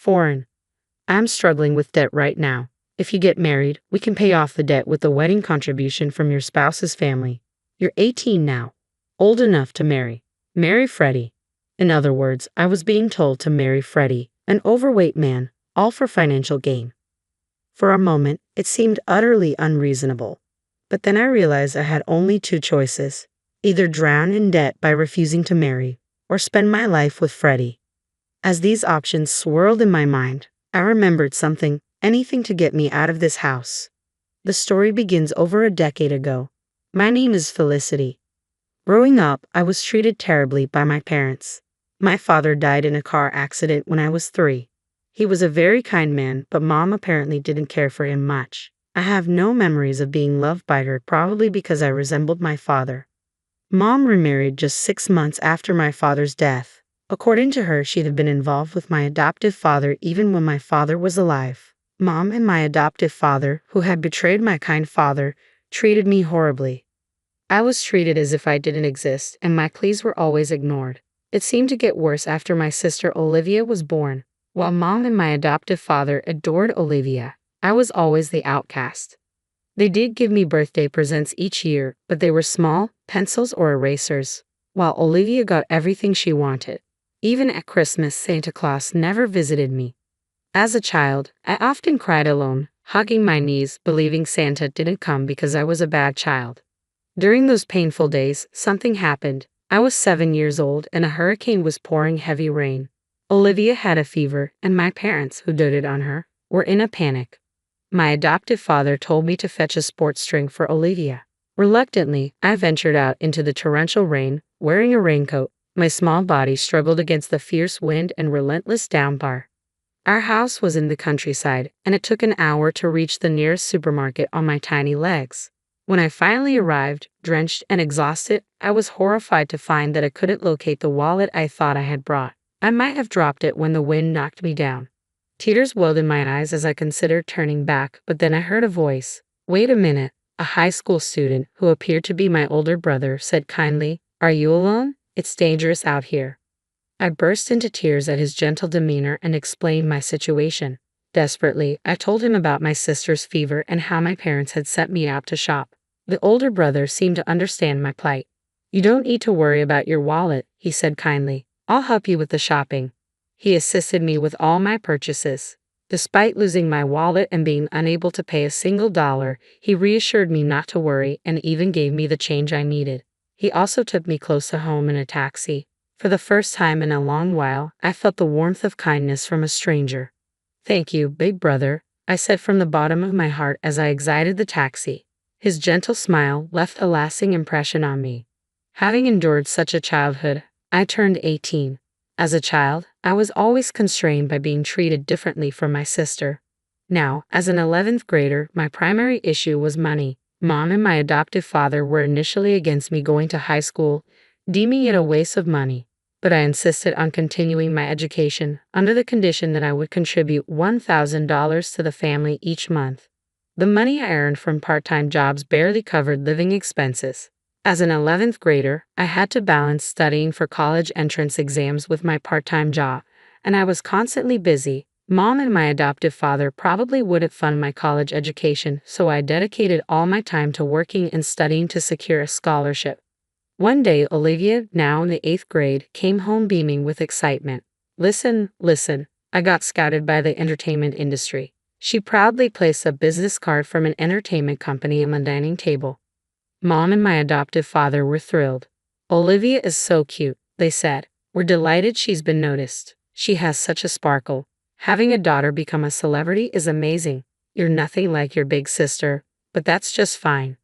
Foreign. I'm struggling with debt right now. If you get married, we can pay off the debt with the wedding contribution from your spouse's family. You're 18 now. Old enough to marry. Marry Freddie. In other words, I was being told to marry Freddie, an overweight man, all for financial gain. For a moment, it seemed utterly unreasonable. But then I realized I had only two choices: either drown in debt by refusing to marry, or spend my life with Freddie. As these options swirled in my mind, I remembered something: anything to get me out of this house. The story begins over a decade ago. My name is Felicity. Growing up, I was treated terribly by my parents. My father died in a car accident when I was 3. He was a very kind man, but Mom apparently didn't care for him much. I have no memories of being loved by her, probably because I resembled my father. Mom remarried just 6 months after my father's death. According to her, she'd have been involved with my adoptive father even when my father was alive. Mom and my adoptive father, who had betrayed my kind father, treated me horribly. I was treated as if I didn't exist, and my pleas were always ignored. It seemed to get worse after my sister Olivia was born. While Mom and my adoptive father adored Olivia, I was always the outcast. They did give me birthday presents each year, but they were small, pencils or erasers, while Olivia got everything she wanted. Even at Christmas, Santa Claus never visited me. As a child, I often cried alone, hugging my knees, believing Santa didn't come because I was a bad child. During those painful days, something happened. I was 7 years old and a hurricane was pouring heavy rain. Olivia had a fever, and my parents, who doted on her, were in a panic. My adoptive father told me to fetch a sports drink for Olivia. Reluctantly, I ventured out into the torrential rain, wearing a raincoat. My small body struggled against the fierce wind and relentless downpour. Our house was in the countryside, and it took an hour to reach the nearest supermarket on my tiny legs. When I finally arrived, drenched and exhausted, I was horrified to find that I couldn't locate the wallet I thought I had brought. I might have dropped it when the wind knocked me down. Tears welled in my eyes as I considered turning back, but then I heard a voice. Wait a minute. A high school student, who appeared to be my older brother, said kindly, "Are you alone? It's dangerous out here." I burst into tears at his gentle demeanor and explained my situation. Desperately, I told him about my sister's fever and how my parents had sent me out to shop. The older brother seemed to understand my plight. "You don't need to worry about your wallet," he said kindly. "I'll help you with the shopping." He assisted me with all my purchases. Despite losing my wallet and being unable to pay a single dollar, he reassured me not to worry and even gave me the change I needed. He also took me close to home in a taxi. For the first time in a long while, I felt the warmth of kindness from a stranger. "Thank you, big brother," I said from the bottom of my heart as I exited the taxi. His gentle smile left a lasting impression on me. Having endured such a childhood, I turned 18. As a child, I was always constrained by being treated differently from my sister. Now, as an 11th grader, my primary issue was money. Mom and my adoptive father were initially against me going to high school, deeming it a waste of money. But I insisted on continuing my education under the condition that I would contribute $1,000 to the family each month. The money I earned from part-time jobs barely covered living expenses. As an 11th grader, I had to balance studying for college entrance exams with my part-time job, and I was constantly busy. Mom and my adoptive father probably wouldn't fund my college education, so I dedicated all my time to working and studying to secure a scholarship. One day, Olivia, now in the 8th grade, came home beaming with excitement. Listen, I got scouted by the entertainment industry." She proudly placed a business card from an entertainment company on the dining table. Mom and my adoptive father were thrilled. "Olivia is so cute," they said. "We're delighted she's been noticed. She has such a sparkle. Having a daughter become a celebrity is amazing. You're nothing like your big sister, but that's just fine."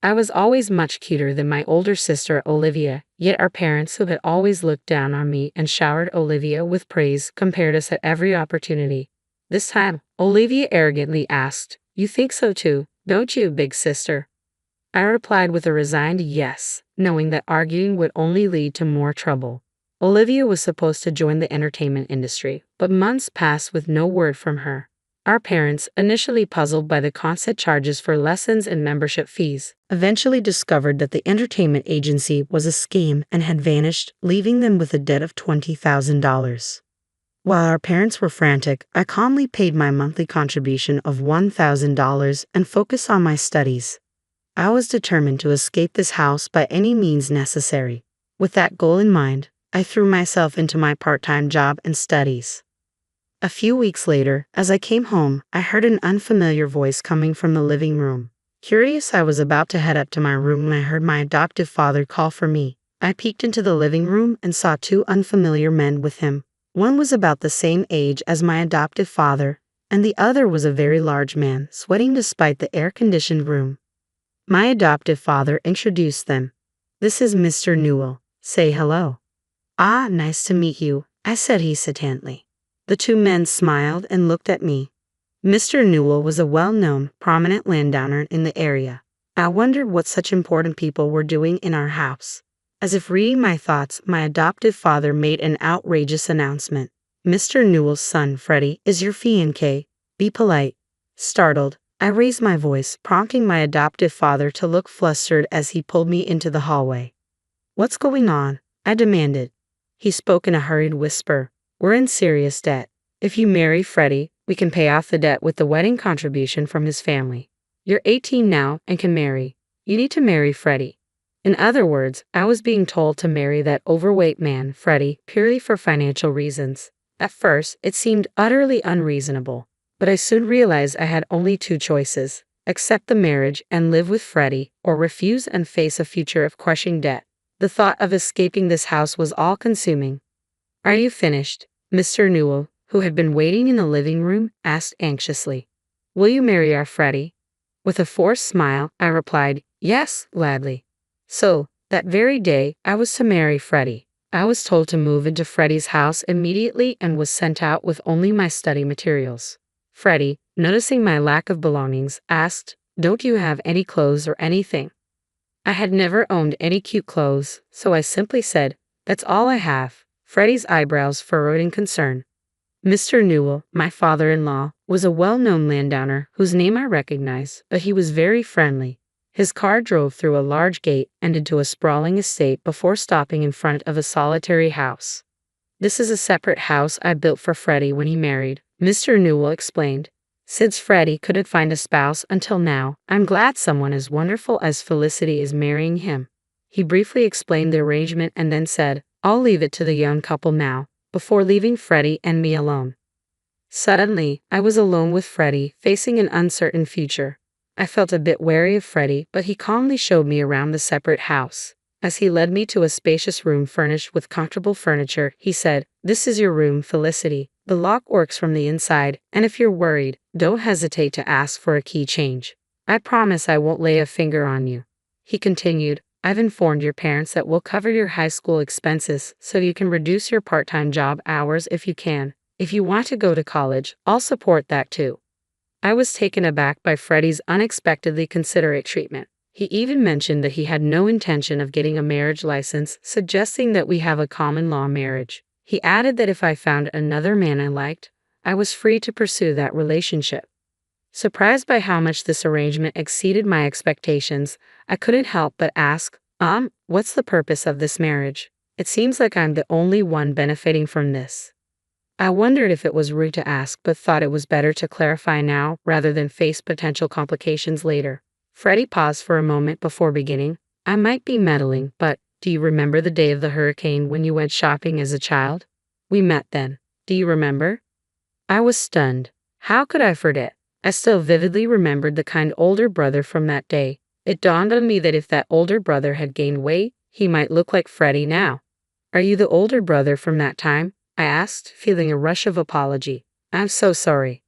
I was always much cuter than my older sister Olivia, yet our parents, who had always looked down on me and showered Olivia with praise, compared us at every opportunity. This time, Olivia arrogantly asked, "You think so too, don't you, big sister?" I replied with a resigned yes, knowing that arguing would only lead to more trouble. Olivia was supposed to join the entertainment industry, but months passed with no word from her. Our parents, initially puzzled by the constant charges for lessons and membership fees, eventually discovered that the entertainment agency was a scam and had vanished, leaving them with a debt of $20,000. While our parents were frantic, I calmly paid my monthly contribution of $1,000 and focused on my studies. I was determined to escape this house by any means necessary. With that goal in mind, I threw myself into my part-time job and studies. A few weeks later, as I came home, I heard an unfamiliar voice coming from the living room. Curious, I was about to head up to my room when I heard my adoptive father call for me. I peeked into the living room and saw two unfamiliar men with him. One was about the same age as my adoptive father, and the other was a very large man, sweating despite the air-conditioned room. My adoptive father introduced them. "This is Mr. Newell. Say hello." "Ah, nice to meet you," I said hesitantly. The two men smiled and looked at me. Mr. Newell was a well-known, prominent landowner in the area. I wondered what such important people were doing in our house. As if reading my thoughts, my adoptive father made an outrageous announcement. "Mr. Newell's son, Freddie, is your fiancé. Be polite." Startled, I raised my voice, prompting my adoptive father to look flustered as he pulled me into the hallway. "What's going on?" I demanded. He spoke in a hurried whisper. "We're in serious debt. If you marry Freddie, we can pay off the debt with the wedding contribution from his family. You're 18 now and can marry. You need to marry Freddie." In other words, I was being told to marry that overweight man, Freddie, purely for financial reasons. At first, it seemed utterly unreasonable, but I soon realized I had only two choices: accept the marriage and live with Freddie, or refuse and face a future of crushing debt. The thought of escaping this house was all-consuming. "Are you finished?" Mr. Newell, who had been waiting in the living room, asked anxiously. "Will you marry our Freddie?" With a forced smile, I replied, "Yes, gladly." So, that very day, I was to marry Freddie. I was told to move into Freddie's house immediately and was sent out with only my study materials. Freddie, noticing my lack of belongings, asked, "Don't you have any clothes or anything?" I had never owned any cute clothes, so I simply said, "That's all I have." Freddie's eyebrows furrowed in concern. Mr. Newell, my father-in-law, was a well-known landowner whose name I recognized, but he was very friendly. His car drove through a large gate and into a sprawling estate before stopping in front of a solitary house. "This is a separate house I built for Freddie when he married," Mr. Newell explained. "Since Freddie couldn't find a spouse until now, I'm glad someone as wonderful as Felicity is marrying him." He briefly explained the arrangement and then said, "I'll leave it to the young couple now," before leaving Freddie and me alone. Suddenly, I was alone with Freddie, facing an uncertain future. I felt a bit wary of Freddie, but he calmly showed me around the separate house. As he led me to a spacious room furnished with comfortable furniture, he said, "This is your room, Felicity. The lock works from the inside, and if you're worried, don't hesitate to ask for a key change. I promise I won't lay a finger on you." He continued, "I've informed your parents that we'll cover your high school expenses so you can reduce your part-time job hours if you can. If you want to go to college, I'll support that too." I was taken aback by Freddie's unexpectedly considerate treatment. He even mentioned that he had no intention of getting a marriage license, suggesting that we have a common-law marriage. He added that if I found another man I liked, I was free to pursue that relationship. Surprised by how much this arrangement exceeded my expectations, I couldn't help but ask, "What's the purpose of this marriage? It seems like I'm the only one benefiting from this." I wondered if it was rude to ask, but thought it was better to clarify now rather than face potential complications later. Freddie paused for a moment before beginning. "I might be meddling, but do you remember the day of the hurricane when you went shopping as a child? We met then. Do you remember?" I was stunned. How could I forget? I still vividly remembered the kind older brother from that day. It dawned on me that if that older brother had gained weight, he might look like Freddie now. "Are you the older brother from that time?" I asked, feeling a rush of apology. "I'm so sorry.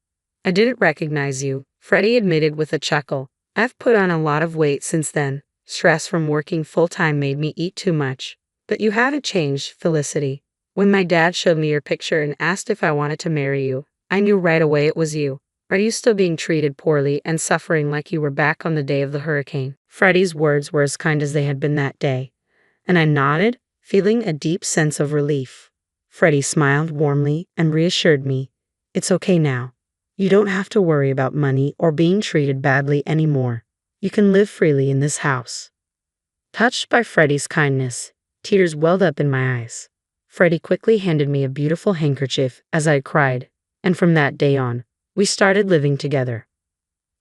I didn't recognize you," Freddie admitted with a chuckle. "I've put on a lot of weight since then. Stress from working full-time made me eat too much. But you haven't changed, Felicity. When my dad showed me your picture and asked if I wanted to marry you, I knew right away it was you. Are you still being treated poorly and suffering like you were back on the day of the hurricane?" Freddie's words were as kind as they had been that day, and I nodded, feeling a deep sense of relief. Freddie smiled warmly and reassured me, "It's okay now. You don't have to worry about money or being treated badly anymore. You can live freely in this house." Touched by Freddie's kindness, tears welled up in my eyes. Freddie quickly handed me a beautiful handkerchief as I cried, and from that day on, we started living together.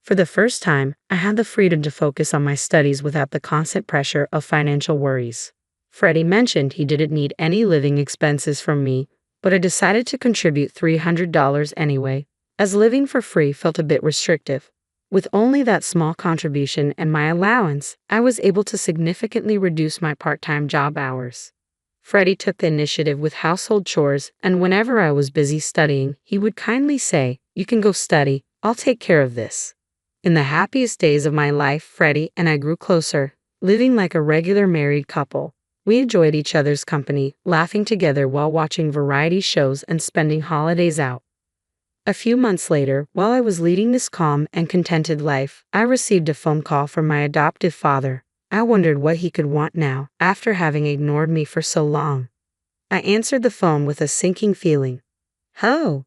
For the first time, I had the freedom to focus on my studies without the constant pressure of financial worries. Freddie mentioned he didn't need any living expenses from me, but I decided to contribute $300 anyway, as living for free felt a bit restrictive. With only that small contribution and my allowance, I was able to significantly reduce my part-time job hours. Freddie took the initiative with household chores, and whenever I was busy studying, he would kindly say, "You can go study, I'll take care of this." In the happiest days of my life, Freddie and I grew closer, living like a regular married couple. We enjoyed each other's company, laughing together while watching variety shows and spending holidays out. A few months later, while I was leading this calm and contented life, I received a phone call from my adoptive father. I wondered what he could want now, after having ignored me for so long. I answered the phone with a sinking feeling. "Hello,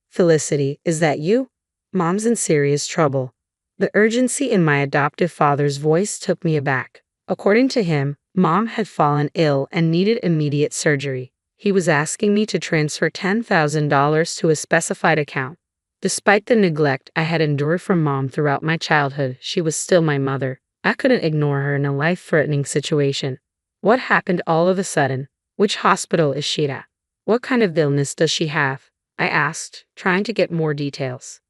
Felicity, is that you? Mom's in serious trouble." The urgency in my adoptive father's voice took me aback. According to him, Mom had fallen ill and needed immediate surgery. He was asking me to transfer $10,000 to a specified account. Despite the neglect I had endured from Mom throughout my childhood, she was still my mother. I couldn't ignore her in a life-threatening situation. What happened all of a sudden? Which hospital is she at? What kind of illness does she have? I asked, trying to get more details.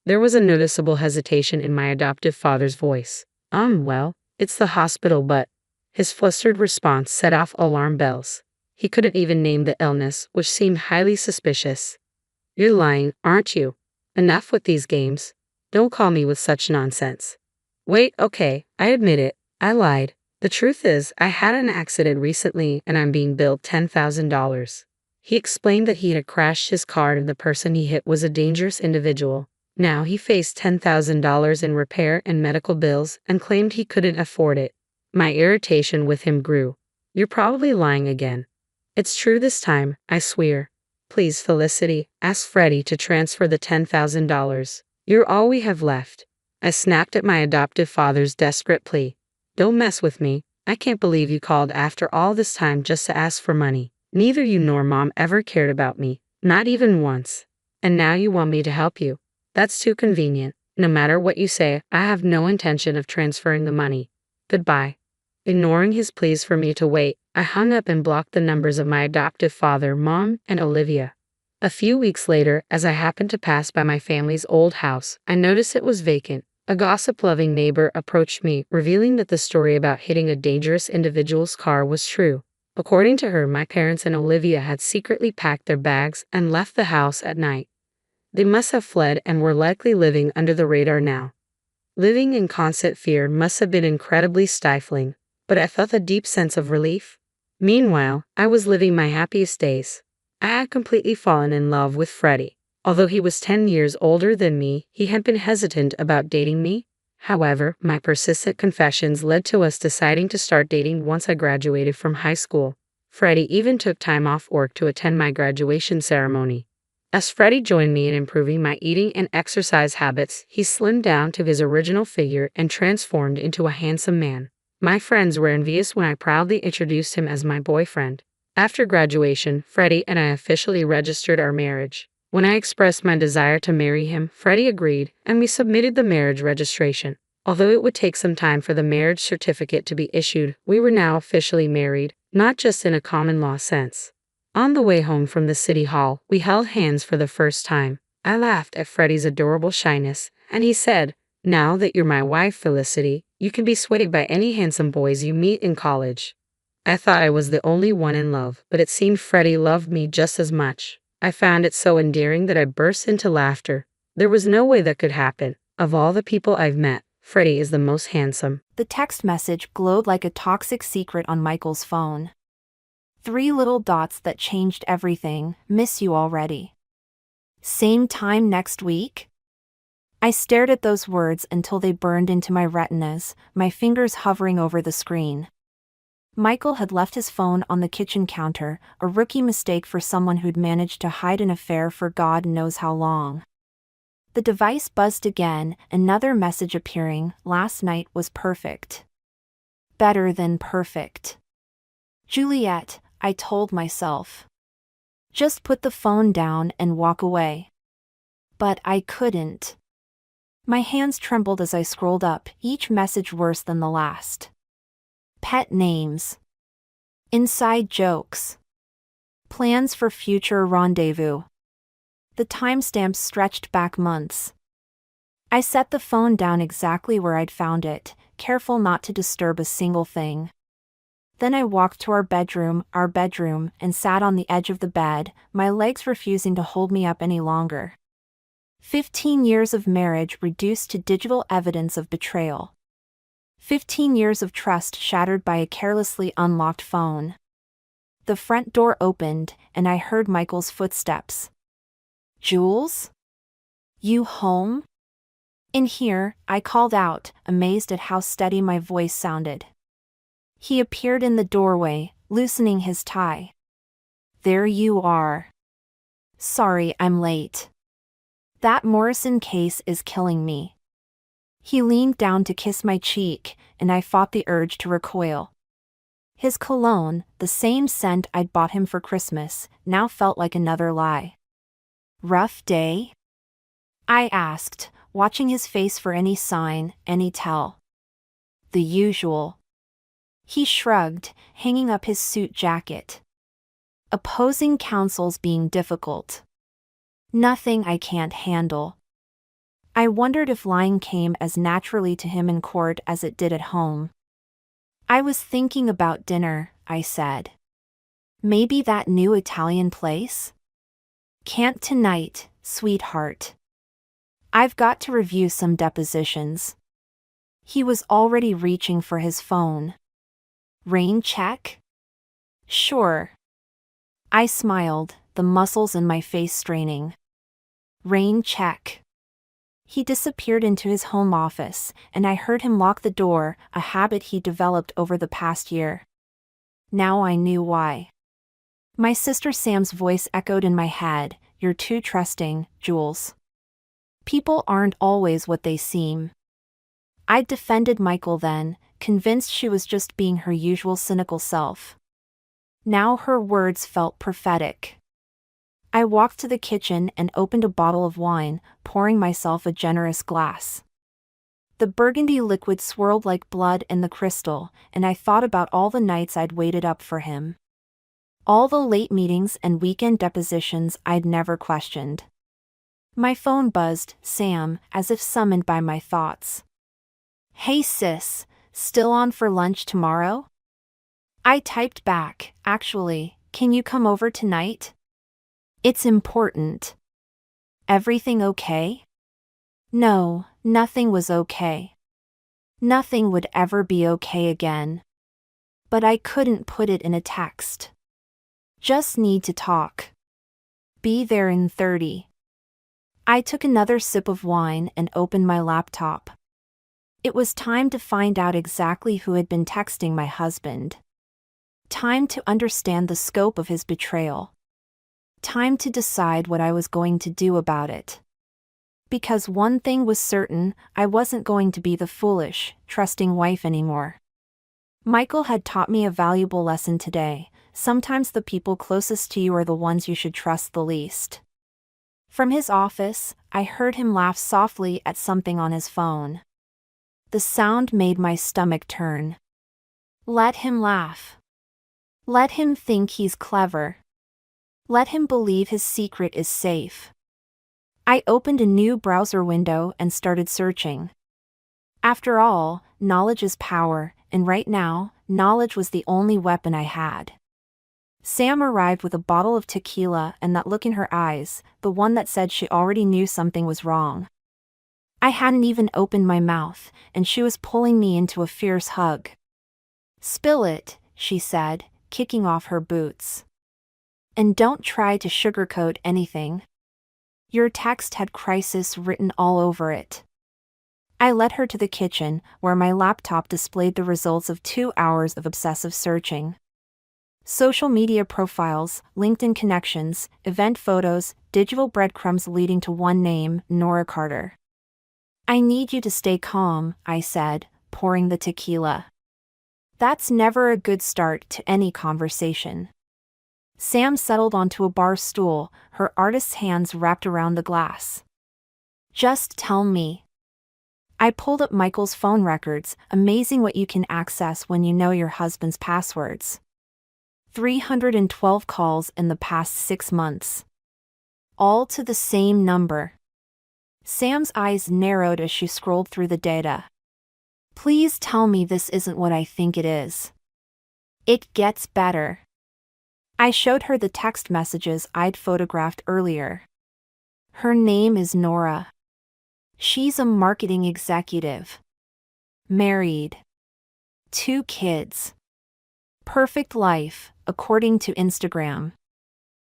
There was a noticeable hesitation in my adoptive father's voice. Well, it's the hospital, but..." His flustered response set off alarm bells. He couldn't even name the illness, which seemed highly suspicious. "You're lying, aren't you? Enough with these games. Don't call me with such nonsense." "Wait, okay, I admit it. I lied. The truth is, I had an accident recently and I'm being billed $10,000. He explained that he had crashed his car and the person he hit was a dangerous individual. Now he faced $10,000 in repair and medical bills and claimed he couldn't afford it. My irritation with him grew. "You're probably lying again." "It's true this time, I swear. Please, Felicity, ask Freddie to transfer the $10,000. You're all we have left." I snapped at my adoptive father's desperate plea. "Don't mess with me. I can't believe you called after all this time just to ask for money. Neither you nor Mom ever cared about me, not even once. And now you want me to help you. That's too convenient. No matter what you say, I have no intention of transferring the money. Goodbye." Ignoring his pleas for me to wait, I hung up and blocked the numbers of my adoptive father, Mom, and Olivia. A few weeks later, as I happened to pass by my family's old house, I noticed it was vacant. A gossip-loving neighbor approached me, revealing that the story about hitting a dangerous individual's car was true. According to her, my parents and Olivia had secretly packed their bags and left the house at night. They must have fled and were likely living under the radar now. Living in constant fear must have been incredibly stifling, but I felt a deep sense of relief. Meanwhile, I was living my happiest days. I had completely fallen in love with Freddie. Although he was 10 years older than me, he had been hesitant about dating me. However, my persistent confessions led to us deciding to start dating once I graduated from high school. Freddie even took time off work to attend my graduation ceremony. As Freddie joined me in improving my eating and exercise habits, he slimmed down to his original figure and transformed into a handsome man. My friends were envious when I proudly introduced him as my boyfriend. After graduation, Freddie and I officially registered our marriage. When I expressed my desire to marry him, Freddie agreed, and we submitted the marriage registration. Although it would take some time for the marriage certificate to be issued, we were now officially married, not just in a common law sense. On the way home from the city hall, we held hands for the first time. I laughed at Freddie's adorable shyness, and he said, "Now that you're my wife, Felicity, you can be swayed by any handsome boys you meet in college." I thought I was the only one in love, but it seemed Freddie loved me just as much. I found it so endearing that I burst into laughter. There was no way that could happen. Of all the people I've met, Freddie is the most handsome. The text message glowed like a toxic secret on Michael's phone. 3 little dots that changed everything. Miss you already. Same time next week? I stared at those words until they burned into my retinas, my fingers hovering over the screen. Michael had left his phone on the kitchen counter, a rookie mistake for someone who'd managed to hide an affair for God knows how long. The device buzzed again, another message appearing. Last night was perfect. Better than perfect. Juliet, I told myself. Just put the phone down and walk away. But I couldn't. My hands trembled as I scrolled up, each message worse than the last. Pet names. Inside jokes. Plans for future rendezvous. The timestamps stretched back months. I set the phone down exactly where I'd found it, careful not to disturb a single thing. Then I walked to our bedroom, and sat on the edge of the bed, my legs refusing to hold me up any longer. 15 years of marriage reduced to digital evidence of betrayal. 15 years of trust shattered by a carelessly unlocked phone. The front door opened, and I heard Michael's footsteps. "Jules? You home?" "In here," I called out, amazed at how steady my voice sounded. He appeared in the doorway, loosening his tie. "There you are. Sorry I'm late. That Morrison case is killing me." He leaned down to kiss my cheek, and I fought the urge to recoil. His cologne, the same scent I'd bought him for Christmas, now felt like another lie. "Rough day?" I asked, watching his face for any sign, any tell. "The usual." He shrugged, hanging up his suit jacket. "Opposing counsel's being difficult. Nothing I can't handle." I wondered if lying came as naturally to him in court as it did at home. "I was thinking about dinner," I said. "Maybe that new Italian place?" "Can't tonight, sweetheart. I've got to review some depositions." He was already reaching for his phone. "Rain check?" "Sure." I smiled, the muscles in my face straining. "Rain check." He disappeared into his home office, and I heard him lock the door, a habit he developed over the past year. Now I knew why. My sister Sam's voice echoed in my head, "You're too trusting, Jules. People aren't always what they seem." I'd defended Michael then, convinced she was just being her usual cynical self. Now her words felt prophetic. I walked to the kitchen and opened a bottle of wine, pouring myself a generous glass. The burgundy liquid swirled like blood in the crystal, and I thought about all the nights I'd waited up for him. All the late meetings and weekend depositions I'd never questioned. My phone buzzed, Sam, as if summoned by my thoughts. "Hey sis, still on for lunch tomorrow?" I typed back, "Actually, can you come over tonight? It's important." "Everything okay?" No, nothing was okay. Nothing would ever be okay again. But I couldn't put it in a text. Just need to talk. Be there in 30. I took another sip of wine and opened my laptop. It was time to find out exactly who had been texting my husband. Time to understand the scope of his betrayal. Time to decide what I was going to do about it. Because one thing was certain, I wasn't going to be the foolish, trusting wife anymore. Michael had taught me a valuable lesson today. Sometimes the people closest to you are the ones you should trust the least. From his office, I heard him laugh softly at something on his phone. The sound made my stomach turn. Let him laugh. Let him think he's clever. Let him believe his secret is safe. I opened a new browser window and started searching. After all, knowledge is power, and right now, knowledge was the only weapon I had. Sam arrived with a bottle of tequila and that look in her eyes, the one that said she already knew something was wrong. I hadn't even opened my mouth, and she was pulling me into a fierce hug. "Spill it," she said, kicking off her boots. "And don't try to sugarcoat anything. Your text had crisis written all over it." I led her to the kitchen, where my laptop displayed the results of 2 hours of obsessive searching. Social media profiles, LinkedIn connections, event photos, digital breadcrumbs leading to one name, Nora Carter. "I need you to stay calm," I said, pouring the tequila. That's never a good start to any conversation. Sam settled onto a bar stool, her artist's hands wrapped around the glass. Just tell me. I pulled up Michael's phone records, amazing what you can access when you know your husband's passwords. 312 calls in the past 6 months. All to the same number. Sam's eyes narrowed as she scrolled through the data. Please tell me this isn't what I think it is. It gets better. I showed her the text messages I'd photographed earlier. Her name is Nora. She's a marketing executive. Married. 2 kids. Perfect life, according to Instagram.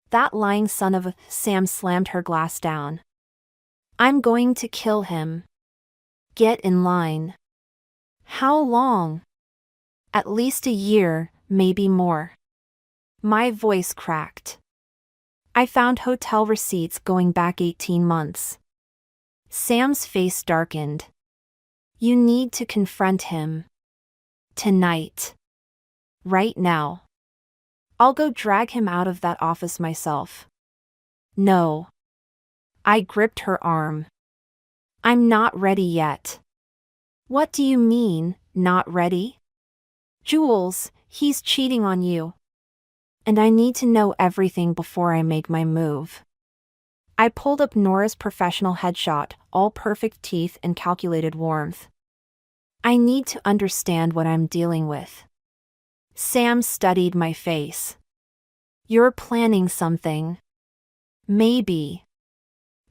That lying son of a... Sam slammed her glass down. I'm going to kill him. Get in line. How long? At least a year, maybe more. My voice cracked. I found hotel receipts going back 18 months. Sam's face darkened. You need to confront him. Tonight. Right now. I'll go drag him out of that office myself. No. I gripped her arm. I'm not ready yet. What do you mean, not ready? Jules, he's cheating on you. And I need to know everything before I make my move. I pulled up Nora's professional headshot, all perfect teeth and calculated warmth. I need to understand what I'm dealing with. Sam studied my face. You're planning something. Maybe.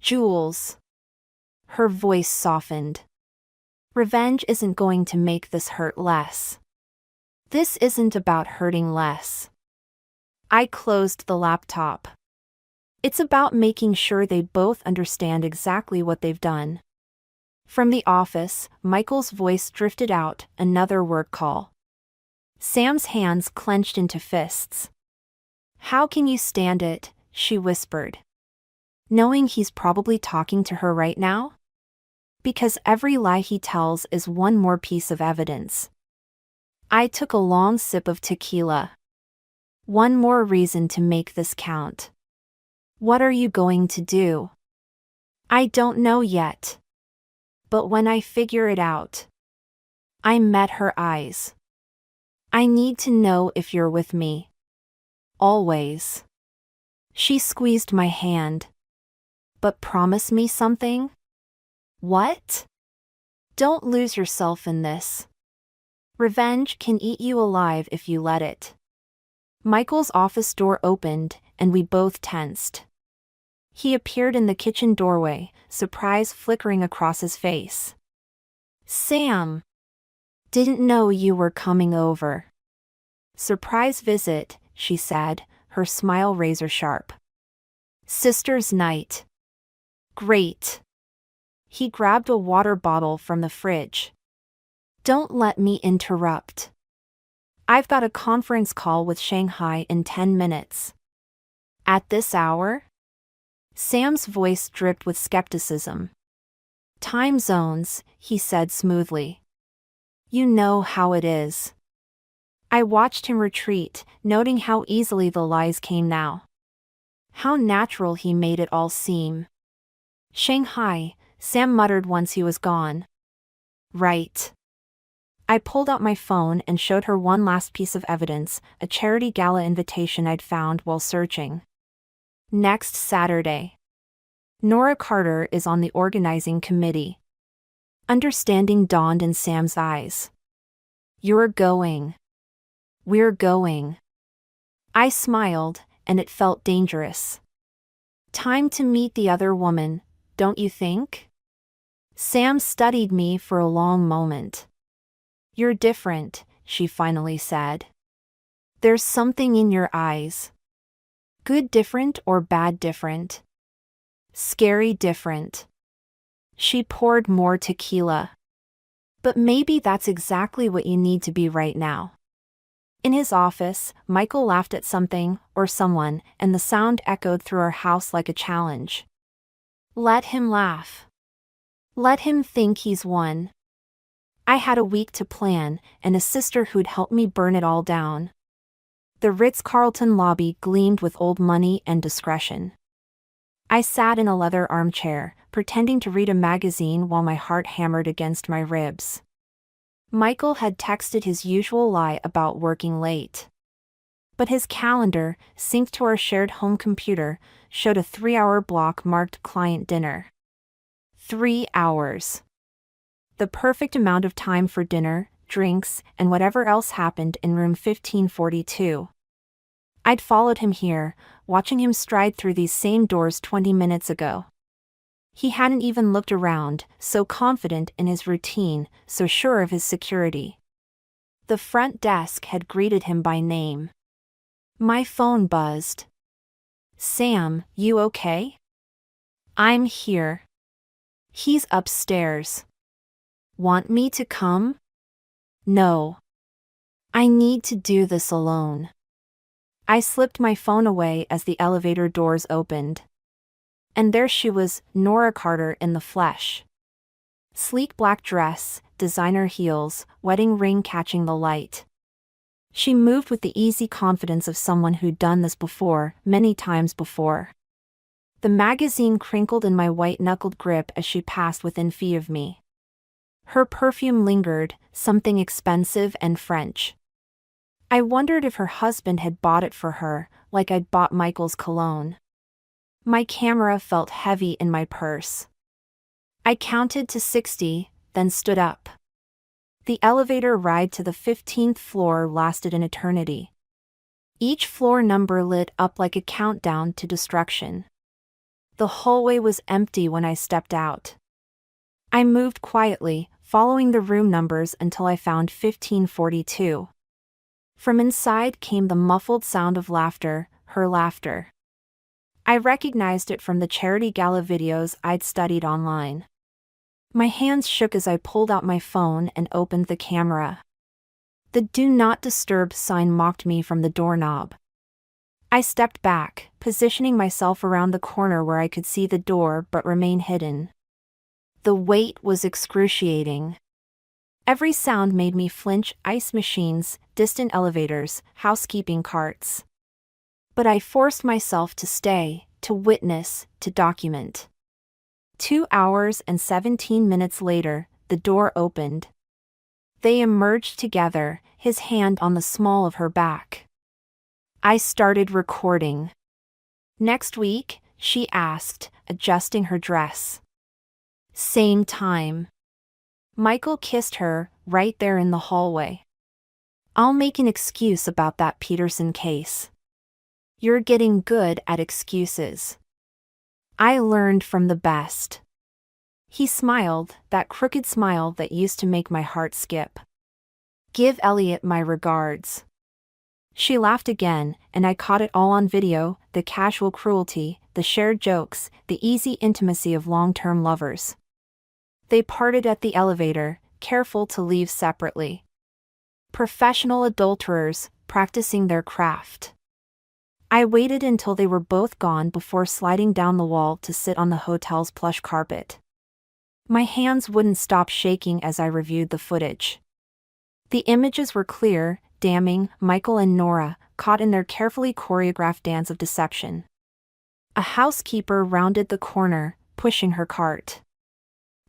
Jules. Her voice softened. Revenge isn't going to make this hurt less. This isn't about hurting less. I closed the laptop. It's about making sure they both understand exactly what they've done. From the office, Michael's voice drifted out, another work call. Sam's hands clenched into fists. How can you stand it? She whispered. Knowing he's probably talking to her right now? Because every lie he tells is one more piece of evidence. I took a long sip of tequila. One more reason to make this count. What are you going to do? I don't know yet. But when I figure it out. I met her eyes. I need to know if you're with me. Always. She squeezed my hand. But promise me something? What? Don't lose yourself in this. Revenge can eat you alive if you let it. Michael's office door opened, and we both tensed. He appeared in the kitchen doorway, surprise flickering across his face. Sam! Didn't know you were coming over. Surprise visit, she said, her smile razor sharp. Sister's night. Great. He grabbed a water bottle from the fridge. Don't let me interrupt. I've got a conference call with Shanghai in 10 minutes. At this hour? Sam's voice dripped with skepticism. Time zones, he said smoothly. You know how it is. I watched him retreat, noting how easily the lies came now. How natural he made it all seem. Shanghai, Sam muttered once he was gone. Right. I pulled out my phone and showed her one last piece of evidence, a charity gala invitation I'd found while searching. Next Saturday. Nora Carter is on the organizing committee. Understanding dawned in Sam's eyes. You're going. We're going. I smiled, and it felt dangerous. Time to meet the other woman, don't you think? Sam studied me for a long moment. You're different, she finally said. There's something in your eyes. Good different or bad different? Scary different. She poured more tequila. But maybe that's exactly what you need to be right now. In his office, Michael laughed at something, or someone, and the sound echoed through our house like a challenge. Let him laugh. Let him think he's won. I had a week to plan, and a sister who'd help me burn it all down. The Ritz-Carlton lobby gleamed with old money and discretion. I sat in a leather armchair, pretending to read a magazine while my heart hammered against my ribs. Michael had texted his usual lie about working late. But his calendar, synced to our shared home computer, showed a 3-hour block marked client dinner. 3 hours. The perfect amount of time for dinner, drinks, and whatever else happened in room 1542. I'd followed him here, watching him stride through these same doors 20 minutes ago. He hadn't even looked around, so confident in his routine, so sure of his security. The front desk had greeted him by name. My phone buzzed. Sam, you okay? I'm here. He's upstairs. Want me to come? No. I need to do this alone. I slipped my phone away as the elevator doors opened. And there she was, Nora Carter in the flesh. Sleek black dress, designer heels, wedding ring catching the light. She moved with the easy confidence of someone who'd done this before, many times before. The magazine crinkled in my white-knuckled grip as she passed within feet of me. Her perfume lingered, something expensive and French. I wondered if her husband had bought it for her, like I'd bought Michael's cologne. My camera felt heavy in my purse. I counted to 60, then stood up. The elevator ride to the 15th floor lasted an eternity. Each floor number lit up like a countdown to destruction. The hallway was empty when I stepped out. I moved quietly, following the room numbers until I found 1542. From inside came the muffled sound of laughter, her laughter. I recognized it from the charity gala videos I'd studied online. My hands shook as I pulled out my phone and opened the camera. The Do Not Disturb sign mocked me from the doorknob. I stepped back, positioning myself around the corner where I could see the door but remain hidden. The wait was excruciating. Every sound made me flinch: ice machines, distant elevators, housekeeping carts. But I forced myself to stay, to witness, to document. 2 hours and 17 minutes later, the door opened. They emerged together, his hand on the small of her back. I started recording. Next week, she asked, adjusting her dress. Same time. Michael kissed her, right there in the hallway. I'll make an excuse about that Peterson case. You're getting good at excuses. I learned from the best. He smiled, that crooked smile that used to make my heart skip. Give Elliot my regards. She laughed again, and I caught it all on video: the casual cruelty, the shared jokes, the easy intimacy of long-term lovers. They parted at the elevator, careful to leave separately. Professional adulterers, practicing their craft. I waited until they were both gone before sliding down the wall to sit on the hotel's plush carpet. My hands wouldn't stop shaking as I reviewed the footage. The images were clear, damning: Michael and Nora, caught in their carefully choreographed dance of deception. A housekeeper rounded the corner, pushing her cart.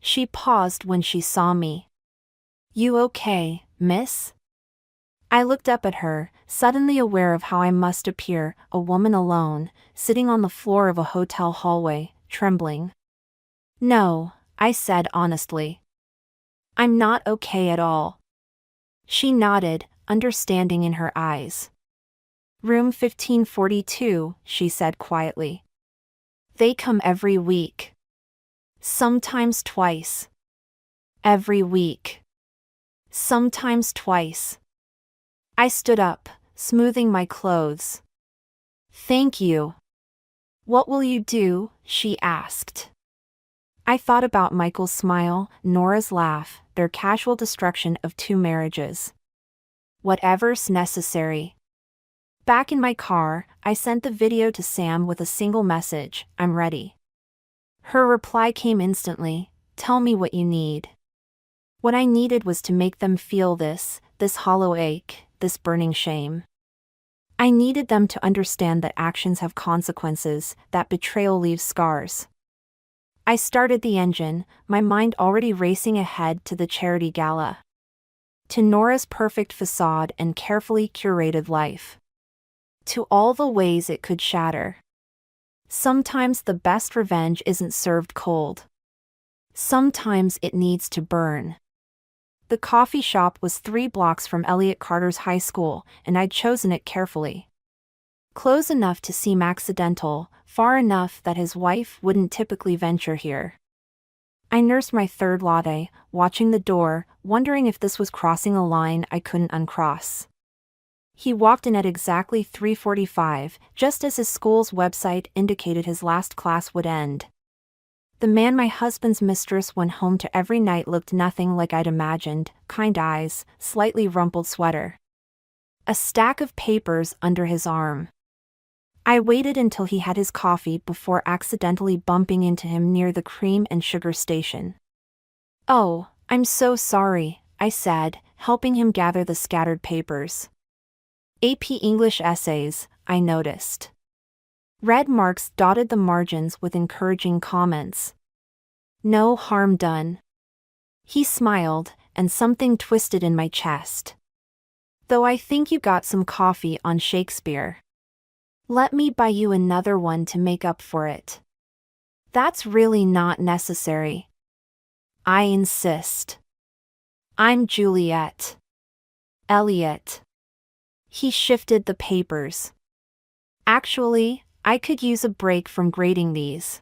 She paused when she saw me. You okay, miss? I looked up at her, suddenly aware of how I must appear, a woman alone, sitting on the floor of a hotel hallway, trembling. No, I said honestly. I'm not okay at all. She nodded, understanding in her eyes. Room 1542, she said quietly. They come every week. Sometimes twice. Every week. Sometimes twice. I stood up, smoothing my clothes. Thank you. What will you do? She asked. I thought about Michael's smile, Nora's laugh, their casual destruction of 2 marriages. Whatever's necessary. Back in my car, I sent the video to Sam with a single message: I'm ready. Her reply came instantly: tell me what you need. What I needed was to make them feel this hollow ache, this burning shame. I needed them to understand that actions have consequences, that betrayal leaves scars. I started the engine, my mind already racing ahead to the charity gala. To Nora's perfect facade and carefully curated life. To all the ways it could shatter. Sometimes the best revenge isn't served cold. Sometimes it needs to burn. The coffee shop was 3 blocks from Elliot Carter's high school, and I'd chosen it carefully. Close enough to seem accidental, far enough that his wife wouldn't typically venture here. I nursed my third latte, watching the door, wondering if this was crossing a line I couldn't uncross. He walked in at exactly 3:45, just as his school's website indicated his last class would end. The man my husband's mistress went home to every night looked nothing like I'd imagined, kind eyes, slightly rumpled sweater. A stack of papers under his arm. I waited until he had his coffee before accidentally bumping into him near the cream and sugar station. "Oh, I'm so sorry," I said, helping him gather the scattered papers. AP English essays, I noticed. Red marks dotted the margins with encouraging comments. No harm done. He smiled, and something twisted in my chest. "Though I think you got some coffee on Shakespeare. Let me buy you another one to make up for it." "That's really not necessary." I insist. "I'm Juliet. Elliot." He shifted the papers. "Actually, I could use a break from grading these."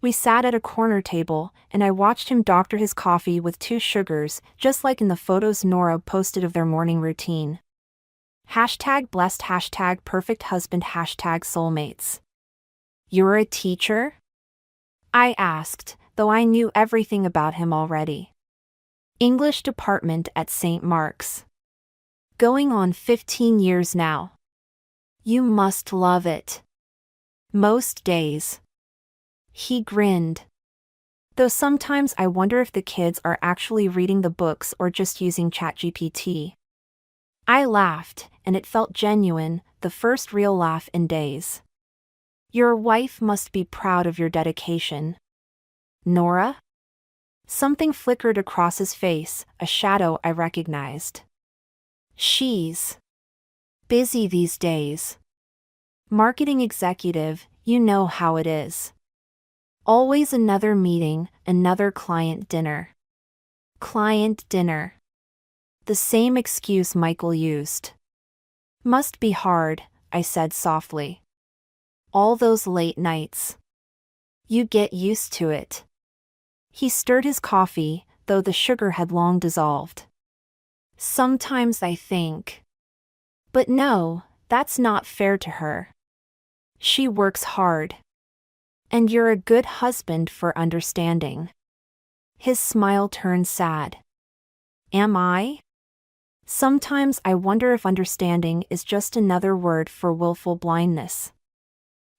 We sat at a corner table, and I watched him doctor his coffee with 2 sugars, just like in the photos Nora posted of their morning routine. #blessed, #perfect husband, #soulmates. "You're a teacher?" I asked, though I knew everything about him already. "English department at St. Mark's. Going on 15 years now. You must love it." "Most days." He grinned. "Though sometimes I wonder if the kids are actually reading the books or just using ChatGPT." I laughed, and it felt genuine, the first real laugh in days. "Your wife must be proud of your dedication." "Nora?" Something flickered across his face, a shadow I recognized. "She's busy these days. Marketing executive, you know how it is. Always another meeting, another client dinner." Client dinner. The same excuse Michael used. "Must be hard," I said softly. "All those late nights. You get used to it." He stirred his coffee, though the sugar had long dissolved. "Sometimes I think. But no, that's not fair to her. She works hard. And you're a good husband for understanding." His smile turned sad. "Am I?" Sometimes I wonder if understanding is just another word for willful blindness.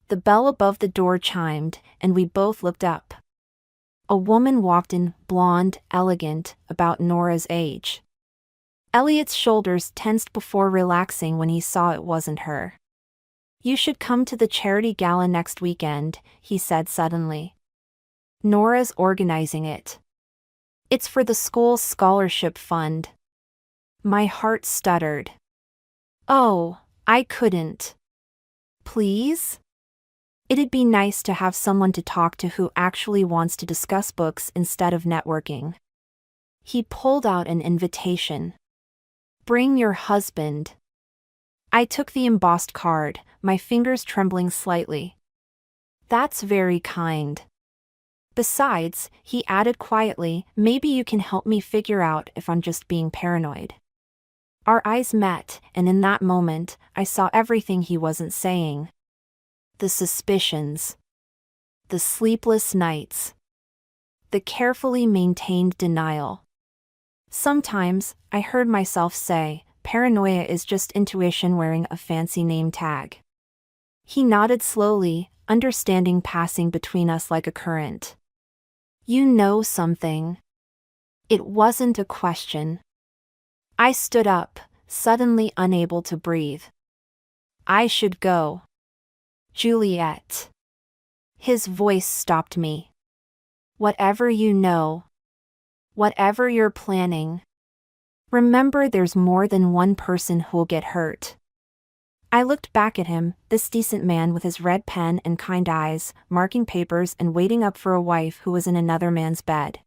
The bell above the door chimed, and we both looked up. A woman walked in, blonde, elegant, about Nora's age. Elliot's shoulders tensed before relaxing when he saw it wasn't her. "You should come to the charity gala next weekend," he said suddenly. "Nora's organizing it. It's for the school's scholarship fund." My heart stuttered. "Oh, I couldn't." "Please?" It'd be nice to have someone to talk to who actually wants to discuss books instead of networking. He pulled out an invitation. "Bring your husband." I took the embossed card, my fingers trembling slightly. "That's very kind. Besides," he added quietly, "maybe you can help me figure out if I'm just being paranoid." Our eyes met, and in that moment, I saw everything he wasn't saying. The suspicions. The sleepless nights. The carefully maintained denial. Sometimes, I heard myself say, paranoia is just intuition wearing a fancy name tag. He nodded slowly, understanding passing between us like a current. "You know something." It wasn't a question. I stood up, suddenly unable to breathe. I should go. Juliet. His voice stopped me. Whatever you know. Whatever you're planning. Remember, there's more than one person who'll get hurt. I looked back at him, this decent man with his red pen and kind eyes, marking papers and waiting up for a wife who was in another man's bed.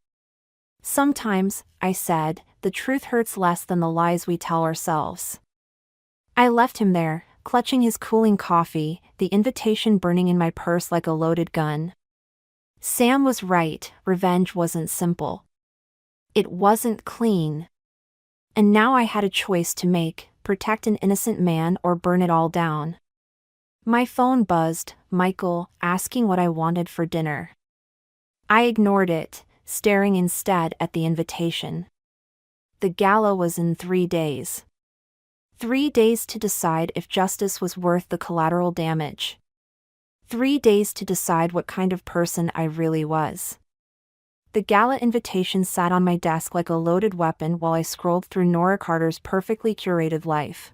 Sometimes, I said, the truth hurts less than the lies we tell ourselves. I left him there, clutching his cooling coffee, the invitation burning in my purse like a loaded gun. Sam was right, revenge wasn't simple. It wasn't clean. And now I had a choice to make, protect an innocent man or burn it all down. My phone buzzed, Michael, asking what I wanted for dinner. I ignored it, staring instead at the invitation. The gala was in 3 days. 3 days to decide if justice was worth the collateral damage. 3 days to decide what kind of person I really was. The gala invitation sat on my desk like a loaded weapon while I scrolled through Nora Carter's perfectly curated life.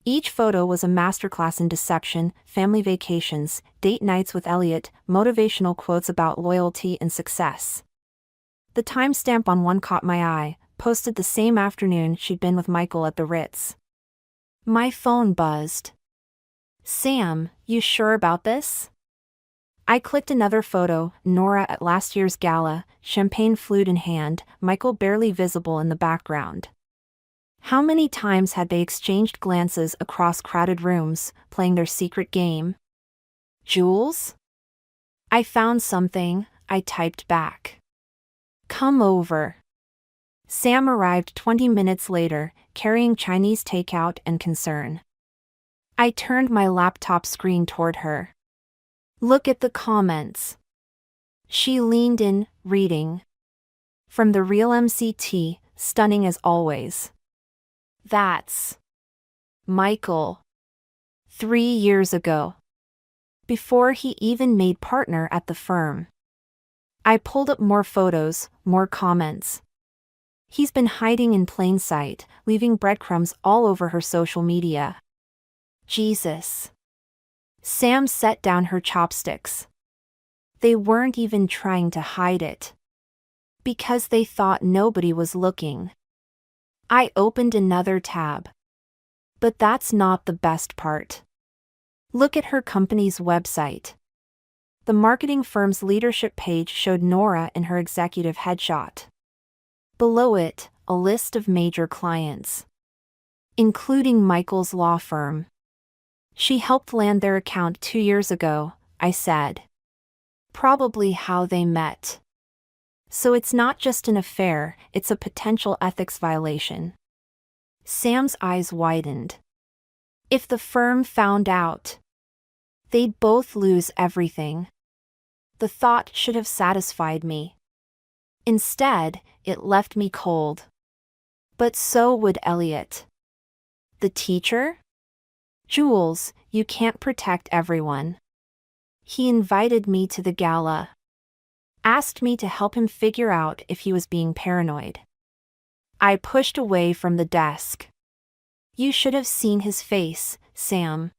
Each photo was a masterclass in deception, family vacations, date nights with Elliot, motivational quotes about loyalty and success. The timestamp on one caught my eye, posted the same afternoon she'd been with Michael at the Ritz. My phone buzzed. Sam, you sure about this? I clicked another photo, Nora at last year's gala, champagne flute in hand, Michael barely visible in the background. How many times had they exchanged glances across crowded rooms, playing their secret game? Jules? I found something, I typed back. Come over. Sam arrived 20 minutes later, carrying Chinese takeout and concern. I turned my laptop screen toward her. Look at the comments. She leaned in, reading. From the real MCT, stunning as always. That's Michael. 3 years ago. Before he even made partner at the firm. I pulled up more photos, more comments. He's been hiding in plain sight, leaving breadcrumbs all over her social media. Jesus. Sam set down her chopsticks. They weren't even trying to hide it. Because they thought nobody was looking. I opened another tab. But that's not the best part. Look at her company's website. The marketing firm's leadership page showed Nora in her executive headshot. Below it, a list of major clients. Including Michael's law firm. She helped land their account 2 years ago, I said. Probably how they met. So it's not just an affair, it's a potential ethics violation. Sam's eyes widened. If the firm found out, they'd both lose everything. The thought should have satisfied me. Instead, it left me cold. But so would Elliot. The teacher? Jules, you can't protect everyone. He invited me to the gala. Asked me to help him figure out if he was being paranoid. I pushed away from the desk. You should have seen his face, Sam.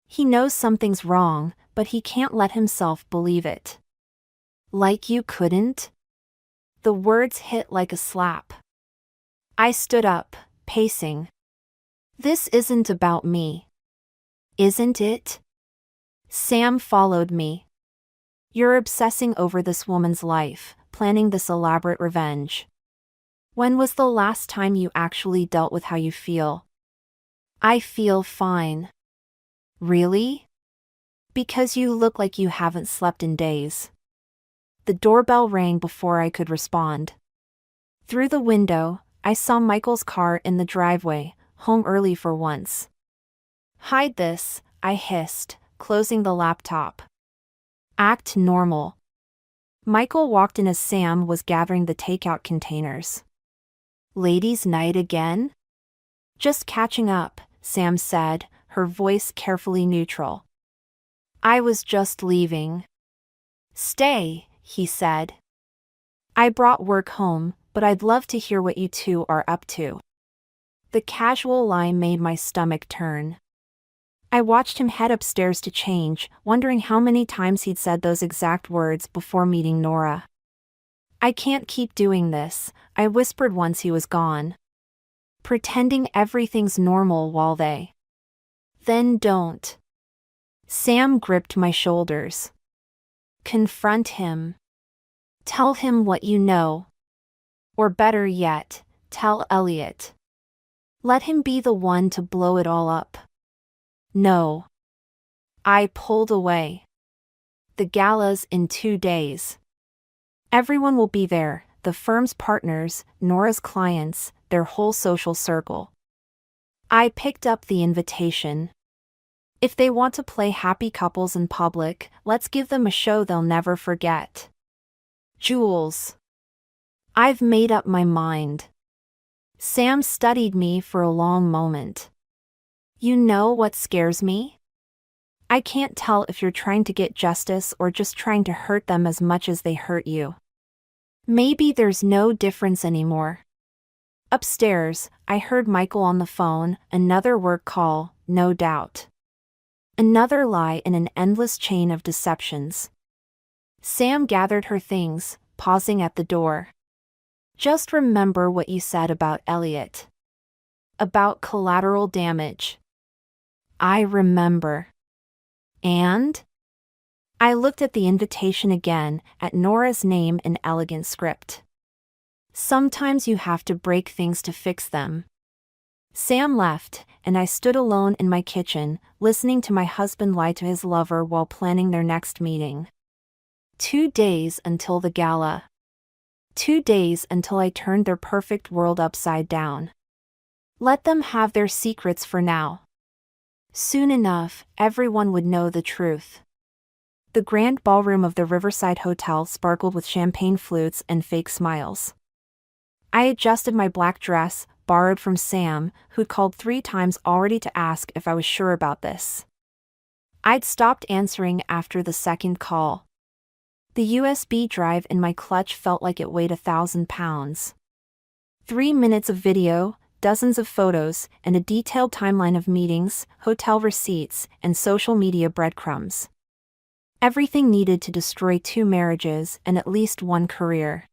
He knows something's wrong, but he can't let himself believe it. Like you couldn't? The words hit like a slap. I stood up, pacing. This isn't about me. Isn't it? Sam followed me. You're obsessing over this woman's life, planning this elaborate revenge. When was the last time you actually dealt with how you feel? I feel fine. Really? Because you look like you haven't slept in days. The doorbell rang before I could respond. Through the window, I saw Michael's car in the driveway, home early for once. Hide this, I hissed, closing the laptop. Act normal. Michael walked in as Sam was gathering the takeout containers. Ladies' night again? Just catching up, Sam said, her voice carefully neutral. I was just leaving. Stay, he said. I brought work home, but I'd love to hear what you two are up to. The casual line made my stomach turn. I watched him head upstairs to change, wondering how many times he'd said those exact words before meeting Nora. "I can't keep doing this," I whispered once he was gone. "Pretending everything's normal while they then don't." Sam gripped my shoulders. "Confront him. Tell him what you know. Or better yet, tell Elliot. Let him be the one to blow it all up." "No." I pulled away. "The gala's in 2 days. Everyone will be there, the firm's partners, Nora's clients, their whole social circle." I picked up the invitation. "If they want to play happy couples in public, let's give them a show they'll never forget." "Jules." "I've made up my mind." Sam studied me for a long moment. "You know what scares me? I can't tell if you're trying to get justice or just trying to hurt them as much as they hurt you. Maybe there's no difference anymore." Upstairs, I heard Michael on the phone, another work call, no doubt. Another lie in an endless chain of deceptions. Sam gathered her things, pausing at the door. "Just remember what you said about Elliot. About collateral damage." "I remember." "And?" I looked at the invitation again, at Nora's name in elegant script. "Sometimes you have to break things to fix them." Sam left, and I stood alone in my kitchen, listening to my husband lie to his lover while planning their next meeting. 2 days until the gala. 2 days until I turned their perfect world upside down. Let them have their secrets for now. Soon enough, everyone would know the truth. The grand ballroom of the Riverside Hotel sparkled with champagne flutes and fake smiles. I adjusted my black dress, borrowed from Sam, who'd called 3 times already to ask if I was sure about this. I'd stopped answering after the second call. The USB drive in my clutch felt like it weighed 1,000 pounds. 3 minutes of video, dozens of photos, and a detailed timeline of meetings, hotel receipts, and social media breadcrumbs. Everything needed to destroy 2 marriages and at least 1 career.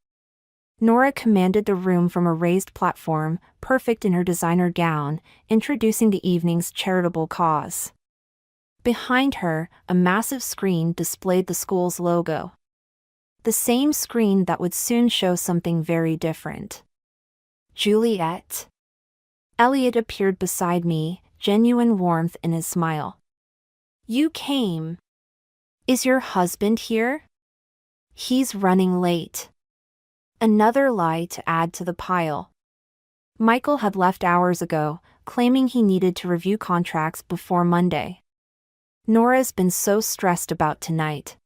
Nora commanded the room from a raised platform, perfect in her designer gown, introducing the evening's charitable cause. Behind her, a massive screen displayed the school's logo. The same screen that would soon show something very different. "Juliet?" Elliot appeared beside me, genuine warmth in his smile. "You came. Is your husband here?" "He's running late." Another lie to add to the pile. Michael had left hours ago, claiming he needed to review contracts before Monday. Nora's been so stressed about tonight.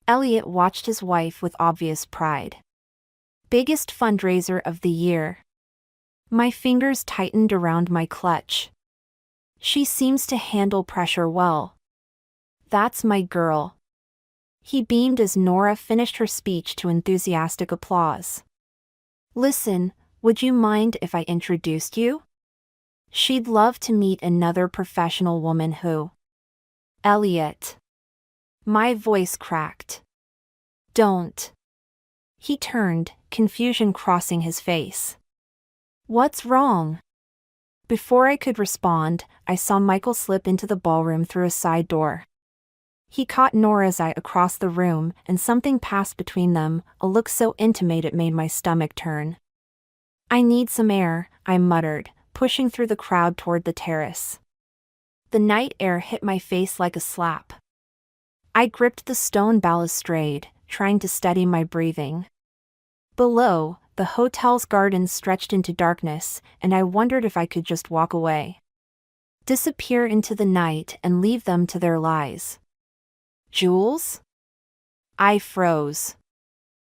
Elliot watched his wife with obvious pride. Biggest fundraiser of the year. My fingers tightened around my clutch. She seems to handle pressure well. That's my girl. He beamed as Nora finished her speech to enthusiastic applause. "Listen, would you mind if I introduced you? She'd love to meet another professional woman who..." "Elliot." My voice cracked. "Don't." He turned, confusion crossing his face. "What's wrong?" Before I could respond, I saw Michael slip into the ballroom through a side door. He caught Nora's eye across the room, and something passed between them, a look so intimate it made my stomach turn. "I need some air," I muttered, pushing through the crowd toward the terrace. The night air hit my face like a slap. I gripped the stone balustrade, trying to steady my breathing. Below, the hotel's gardens stretched into darkness, and I wondered if I could just walk away. Disappear into the night and leave them to their lies. "Jules?" I froze.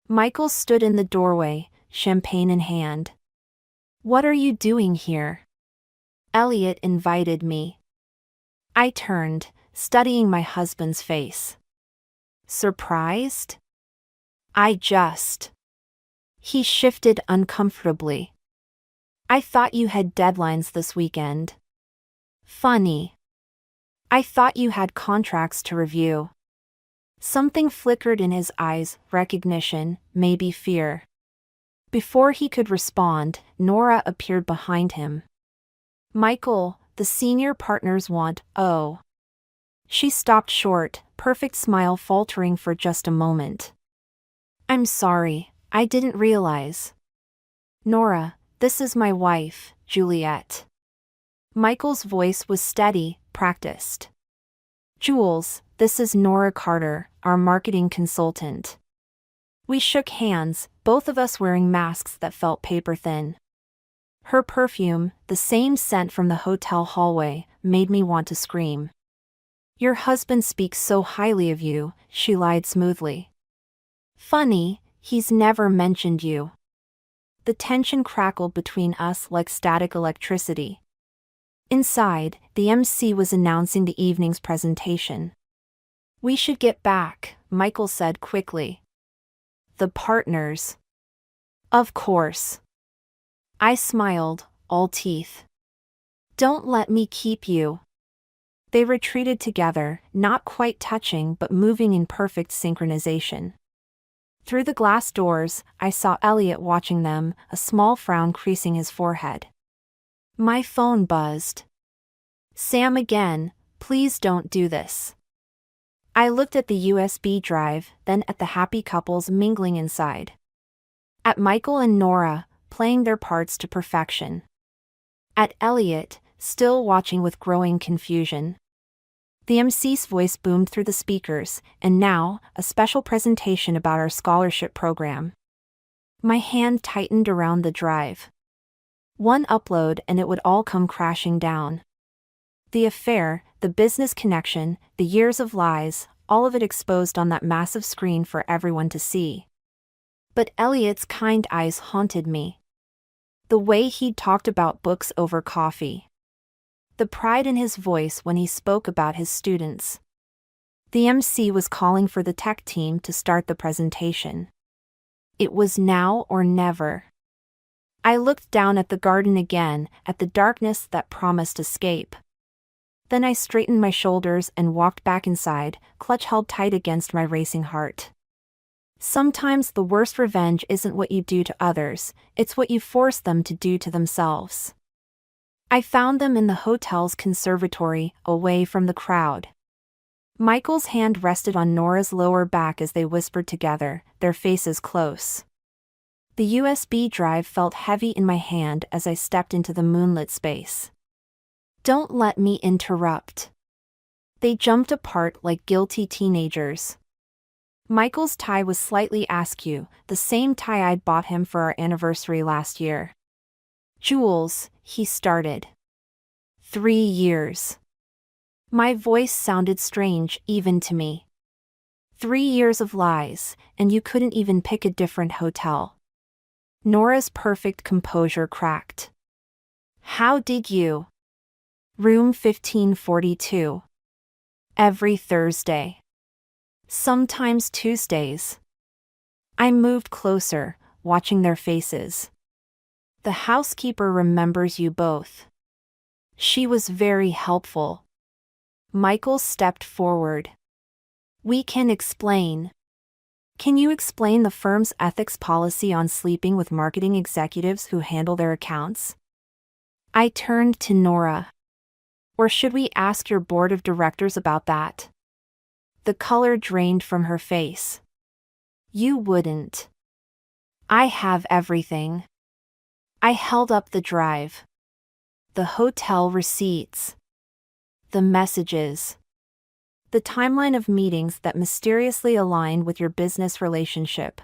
Michael stood in the doorway, champagne in hand. "What are you doing here?" "Elliot invited me." I turned, studying my husband's face. "Surprised?" He shifted uncomfortably. "I thought you had deadlines this weekend." "Funny." I thought you had contracts to review. Something flickered in his eyes, recognition, maybe fear. Before he could respond, Nora appeared behind him. Michael, the senior partners want, oh. She stopped short, perfect smile faltering for just a moment. I'm sorry, I didn't realize. Nora, this is my wife, Juliet. Michael's voice was steady, practiced. Jules, this is Nora Carter, our marketing consultant. We shook hands, both of us wearing masks that felt paper thin. Her perfume, the same scent from the hotel hallway, made me want to scream. Your husband speaks so highly of you, she lied smoothly. Funny, he's never mentioned you. The tension crackled between us like static electricity. Inside, the MC was announcing the evening's presentation. We should get back, Michael said quickly. The partners. Of course. I smiled, all teeth. Don't let me keep you. They retreated together, not quite touching but moving in perfect synchronization. Through the glass doors, I saw Elliot watching them, a small frown creasing his forehead. My phone buzzed. Sam again, please don't do this. I looked at the USB drive, then at the happy couples mingling inside. At Michael and Nora, playing their parts to perfection. At Elliot, still watching with growing confusion. The MC's voice boomed through the speakers, and now, a special presentation about our scholarship program. My hand tightened around the drive. One upload and it would all come crashing down. The affair, the business connection, the years of lies, all of it exposed on that massive screen for everyone to see. But Elliot's kind eyes haunted me. The way he'd talked about books over coffee. The pride in his voice when he spoke about his students. The MC was calling for the tech team to start the presentation. It was now or never. I looked down at the garden again, at the darkness that promised escape. Then I straightened my shoulders and walked back inside, clutch held tight against my racing heart. Sometimes the worst revenge isn't what you do to others, it's what you force them to do to themselves. I found them in the hotel's conservatory, away from the crowd. Michael's hand rested on Nora's lower back as they whispered together, their faces close. The USB drive felt heavy in my hand as I stepped into the moonlit space. Don't let me interrupt. They jumped apart like guilty teenagers. Michael's tie was slightly askew, the same tie I'd bought him for our anniversary last year. Jules, he started. 3 years. My voice sounded strange, even to me. 3 years of lies, and you couldn't even pick a different hotel. Nora's perfect composure cracked. How did you? Room 1542. Every Thursday. Sometimes Tuesdays. I moved closer, watching their faces. The housekeeper remembers you both. She was very helpful. Michael stepped forward. We can explain. Can you explain the firm's ethics policy on sleeping with marketing executives who handle their accounts? I turned to Nora. Or should we ask your board of directors about that? The color drained from her face. You wouldn't. I have everything. I held up the drive. The hotel receipts. The messages. The timeline of meetings that mysteriously align with your business relationship.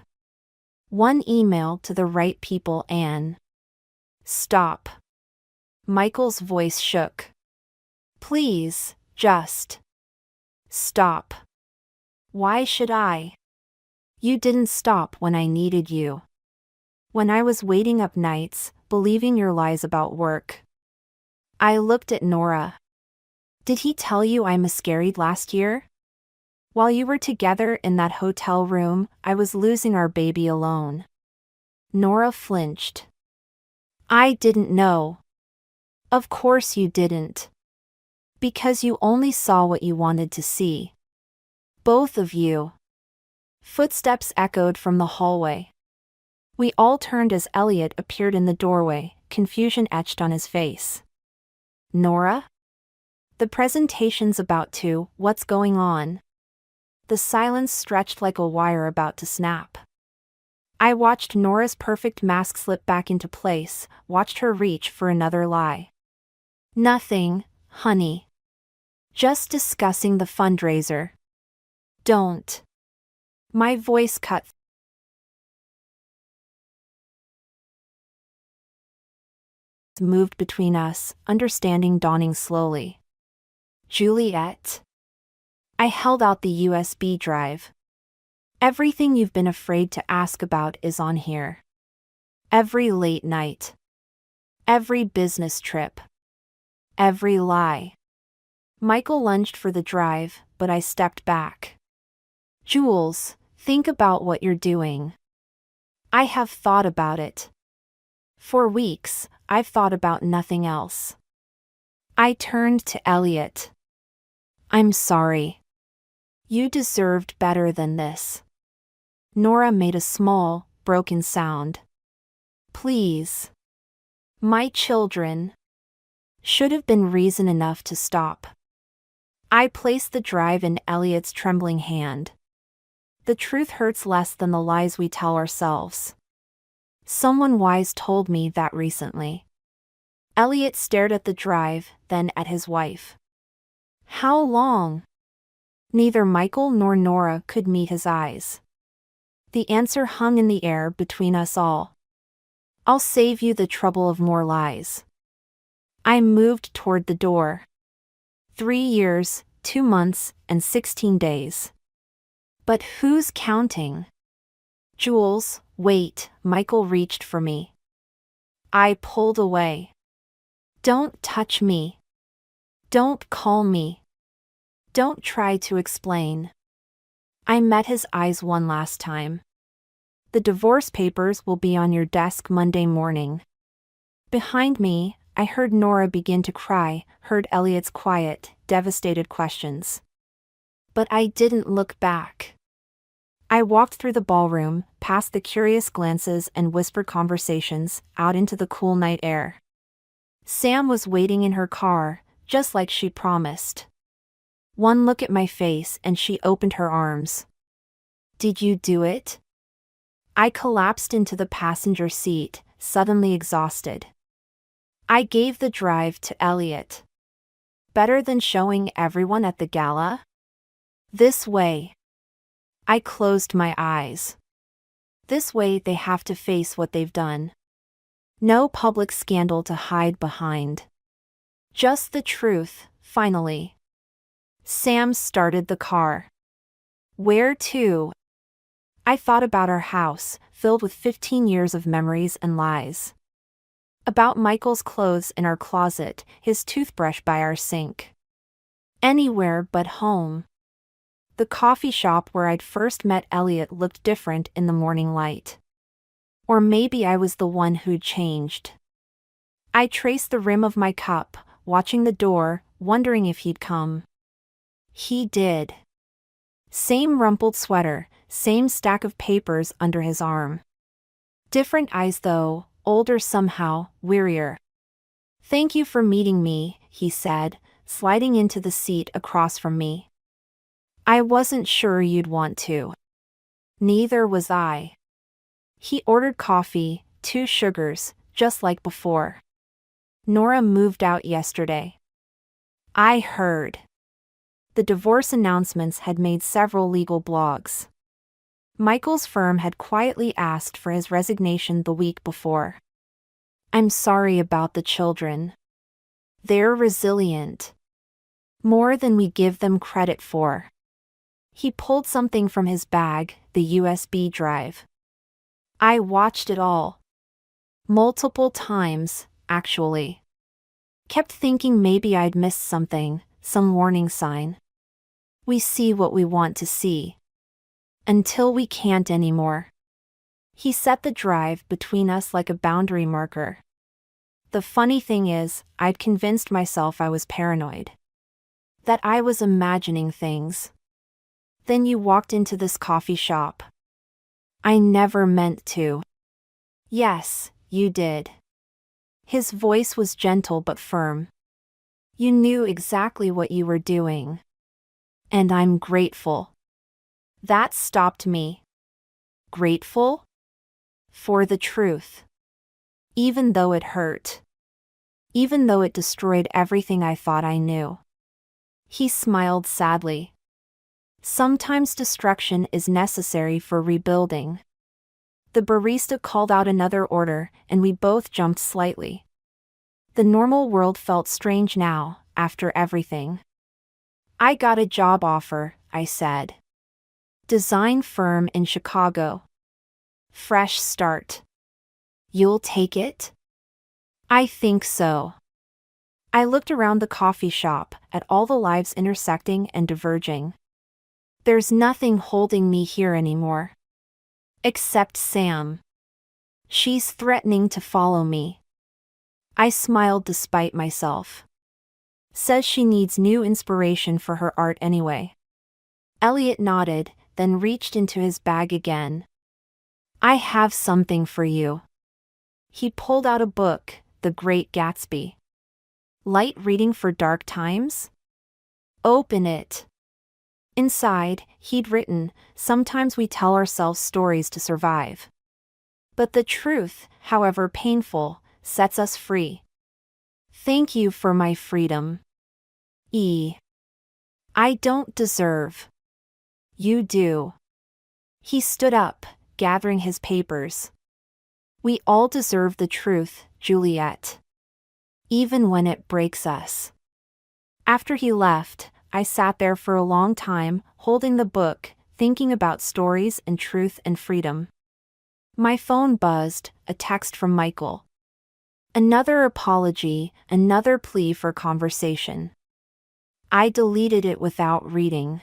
One email to the right people and... Stop. Michael's voice shook. Please, just... Stop. Why should I? You didn't stop when I needed you. When I was waiting up nights, believing your lies about work. I looked at Nora. Did he tell you I miscarried last year? While you were together in that hotel room, I was losing our baby alone. Nora flinched. I didn't know. Of course you didn't. Because you only saw what you wanted to see. Both of you. Footsteps echoed from the hallway. We all turned as Elliot appeared in the doorway, confusion etched on his face. Nora? The presentation's about to, what's going on? The silence stretched like a wire about to snap. I watched Nora's perfect mask slip back into place, watched her reach for another lie. Nothing, honey. Just discussing the fundraiser. Don't. My voice cut. Moved between us, understanding dawning slowly. Juliet. I held out the USB drive. Everything you've been afraid to ask about is on here. Every late night. Every business trip. Every lie. Michael lunged for the drive, but I stepped back. Jules, think about what you're doing. I have thought about it. For weeks, I've thought about nothing else. I turned to Elliot. I'm sorry. You deserved better than this. Nora made a small, broken sound. Please. My children. Should have been reason enough to stop. I placed the drive in Elliot's trembling hand. The truth hurts less than the lies we tell ourselves. Someone wise told me that recently. Elliot stared at the drive, then at his wife. How long? Neither Michael nor Nora could meet his eyes. The answer hung in the air between us all. I'll save you the trouble of more lies. I moved toward the door. 3 years, 2 months, and 16 days. But who's counting? Jules, wait, Michael reached for me. I pulled away. Don't touch me. Don't call me. Don't try to explain. I met his eyes one last time. The divorce papers will be on your desk Monday morning. Behind me, I heard Nora begin to cry, heard Elliot's quiet, devastated questions. But I didn't look back. I walked through the ballroom, past the curious glances and whispered conversations, out into the cool night air. Sam was waiting in her car, just like she promised. One look at my face and she opened her arms. Did you do it? I collapsed into the passenger seat, suddenly exhausted. I gave the drive to Elliot. Better than showing everyone at the gala? This way. I closed my eyes. This way they have to face what they've done. No public scandal to hide behind. Just the truth, finally. Sam started the car. Where to? I thought about our house, filled with 15 years of memories and lies. About Michael's clothes in our closet, his toothbrush by our sink. Anywhere but home. The coffee shop where I'd first met Elliot looked different in the morning light. Or maybe I was the one who'd changed. I traced the rim of my cup, watching the door, wondering if he'd come. He did. Same rumpled sweater, same stack of papers under his arm. Different eyes though, older somehow, wearier. Thank you for meeting me, he said, sliding into the seat across from me. I wasn't sure you'd want to. Neither was I. He ordered coffee, 2 sugars, just like before. Nora moved out yesterday. I heard. The divorce announcements had made several legal blogs. Michael's firm had quietly asked for his resignation the week before. I'm sorry about the children. They're resilient. More than we give them credit for. He pulled something from his bag, the USB drive. I watched it all. Multiple times, actually. Kept thinking maybe I'd missed something, some warning sign. We see what we want to see. Until we can't anymore. He set the drive between us like a boundary marker. The funny thing is, I'd convinced myself I was paranoid. that I was imagining things. Then you walked into this coffee shop. I never meant to. Yes, you did. His voice was gentle but firm. You knew exactly what you were doing. And I'm grateful. That stopped me. Grateful? For the truth. Even though it hurt. Even though it destroyed everything I thought I knew. He smiled sadly. Sometimes destruction is necessary for rebuilding. The barista called out another order, and we both jumped slightly. The normal world felt strange now, after everything. I got a job offer, I said. Design firm in Chicago. Fresh start. You'll take it? I think so. I looked around the coffee shop, at all the lives intersecting and diverging. There's nothing holding me here anymore. Except Sam. She's threatening to follow me. I smiled despite myself. Says she needs new inspiration for her art anyway. Elliot nodded, then reached into his bag again. I have something for you. He pulled out a book, The Great Gatsby. Light reading for dark times? Open it. Inside, he'd written, sometimes we tell ourselves stories to survive. But the truth, however painful, sets us free. Thank you for my freedom. I don't deserve. You do. He stood up, gathering his papers. We all deserve the truth, Juliet. Even when it breaks us. After he left, I sat there for a long time, holding the book, thinking about stories and truth and freedom. My phone buzzed, a text from Michael. Another apology, another plea for conversation. I deleted it without reading.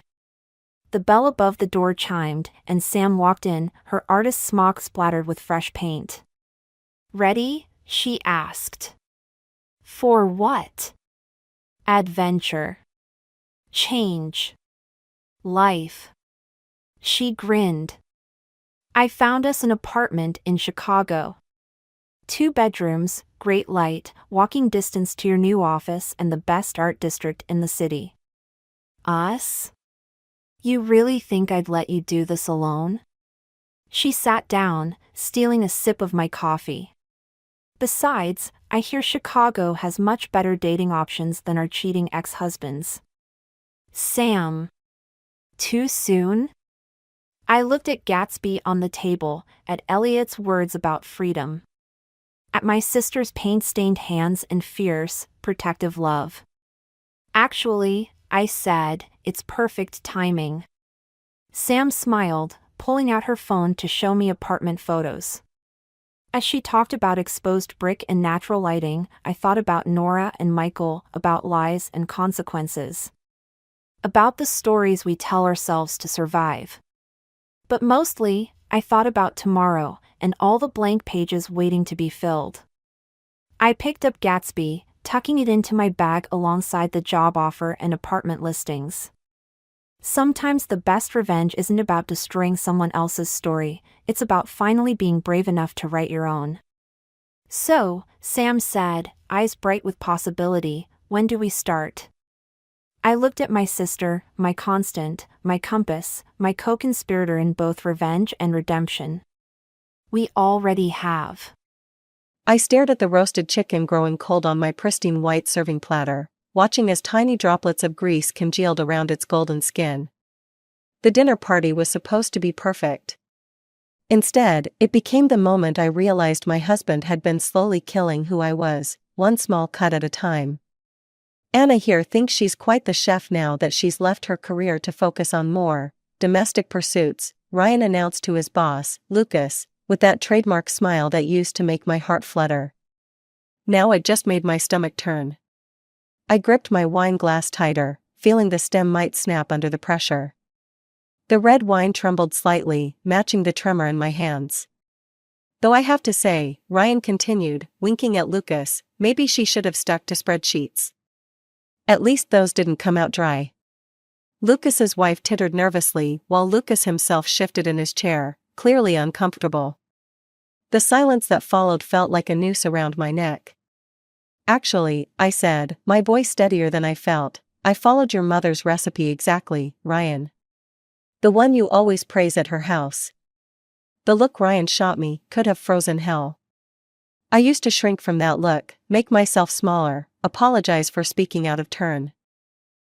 The bell above the door chimed, and Sam walked in, her artist's smock splattered with fresh paint. Ready? She asked. For what? Adventure. Change. Life. She grinned. I found us an apartment in Chicago. 2 bedrooms, great light, walking distance to your new office and the best art district in the city. Us? You really think I'd let you do this alone? She sat down, stealing a sip of my coffee. Besides, I hear Chicago has much better dating options than our cheating ex-husbands. Sam. Too soon? I looked at Gatsby on the table, at Elliot's words about freedom. At my sister's paint-stained hands and fierce, protective love. Actually, I said, it's perfect timing. Sam smiled, pulling out her phone to show me apartment photos. As she talked about exposed brick and natural lighting, I thought about Nora and Michael, about lies and consequences. About the stories we tell ourselves to survive. But mostly, I thought about tomorrow, and all the blank pages waiting to be filled. I picked up Gatsby, tucking it into my bag alongside the job offer and apartment listings. Sometimes the best revenge isn't about destroying someone else's story, it's about finally being brave enough to write your own. So, Sam said, eyes bright with possibility, when do we start? I looked at my sister, my constant, my compass, my co-conspirator in both revenge and redemption. We already have. I stared at the roasted chicken growing cold on my pristine white serving platter, watching as tiny droplets of grease congealed around its golden skin. The dinner party was supposed to be perfect. Instead, it became the moment I realized my husband had been slowly killing who I was, one small cut at a time. Anna here thinks she's quite the chef now that she's left her career to focus on more domestic pursuits, Ryan announced to his boss, Lucas, with that trademark smile that used to make my heart flutter. Now it just made my stomach turn. I gripped my wine glass tighter, feeling the stem might snap under the pressure. The red wine trembled slightly, matching the tremor in my hands. Though I have to say, Ryan continued, winking at Lucas, maybe she should have stuck to spreadsheets. At least those didn't come out dry. Lucas's wife tittered nervously while Lucas himself shifted in his chair, clearly uncomfortable. The silence that followed felt like a noose around my neck. Actually, I said, my voice steadier than I felt, I followed your mother's recipe exactly, Ryan. The one you always praise at her house. The look Ryan shot me could have frozen hell. I used to shrink from that look, make myself smaller, apologize for speaking out of turn.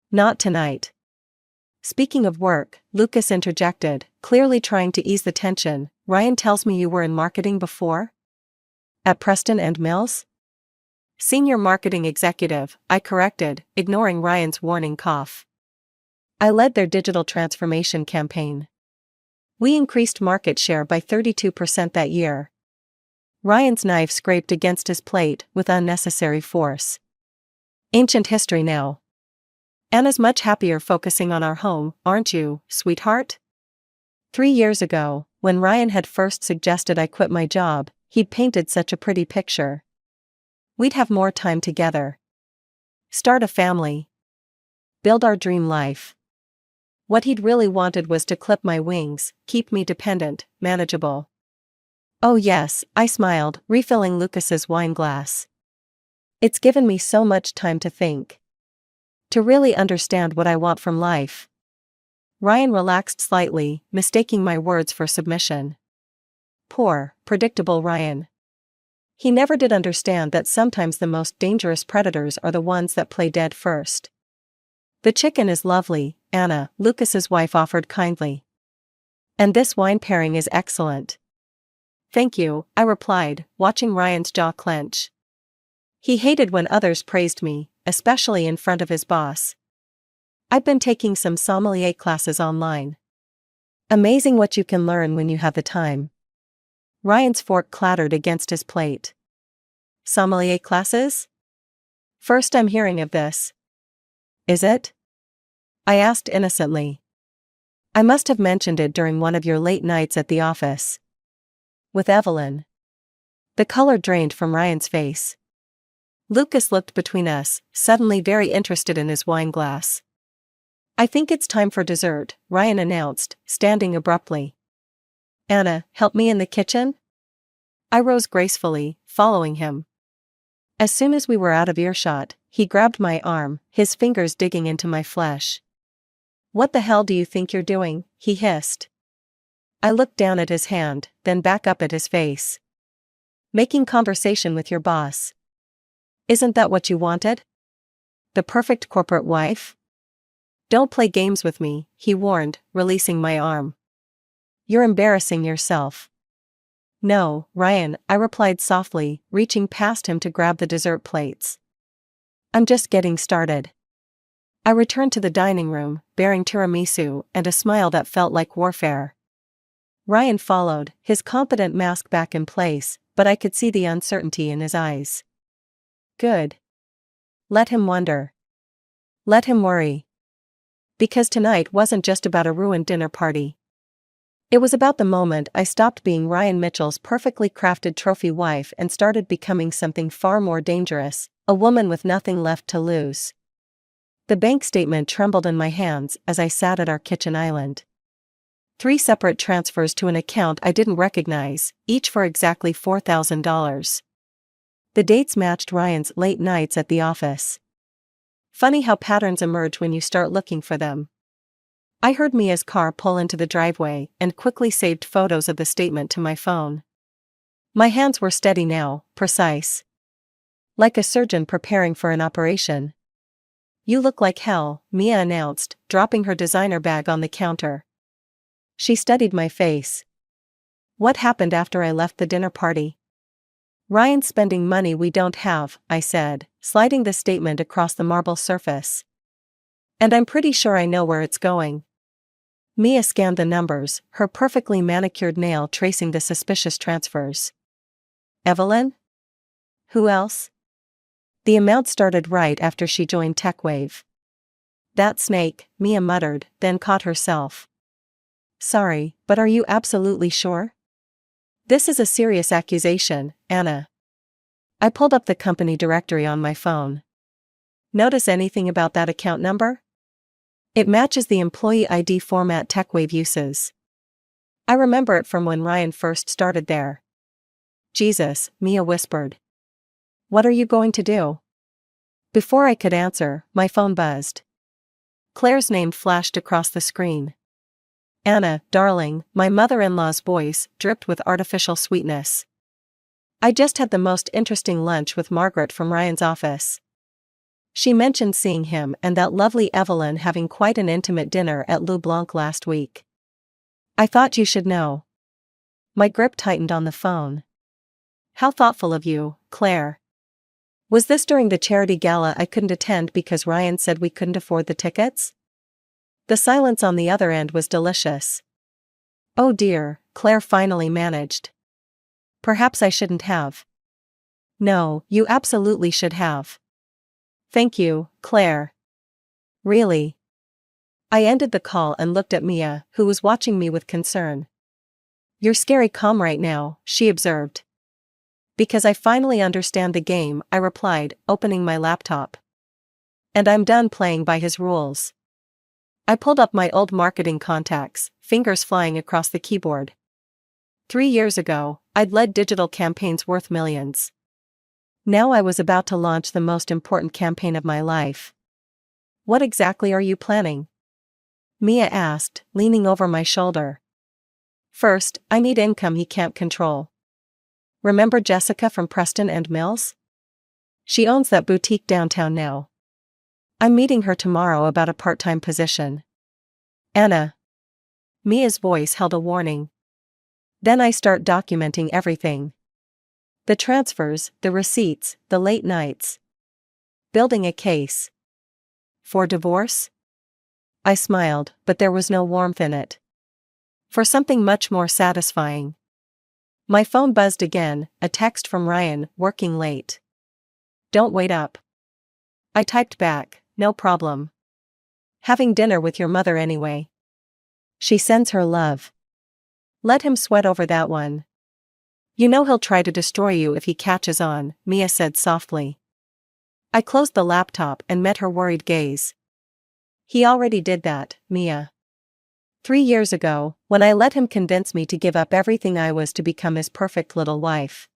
Not tonight. Speaking of work, Lucas interjected, clearly trying to ease the tension. Ryan tells me you were in marketing before? At Preston and Mills? Senior marketing executive, I corrected, ignoring Ryan's warning cough. I led their digital transformation campaign. We increased market share by 32% that year. Ryan's knife scraped against his plate with unnecessary force. Ancient history now. Anna's much happier focusing on our home, aren't you, sweetheart? 3 years ago, when Ryan had first suggested I quit my job, he'd painted such a pretty picture. We'd have more time together. Start a family. Build our dream life. What he'd really wanted was to clip my wings, keep me dependent, manageable. Oh yes, I smiled, refilling Lucas's wine glass. It's given me so much time to think. To really understand what I want from life. Ryan relaxed slightly, mistaking my words for submission. Poor, predictable Ryan. He never did understand that sometimes the most dangerous predators are the ones that play dead first. The chicken is lovely, Anna, Lucas's wife offered kindly. And this wine pairing is excellent. Thank you, I replied, watching Ryan's jaw clench. He hated when others praised me, especially in front of his boss. I've been taking some sommelier classes online. Amazing what you can learn when you have the time. Ryan's fork clattered against his plate. Sommelier classes? First I'm hearing of this. Is it? I asked innocently. I must have mentioned it during one of your late nights at the office. With Evelyn. The color drained from Ryan's face. Lucas looked between us, suddenly very interested in his wine glass. I think it's time for dessert, Ryan announced, standing abruptly. Anna, help me in the kitchen? I rose gracefully, following him. As soon as we were out of earshot, he grabbed my arm, his fingers digging into my flesh. What the hell do you think you're doing? He hissed. I looked down at his hand, then back up at his face. Making conversation with your boss. Isn't that what you wanted? The perfect corporate wife? Don't play games with me, he warned, releasing my arm. You're embarrassing yourself. No, Ryan, I replied softly, reaching past him to grab the dessert plates. I'm just getting started. I returned to the dining room, bearing tiramisu and a smile that felt like warfare. Ryan followed, his confident mask back in place, but I could see the uncertainty in his eyes. Good. Let him wonder. Let him worry. Because tonight wasn't just about a ruined dinner party. It was about the moment I stopped being Ryan Mitchell's perfectly crafted trophy wife and started becoming something far more dangerous, a woman with nothing left to lose. The bank statement trembled in my hands as I sat at our kitchen island. 3 separate transfers to an account I didn't recognize, each for exactly $4,000. The dates matched Ryan's late nights at the office. Funny how patterns emerge when you start looking for them. I heard Mia's car pull into the driveway and quickly saved photos of the statement to my phone. My hands were steady now, precise. Like a surgeon preparing for an operation. You look like hell, Mia announced, dropping her designer bag on the counter. She studied my face. What happened after I left the dinner party? Ryan's spending money we don't have, I said, sliding the statement across the marble surface. And I'm pretty sure I know where it's going. Mia scanned the numbers, her perfectly manicured nail tracing the suspicious transfers. Evelyn? Who else? The amount started right after she joined TechWave. That snake, Mia muttered, then caught herself. Sorry, but are you absolutely sure? This is a serious accusation, Anna. I pulled up the company directory on my phone. Notice anything about that account number? It matches the employee ID format TechWave uses. I remember it from when Ryan first started there. Jesus, Mia whispered. What are you going to do? Before I could answer, my phone buzzed. Claire's name flashed across the screen. Anna, darling, my mother-in-law's voice dripped with artificial sweetness. I just had the most interesting lunch with Margaret from Ryan's office. She mentioned seeing him and that lovely Evelyn having quite an intimate dinner at Le Blanc last week. I thought you should know. My grip tightened on the phone. How thoughtful of you, Claire. Was this during the charity gala I couldn't attend because Ryan said we couldn't afford the tickets? The silence on the other end was delicious. Oh dear, Claire finally managed. Perhaps I shouldn't have. No, you absolutely should have. Thank you, Claire. Really? I ended the call and looked at Mia, who was watching me with concern. You're scary calm right now, she observed. Because I finally understand the game, I replied, opening my laptop. And I'm done playing by his rules. I pulled up my old marketing contacts, fingers flying across the keyboard. 3 years ago, I'd led digital campaigns worth millions. Now I was about to launch the most important campaign of my life. What exactly are you planning? Mia asked, leaning over my shoulder. First, I need income he can't control. Remember Jessica from Preston and Mills? She owns that boutique downtown now. I'm meeting her tomorrow about a part-time position. Anna. Mia's voice held a warning. Then I start documenting everything. The transfers, the receipts, the late nights. Building a case. For divorce? I smiled, but there was no warmth in it. For something much more satisfying. My phone buzzed again, a text from Ryan, working late. Don't wait up. I typed back, no problem. Having dinner with your mother anyway. She sends her love. Let him sweat over that one. You know he'll try to destroy you if he catches on, Mia said softly. I closed the laptop and met her worried gaze. He already did that, Mia. 3 years ago, when I let him convince me to give up everything I was to become his perfect little wife.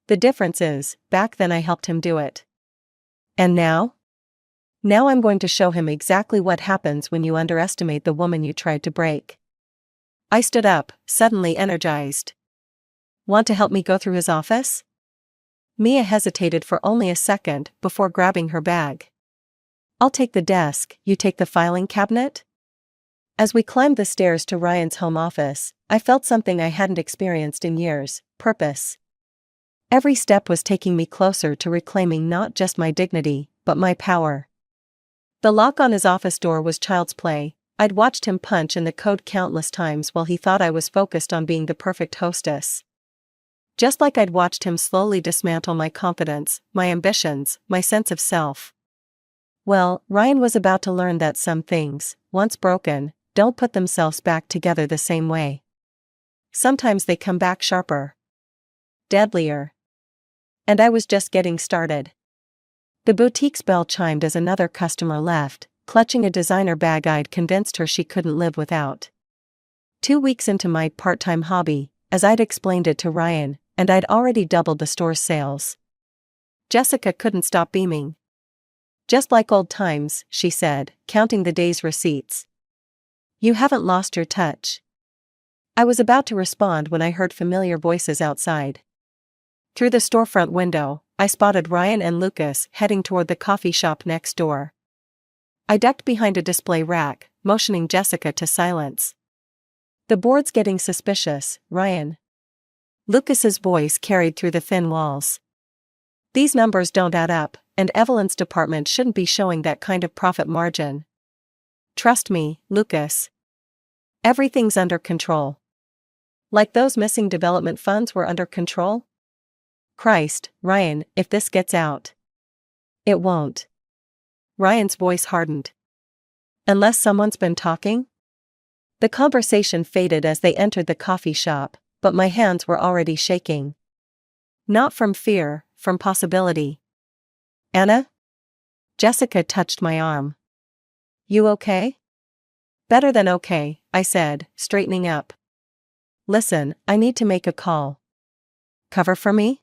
The difference is, back then I helped him do it. And now? Now I'm going to show him exactly what happens when you underestimate the woman you tried to break. I stood up, suddenly energized. Want to help me go through his office? Mia hesitated for only a second before grabbing her bag. I'll take the desk, you take the filing cabinet? As we climbed the stairs to Ryan's home office, I felt something I hadn't experienced in years, purpose. Every step was taking me closer to reclaiming not just my dignity, but my power. The lock on his office door was child's play. I'd watched him punch in the code countless times while he thought I was focused on being the perfect hostess. Just like I'd watched him slowly dismantle my confidence, my ambitions, my sense of self. Well, Ryan was about to learn that some things, once broken, don't put themselves back together the same way. Sometimes they come back sharper. Deadlier. And I was just getting started. The boutique's bell chimed as another customer left, clutching a designer bag I'd convinced her she couldn't live without. 2 weeks into my part-time hobby, as I'd explained it to Ryan, and I'd already doubled the store's sales. Jessica couldn't stop beaming. Just like old times, she said, counting the day's receipts. You haven't lost your touch. I was about to respond when I heard familiar voices outside. Through the storefront window, I spotted Ryan and Lucas heading toward the coffee shop next door. I ducked behind a display rack, motioning Jessica to silence. The board's getting suspicious, Ryan. Lucas's voice carried through the thin walls. These numbers don't add up, and Evelyn's department shouldn't be showing that kind of profit margin. Trust me, Lucas. Everything's under control. Like those missing development funds were under control? Christ, Ryan, if this gets out. It won't. Ryan's voice hardened. Unless someone's been talking? The conversation faded as they entered the coffee shop, but my hands were already shaking. Not from fear, from possibility. Anna? Jessica touched my arm. You okay? Better than okay, I said, straightening up. Listen, I need to make a call. Cover for me?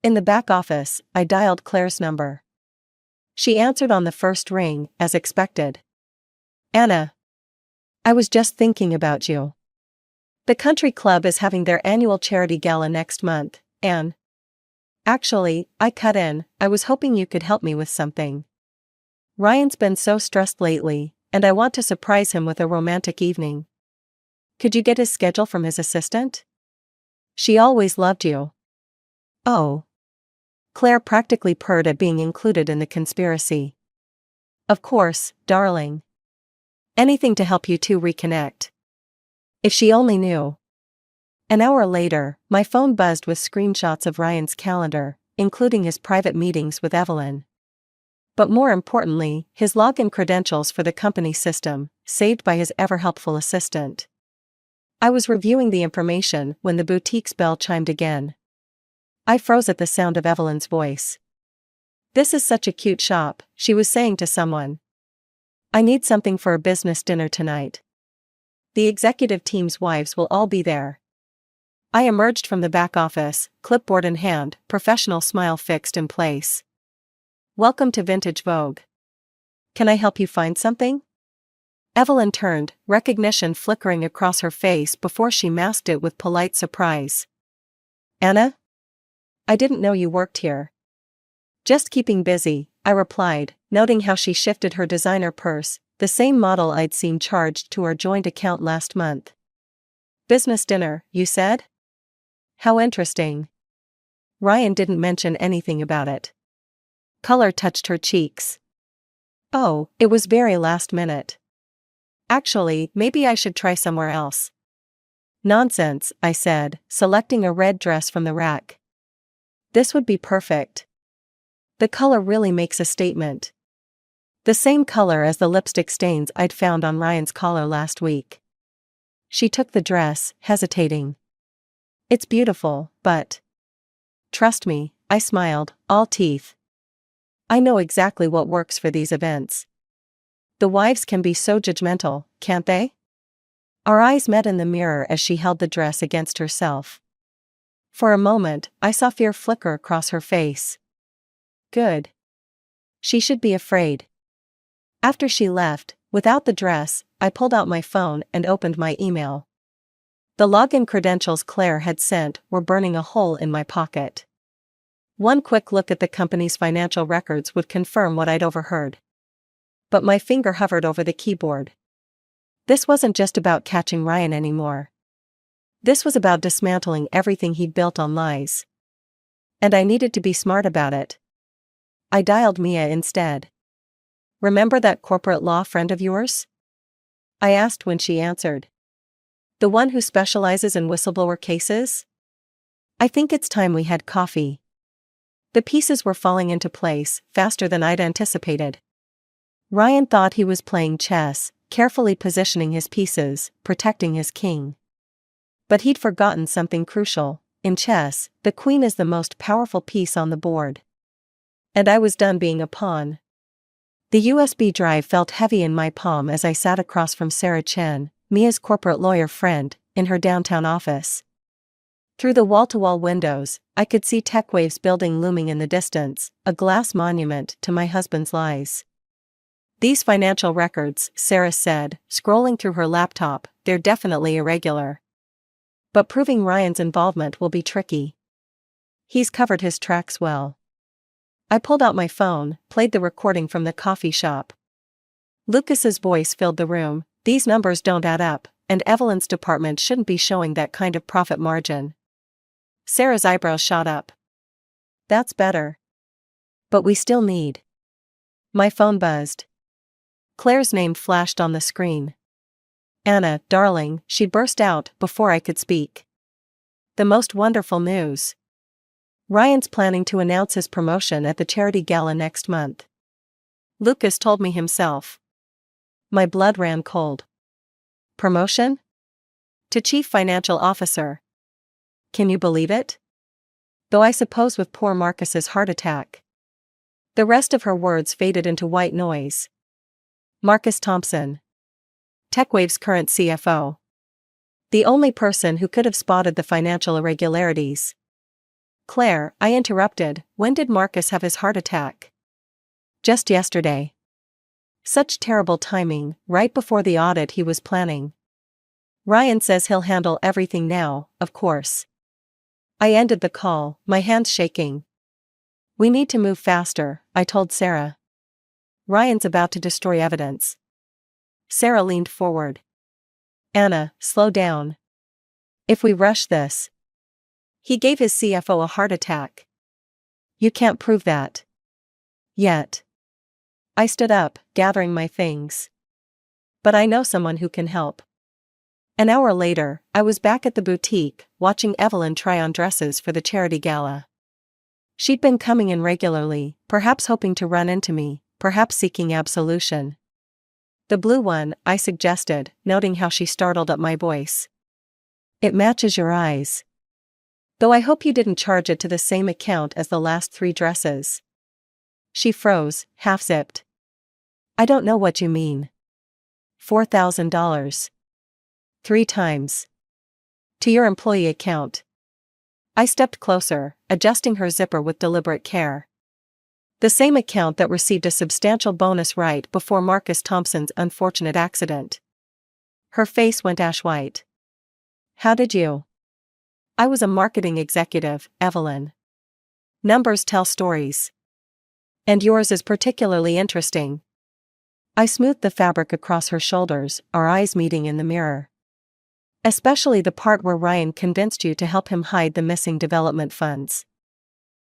In the back office, I dialed Claire's number. She answered on the first ring, as expected. Anna. I was just thinking about you. The country club is having their annual charity gala next month, and... Actually, I cut in, I was hoping you could help me with something. Ryan's been so stressed lately, and I want to surprise him with a romantic evening. Could you get his schedule from his assistant? She always loved you. Oh. Claire practically purred at being included in the conspiracy. Of course, darling. Anything to help you two reconnect. If she only knew. An hour later, my phone buzzed with screenshots of Ryan's calendar, including his private meetings with Evelyn. But more importantly, his login credentials for the company system, saved by his ever-helpful assistant. I was reviewing the information when the boutique's bell chimed again. I froze at the sound of Evelyn's voice. This is such a cute shop, she was saying to someone. I need something for a business dinner tonight. The executive team's wives will all be there. I emerged from the back office, clipboard in hand, professional smile fixed in place. Welcome to Vintage Vogue. Can I help you find something? Evelyn turned, recognition flickering across her face before she masked it with polite surprise. Anna? I didn't know you worked here. Just keeping busy, I replied, noting how she shifted her designer purse, the same model I'd seen charged to our joint account last month. Business dinner, you said? How interesting. Ryan didn't mention anything about it. Color touched her cheeks. Oh, it was very last minute. Actually, maybe I should try somewhere else. Nonsense, I said, selecting a red dress from the rack. This would be perfect. The color really makes a statement. The same color as the lipstick stains I'd found on Ryan's collar last week. She took the dress, hesitating. It's beautiful, but... Trust me, I smiled, all teeth. I know exactly what works for these events. The wives can be so judgmental, can't they? Our eyes met in the mirror as she held the dress against herself. For a moment, I saw fear flicker across her face. Good. She should be afraid. After she left, without the dress, I pulled out my phone and opened my email. The login credentials Claire had sent were burning a hole in my pocket. One quick look at the company's financial records would confirm what I'd overheard. But my finger hovered over the keyboard. This wasn't just about catching Ryan anymore. This was about dismantling everything he'd built on lies. And I needed to be smart about it. I dialed Mia instead. Remember that corporate law friend of yours? I asked when she answered. The one who specializes in whistleblower cases? I think it's time we had coffee. The pieces were falling into place faster than I'd anticipated. Ryan thought he was playing chess, carefully positioning his pieces, protecting his king. But he'd forgotten something crucial. In chess, the queen is the most powerful piece on the board. And I was done being a pawn. The USB drive felt heavy in my palm as I sat across from Sarah Chen, Mia's corporate lawyer friend, in her downtown office. Through the wall-to-wall windows, I could see TechWave's building looming in the distance, a glass monument to my husband's lies. These financial records, Sarah said, scrolling through her laptop, they're definitely irregular. But proving Ryan's involvement will be tricky. He's covered his tracks well. I pulled out my phone, played the recording from the coffee shop. Lucas's voice filled the room. These numbers don't add up, and Evelyn's department shouldn't be showing that kind of profit margin. Sarah's eyebrows shot up. That's better. But we still need. My phone buzzed. Claire's name flashed on the screen. Anna, darling, she burst out before I could speak. The most wonderful news. Ryan's planning to announce his promotion at the charity gala next month. Lucas told me himself. My blood ran cold. Promotion? To Chief Financial Officer. Can you believe it? Though I suppose with poor Marcus's heart attack. The rest of her words faded into white noise. Marcus Thompson. TechWave's current CFO. The only person who could have spotted the financial irregularities. Claire, I interrupted, when did Marcus have his heart attack? Just yesterday. Such terrible timing, right before the audit he was planning. Ryan says he'll handle everything now, of course. I ended the call, my hands shaking. We need to move faster, I told Sarah. Ryan's about to destroy evidence. Sarah leaned forward. Anna, slow down. If we rush this. He gave his CFO a heart attack. You can't prove that. Yet. I stood up, gathering my things. But I know someone who can help. An hour later, I was back at the boutique, watching Evelyn try on dresses for the charity gala. She'd been coming in regularly, perhaps hoping to run into me, perhaps seeking absolution. The blue one, I suggested, noting how she startled at my voice. It matches your eyes. Though I hope you didn't charge it to the same account as the last 3 dresses. She froze, half-zipped. I don't know what you mean. $4,000. 3 times. To your employee account. I stepped closer, adjusting her zipper with deliberate care. The same account that received a substantial bonus right before Marcus Thompson's unfortunate accident. Her face went ash-white. How did you? I was a marketing executive, Evelyn. Numbers tell stories. And yours is particularly interesting. I smoothed the fabric across her shoulders, our eyes meeting in the mirror. Especially the part where Ryan convinced you to help him hide the missing development funds.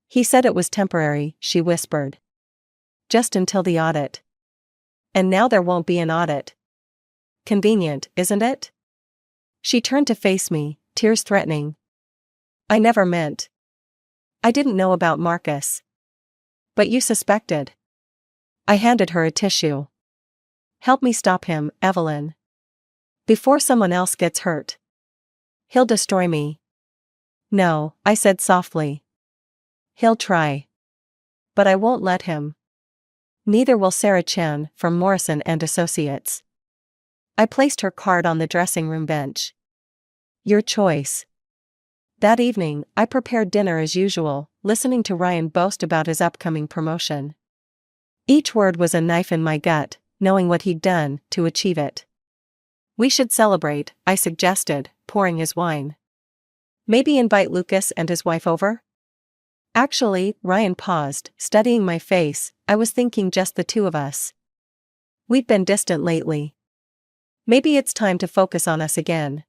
He said it was temporary, she whispered. Just until the audit. And now there won't be an audit. Convenient, isn't it? She turned to face me, tears threatening. I never meant. I didn't know about Marcus. But you suspected. I handed her a tissue. Help me stop him, Evelyn. Before someone else gets hurt. He'll destroy me. No, I said softly. He'll try. But I won't let him. Neither will Sarah Chen from Morrison and Associates. I placed her card on the dressing room bench. Your choice. That evening, I prepared dinner as usual, listening to Ryan boast about his upcoming promotion. Each word was a knife in my gut, knowing what he'd done to achieve it. We should celebrate, I suggested, pouring his wine. Maybe invite Lucas and his wife over? Actually, Ryan paused, studying my face. I was thinking just the 2 of us. We've been distant lately. Maybe it's time to focus on us again.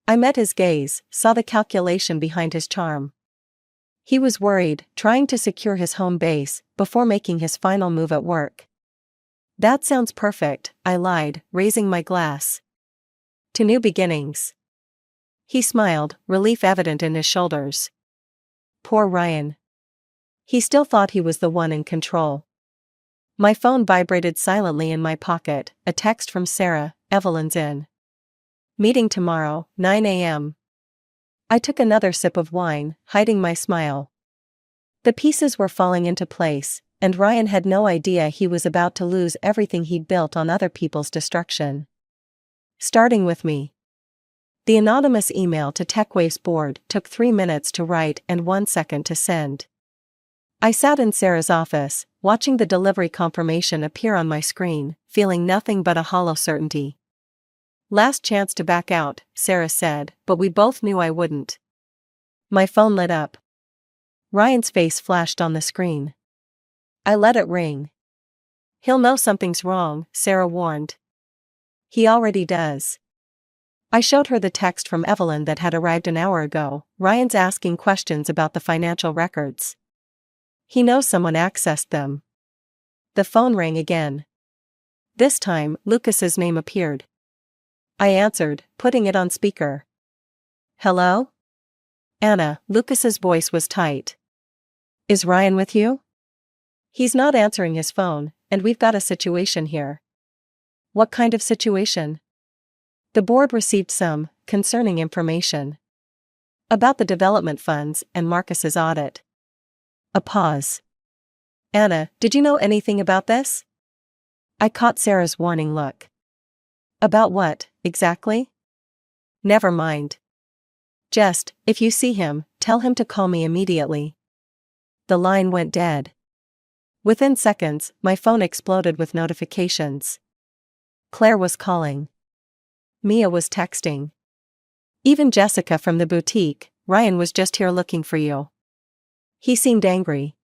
I met his gaze, saw the calculation behind his charm. He was worried, trying to secure his home base, before making his final move at work. That sounds perfect, I lied, raising my glass. To new beginnings. He smiled, relief evident in his shoulders. Poor Ryan. He still thought he was the one in control. My phone vibrated silently in my pocket, a text from Sarah, Evelyn's in. Meeting tomorrow, 9 a.m. I took another sip of wine, hiding my smile. The pieces were falling into place, and Ryan had no idea he was about to lose everything he'd built on other people's destruction. Starting with me. The anonymous email to TechWave's board took 3 minutes to write and 1 second to send. I sat in Sarah's office, watching the delivery confirmation appear on my screen, feeling nothing but a hollow certainty. Last chance to back out, Sarah said, but we both knew I wouldn't. My phone lit up. Ryan's face flashed on the screen. I let it ring. He'll know something's wrong, Sarah warned. He already does. I showed her the text from Evelyn that had arrived an hour ago. Ryan's asking questions about the financial records. He knows someone accessed them. The phone rang again. This time, Lucas's name appeared. I answered, putting it on speaker. Hello? Anna, Lucas's voice was tight. Is Ryan with you? He's not answering his phone, and we've got a situation here. What kind of situation? The board received some concerning information about the development funds and Marcus's audit. A pause. Anna, did you know anything about this? I caught Sarah's warning look. About what, exactly? Never mind. Just, if you see him, tell him to call me immediately. The line went dead. Within seconds, my phone exploded with notifications. Claire was calling. Mia was texting. Even Jessica from the boutique, Ryan was just here looking for you. He seemed angry.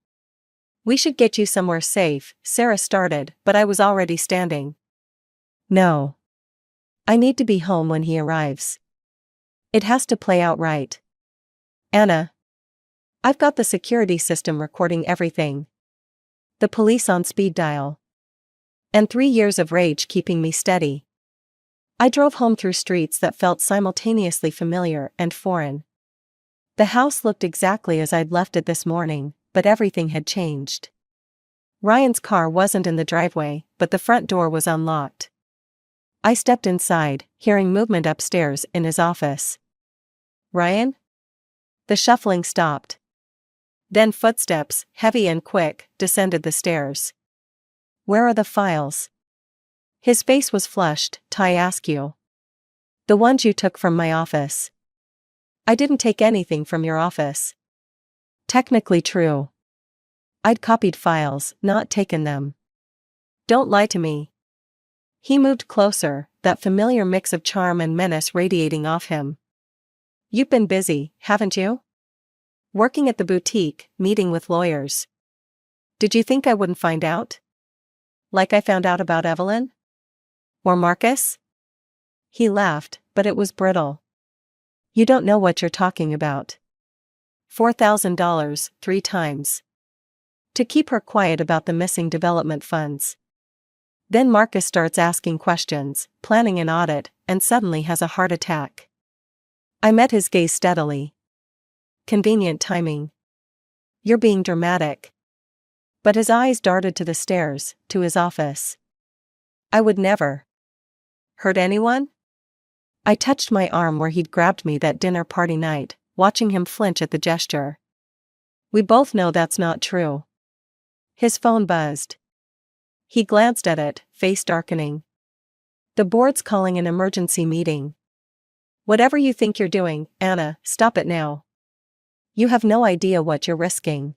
We should get you somewhere safe, Sarah started, but I was already standing. No. I need to be home when he arrives. It has to play out right. Anna. I've got the security system recording everything. The police on speed dial. And 3 years of rage keeping me steady. I drove home through streets that felt simultaneously familiar and foreign. The house looked exactly as I'd left it this morning, but everything had changed. Ryan's car wasn't in the driveway, but the front door was unlocked. I stepped inside, hearing movement upstairs in his office. Ryan? The shuffling stopped. Then footsteps, heavy and quick, descended the stairs. Where are the files? His face was flushed. I ask you. The ones you took from my office. I didn't take anything from your office. Technically true. I'd copied files, not taken them. Don't lie to me. He moved closer, that familiar mix of charm and menace radiating off him. You've been busy, haven't you? Working at the boutique, meeting with lawyers. Did you think I wouldn't find out? Like I found out about Evelyn? Or Marcus? He laughed, but it was brittle. You don't know what you're talking about. $4,000, 3 times. To keep her quiet about the missing development funds. Then Marcus starts asking questions, planning an audit, and suddenly has a heart attack. I met his gaze steadily. Convenient timing. You're being dramatic. But his eyes darted to the stairs, to his office. I would never. Hurt anyone? I touched my arm where he'd grabbed me that dinner party night, watching him flinch at the gesture. We both know that's not true. His phone buzzed. He glanced at it, face darkening. The board's calling an emergency meeting. Whatever you think you're doing, Anna, stop it now. You have no idea what you're risking.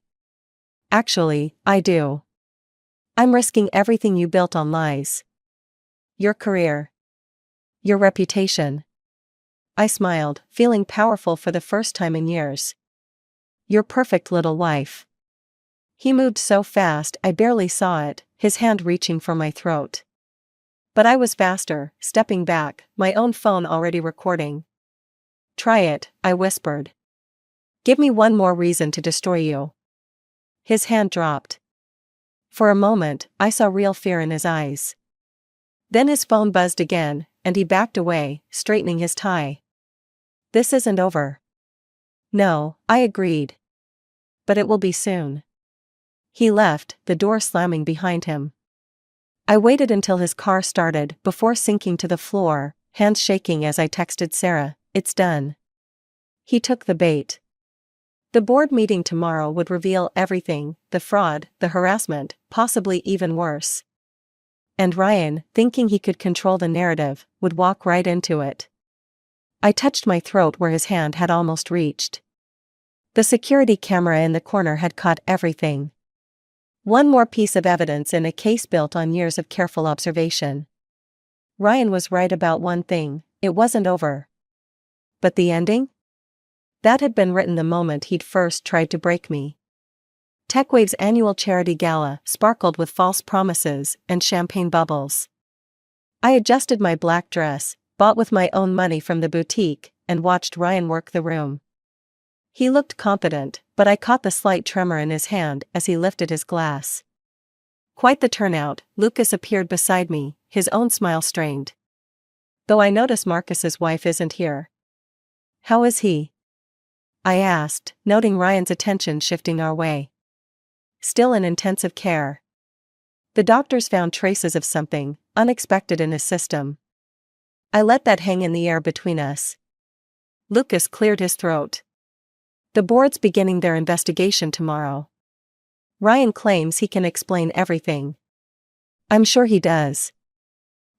Actually, I do. I'm risking everything you built on lies. Your career. Your reputation. I smiled, feeling powerful for the first time in years. Your perfect little wife. He moved so fast I barely saw it, his hand reaching for my throat. But I was faster, stepping back, my own phone already recording. Try it, I whispered. Give me one more reason to destroy you. His hand dropped. For a moment, I saw real fear in his eyes. Then his phone buzzed again, and he backed away, straightening his tie. This isn't over. No, I agreed. But it will be soon. He left, the door slamming behind him. I waited until his car started before sinking to the floor, hands shaking as I texted Sarah, "It's done." He took the bait. The board meeting tomorrow would reveal everything, the fraud, the harassment, possibly even worse. And Ryan, thinking he could control the narrative, would walk right into it. I touched my throat where his hand had almost reached. The security camera in the corner had caught everything. One more piece of evidence in a case built on years of careful observation. Ryan was right about one thing, it wasn't over. But the ending? That had been written the moment he'd first tried to break me. TechWave's annual charity gala sparkled with false promises and champagne bubbles. I adjusted my black dress, bought with my own money from the boutique, and watched Ryan work the room. He looked confident, but I caught the slight tremor in his hand as he lifted his glass. Quite the turnout, Lucas appeared beside me, his own smile strained. Though I notice Marcus's wife isn't here. How is he? I asked, noting Ryan's attention shifting our way. Still in intensive care. The doctors found traces of something unexpected in his system. I let that hang in the air between us. Lucas cleared his throat. The board's beginning their investigation tomorrow. Ryan claims he can explain everything. I'm sure he does.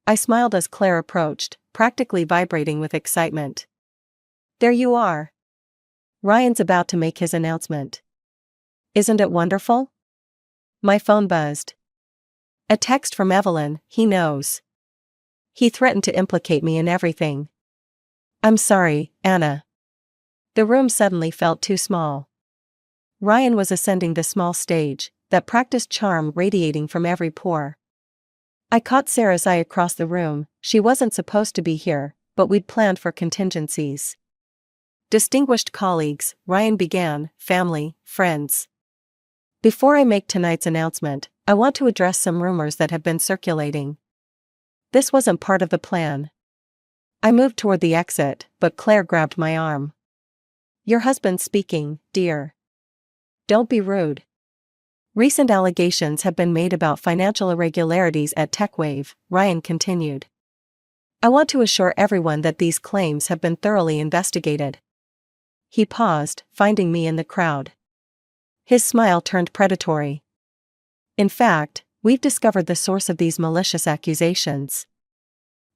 I smiled as Claire approached, practically vibrating with excitement. There you are. Ryan's about to make his announcement. Isn't it wonderful? My phone buzzed. A text from Evelyn, he knows. He threatened to implicate me in everything. I'm sorry, Anna. The room suddenly felt too small. Ryan was ascending the small stage, that practiced charm radiating from every pore. I caught Sarah's eye across the room. She wasn't supposed to be here, but we'd planned for contingencies. Distinguished colleagues, Ryan began, family, friends. Before I make tonight's announcement, I want to address some rumors that have been circulating. This wasn't part of the plan. I moved toward the exit, but Claire grabbed my arm. Your husband's speaking, dear. Don't be rude. Recent allegations have been made about financial irregularities at TechWave, Ryan continued. I want to assure everyone that these claims have been thoroughly investigated. He paused, finding me in the crowd. His smile turned predatory. In fact, we've discovered the source of these malicious accusations.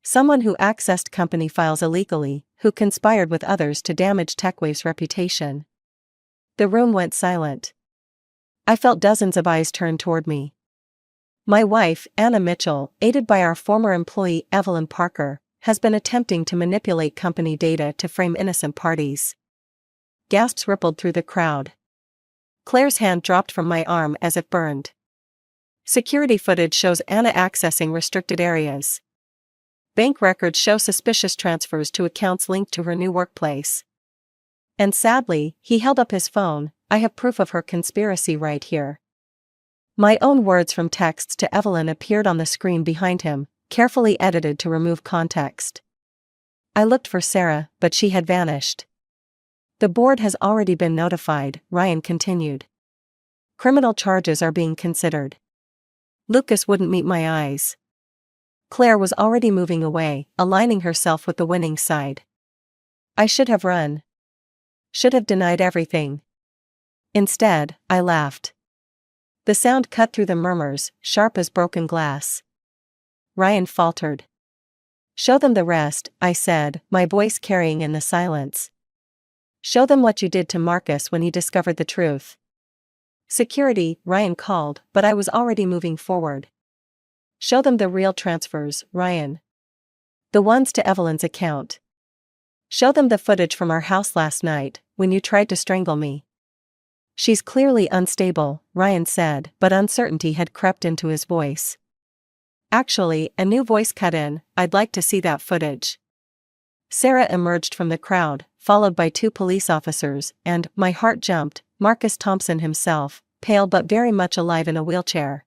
Someone who accessed company files illegally, who conspired with others to damage TechWave's reputation. The room went silent. I felt dozens of eyes turn toward me. My wife, Anna Mitchell, aided by our former employee Evelyn Parker, has been attempting to manipulate company data to frame innocent parties. Gasps rippled through the crowd. Claire's hand dropped from my arm as if burned. Security footage shows Anna accessing restricted areas. Bank records show suspicious transfers to accounts linked to her new workplace. And sadly, he held up his phone, I have proof of her conspiracy right here. My own words from texts to Evelyn appeared on the screen behind him, carefully edited to remove context. I looked for Sarah, but she had vanished. The board has already been notified, Ryan continued. Criminal charges are being considered. Lucas wouldn't meet my eyes. Claire was already moving away, aligning herself with the winning side. I should have run. Should have denied everything. Instead, I laughed. The sound cut through the murmurs, sharp as broken glass. Ryan faltered. Show them the rest, I said, my voice carrying in the silence. Show them what you did to Marcus when he discovered the truth. Security, Ryan called, but I was already moving forward. Show them the real transfers, Ryan. The ones to Evelyn's account. Show them the footage from our house last night, when you tried to strangle me. She's clearly unstable, Ryan said, but uncertainty had crept into his voice. Actually, a new voice cut in, I'd like to see that footage. Sarah emerged from the crowd, followed by 2 police officers, and, my heart jumped, Marcus Thompson himself, pale but very much alive in a wheelchair.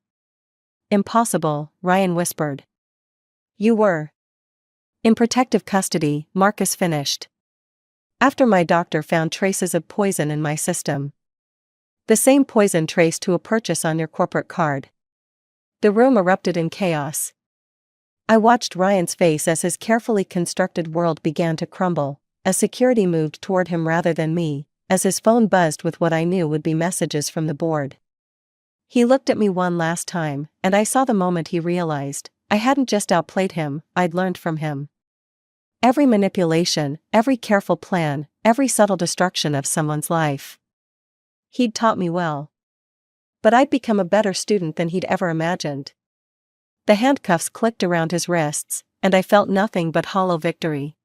Impossible, Ryan whispered. You were. In protective custody, Marcus finished. After my doctor found traces of poison in my system. The same poison traced to a purchase on your corporate card. The room erupted in chaos. I watched Ryan's face as his carefully constructed world began to crumble, as security moved toward him rather than me, as his phone buzzed with what I knew would be messages from the board. He looked at me one last time, and I saw the moment he realized, I hadn't just outplayed him, I'd learned from him. Every manipulation, every careful plan, every subtle destruction of someone's life. He'd taught me well. But I'd become a better student than he'd ever imagined. The handcuffs clicked around his wrists, and I felt nothing but hollow victory.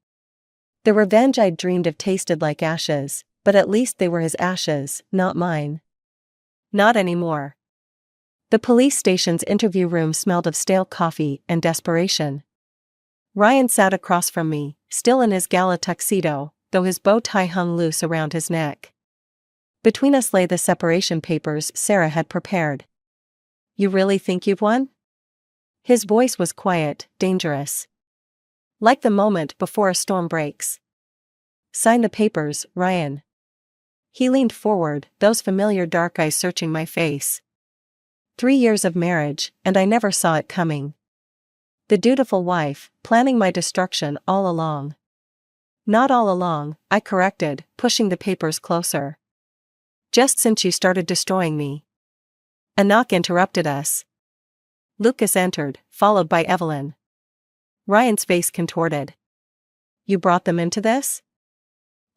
The revenge I'd dreamed of tasted like ashes, but at least they were his ashes, not mine. Not anymore. The police station's interview room smelled of stale coffee and desperation. Ryan sat across from me, still in his gala tuxedo, though his bow tie hung loose around his neck. Between us lay the separation papers Sarah had prepared. You really think you've won? His voice was quiet, dangerous. Like the moment before a storm breaks. Sign the papers, Ryan. He leaned forward, those familiar dark eyes searching my face. 3 years of marriage, and I never saw it coming. The dutiful wife, planning my destruction all along. Not all along, I corrected, pushing the papers closer. Just since you started destroying me. A knock interrupted us. Lucas entered, followed by Evelyn. Ryan's face contorted. You brought them into this?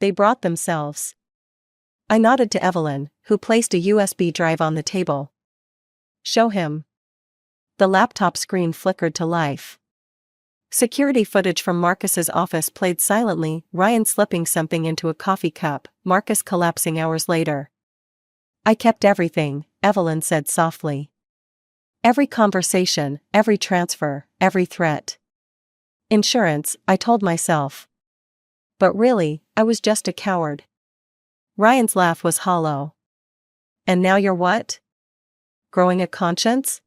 They brought themselves. I nodded to Evelyn, who placed a USB drive on the table. Show him. The laptop screen flickered to life. Security footage from Marcus's office played silently, Ryan slipping something into a coffee cup, Marcus collapsing hours later. I kept everything, Evelyn said softly. Every conversation, every transfer, every threat. Insurance, I told myself. But really, I was just a coward. Ryan's laugh was hollow. And now you're what? Growing a conscience?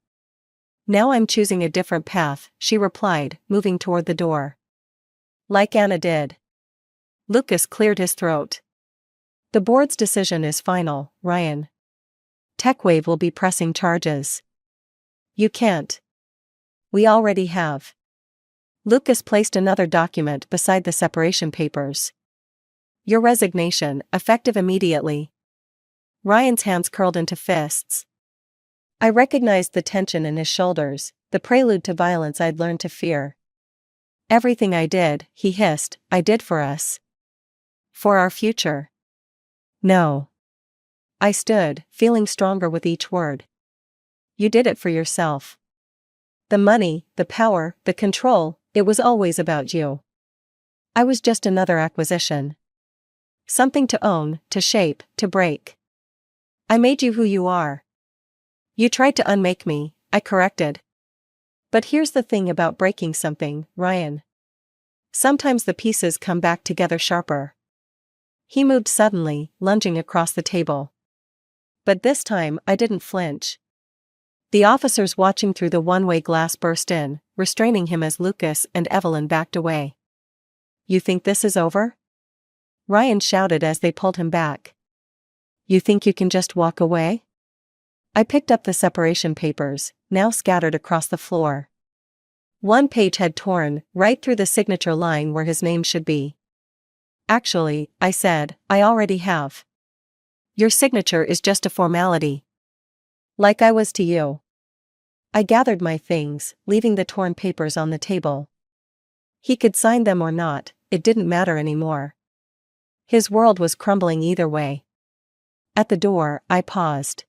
Now I'm choosing a different path, she replied, moving toward the door. Like Anna did. Lucas cleared his throat. The board's decision is final, Ryan. TechWave will be pressing charges. You can't. We already have. Lucas placed another document beside the separation papers. Your resignation, effective immediately. Ryan's hands curled into fists. I recognized the tension in his shoulders, the prelude to violence I'd learned to fear. Everything I did, he hissed, I did for us. For our future. No. I stood, feeling stronger with each word. You did it for yourself. The money, the power, the control, it was always about you. I was just another acquisition. Something to own, to shape, to break. I made you who you are. You tried to unmake me, I corrected. But here's the thing about breaking something, Ryan. Sometimes the pieces come back together sharper. He moved suddenly, lunging across the table. But this time I didn't flinch. The officers watching through the one-way glass burst in, restraining him as Lucas and Evelyn backed away. You think this is over? Ryan shouted as they pulled him back. You think you can just walk away? I picked up the separation papers, now scattered across the floor. One page had torn right through the signature line where his name should be. Actually, I said, I already have. Your signature is just a formality. Like I was to you. I gathered my things, leaving the torn papers on the table. He could sign them or not, it didn't matter anymore. His world was crumbling either way. At the door, I paused.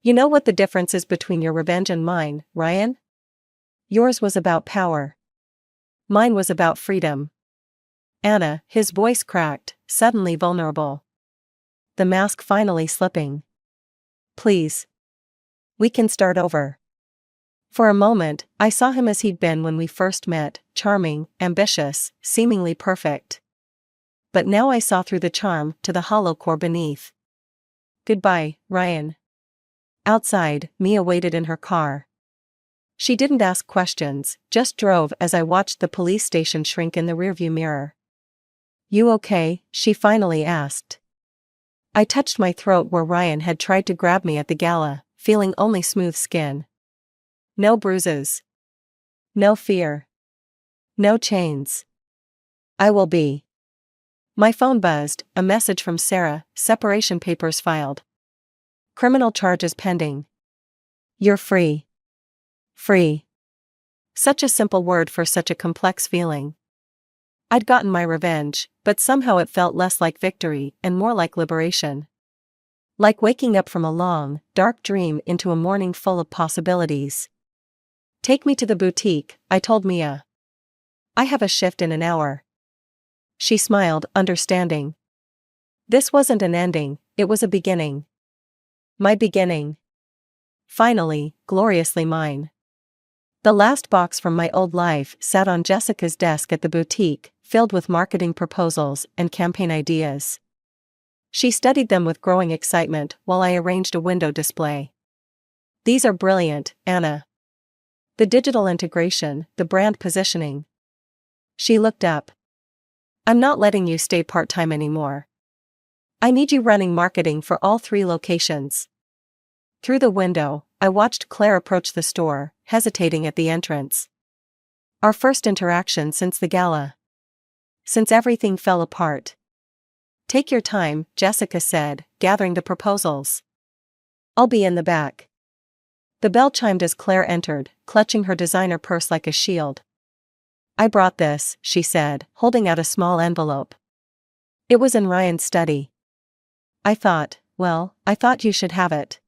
You know what the difference is between your revenge and mine, Ryan? Yours was about power. Mine was about freedom. Anna, his voice cracked, suddenly vulnerable. The mask finally slipping. Please. We can start over. For a moment, I saw him as he'd been when we first met, charming, ambitious, seemingly perfect. But now I saw through the charm to the hollow core beneath. Goodbye, Ryan. Outside, Mia waited in her car. She didn't ask questions, just drove as I watched the police station shrink in the rearview mirror. You okay? She finally asked. I touched my throat where Ryan had tried to grab me at the gala, feeling only smooth skin. No bruises. No fear. No chains. I will be. My phone buzzed, a message from Sarah, separation papers filed. Criminal charges pending. You're free. Free. Such a simple word for such a complex feeling. I'd gotten my revenge, but somehow it felt less like victory and more like liberation. Like waking up from a long, dark dream into a morning full of possibilities. Take me to the boutique, I told Mia. I have a shift in an hour. She smiled, understanding. This wasn't an ending, it was a beginning. My beginning. Finally, gloriously mine. The last box from my old life sat on Jessica's desk at the boutique, filled with marketing proposals and campaign ideas. She studied them with growing excitement while I arranged a window display. These are brilliant, Anna. The digital integration, the brand positioning. She looked up. I'm not letting you stay part-time anymore. I need you running marketing for all 3 locations. Through the window, I watched Claire approach the store, hesitating at the entrance. Our first interaction since the gala. Since everything fell apart. Take your time, Jessica said, gathering the proposals. I'll be in the back. The bell chimed as Claire entered, clutching her designer purse like a shield. "I brought this," she said, holding out a small envelope. It was in Ryan's study. I thought you should have it."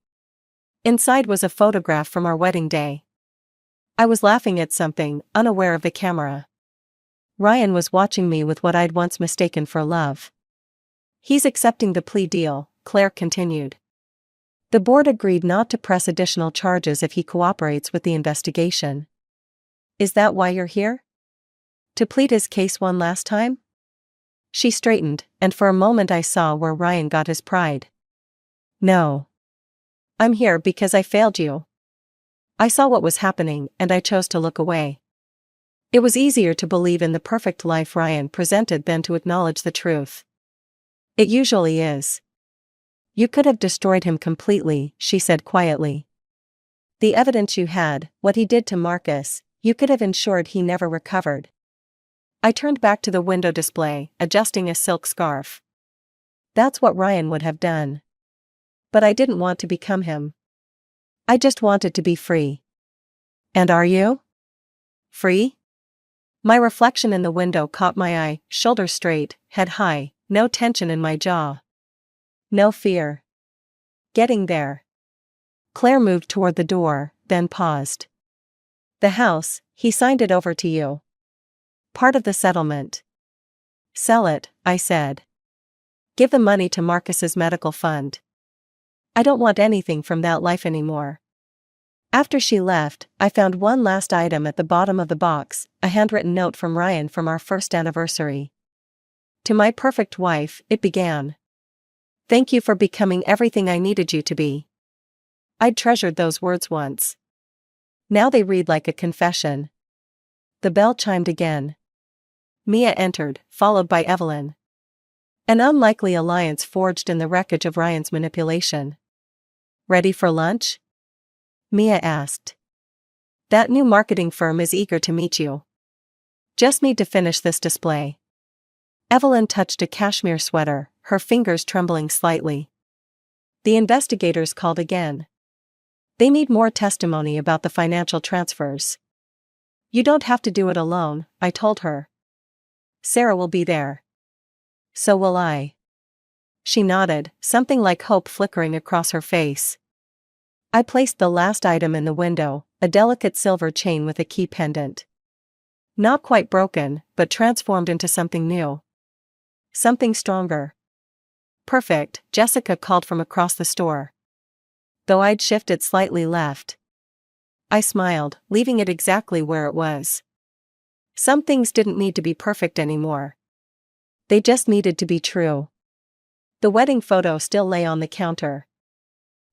Inside was a photograph from our wedding day. I was laughing at something, unaware of the camera. Ryan was watching me with what I'd once mistaken for love. "He's accepting the plea deal," Claire continued. "The board agreed not to press additional charges if he cooperates with the investigation." "Is that why you're here? To plead his case one last time?" She straightened, and for a moment I saw where Ryan got his pride. "No. I'm here because I failed you." I saw what was happening, and I chose to look away. It was easier to believe in the perfect life Ryan presented than to acknowledge the truth. It usually is. "You could have destroyed him completely," she said quietly. "The evidence you had, what he did to Marcus, you could have ensured he never recovered." I turned back to the window display, adjusting a silk scarf. That's what Ryan would have done. But I didn't want to become him. I just wanted to be free. "And are you? Free?" My reflection in the window caught my eye, shoulders straight, head high, no tension in my jaw. No fear. Getting there. Claire moved toward the door, then paused. "The house, he signed it over to you. Part of the settlement." "Sell it," I said. "Give the money to Marcus's medical fund. I don't want anything from that life anymore." After she left, I found one last item at the bottom of the box, a handwritten note from Ryan from our first anniversary. "To my perfect wife," it began. "Thank you for becoming everything I needed you to be." I'd treasured those words once. Now they read like a confession. The bell chimed again. Mia entered, followed by Evelyn. An unlikely alliance forged in the wreckage of Ryan's manipulation. "Ready for lunch?" Mia asked. "That new marketing firm is eager to meet you. Just need to finish this display." Evelyn touched a cashmere sweater, her fingers trembling slightly. "The investigators called again. They need more testimony about the financial transfers." "You don't have to do it alone," I told her. "Sarah will be there." "So will I." She nodded, something like hope flickering across her face. I placed the last item in the window, a delicate silver chain with a key pendant. Not quite broken, but transformed into something new. Something stronger. "Perfect," Jessica called from across the store. Though I'd shifted slightly left. I smiled, leaving it exactly where it was. Some things didn't need to be perfect anymore. They just needed to be true. The wedding photo still lay on the counter.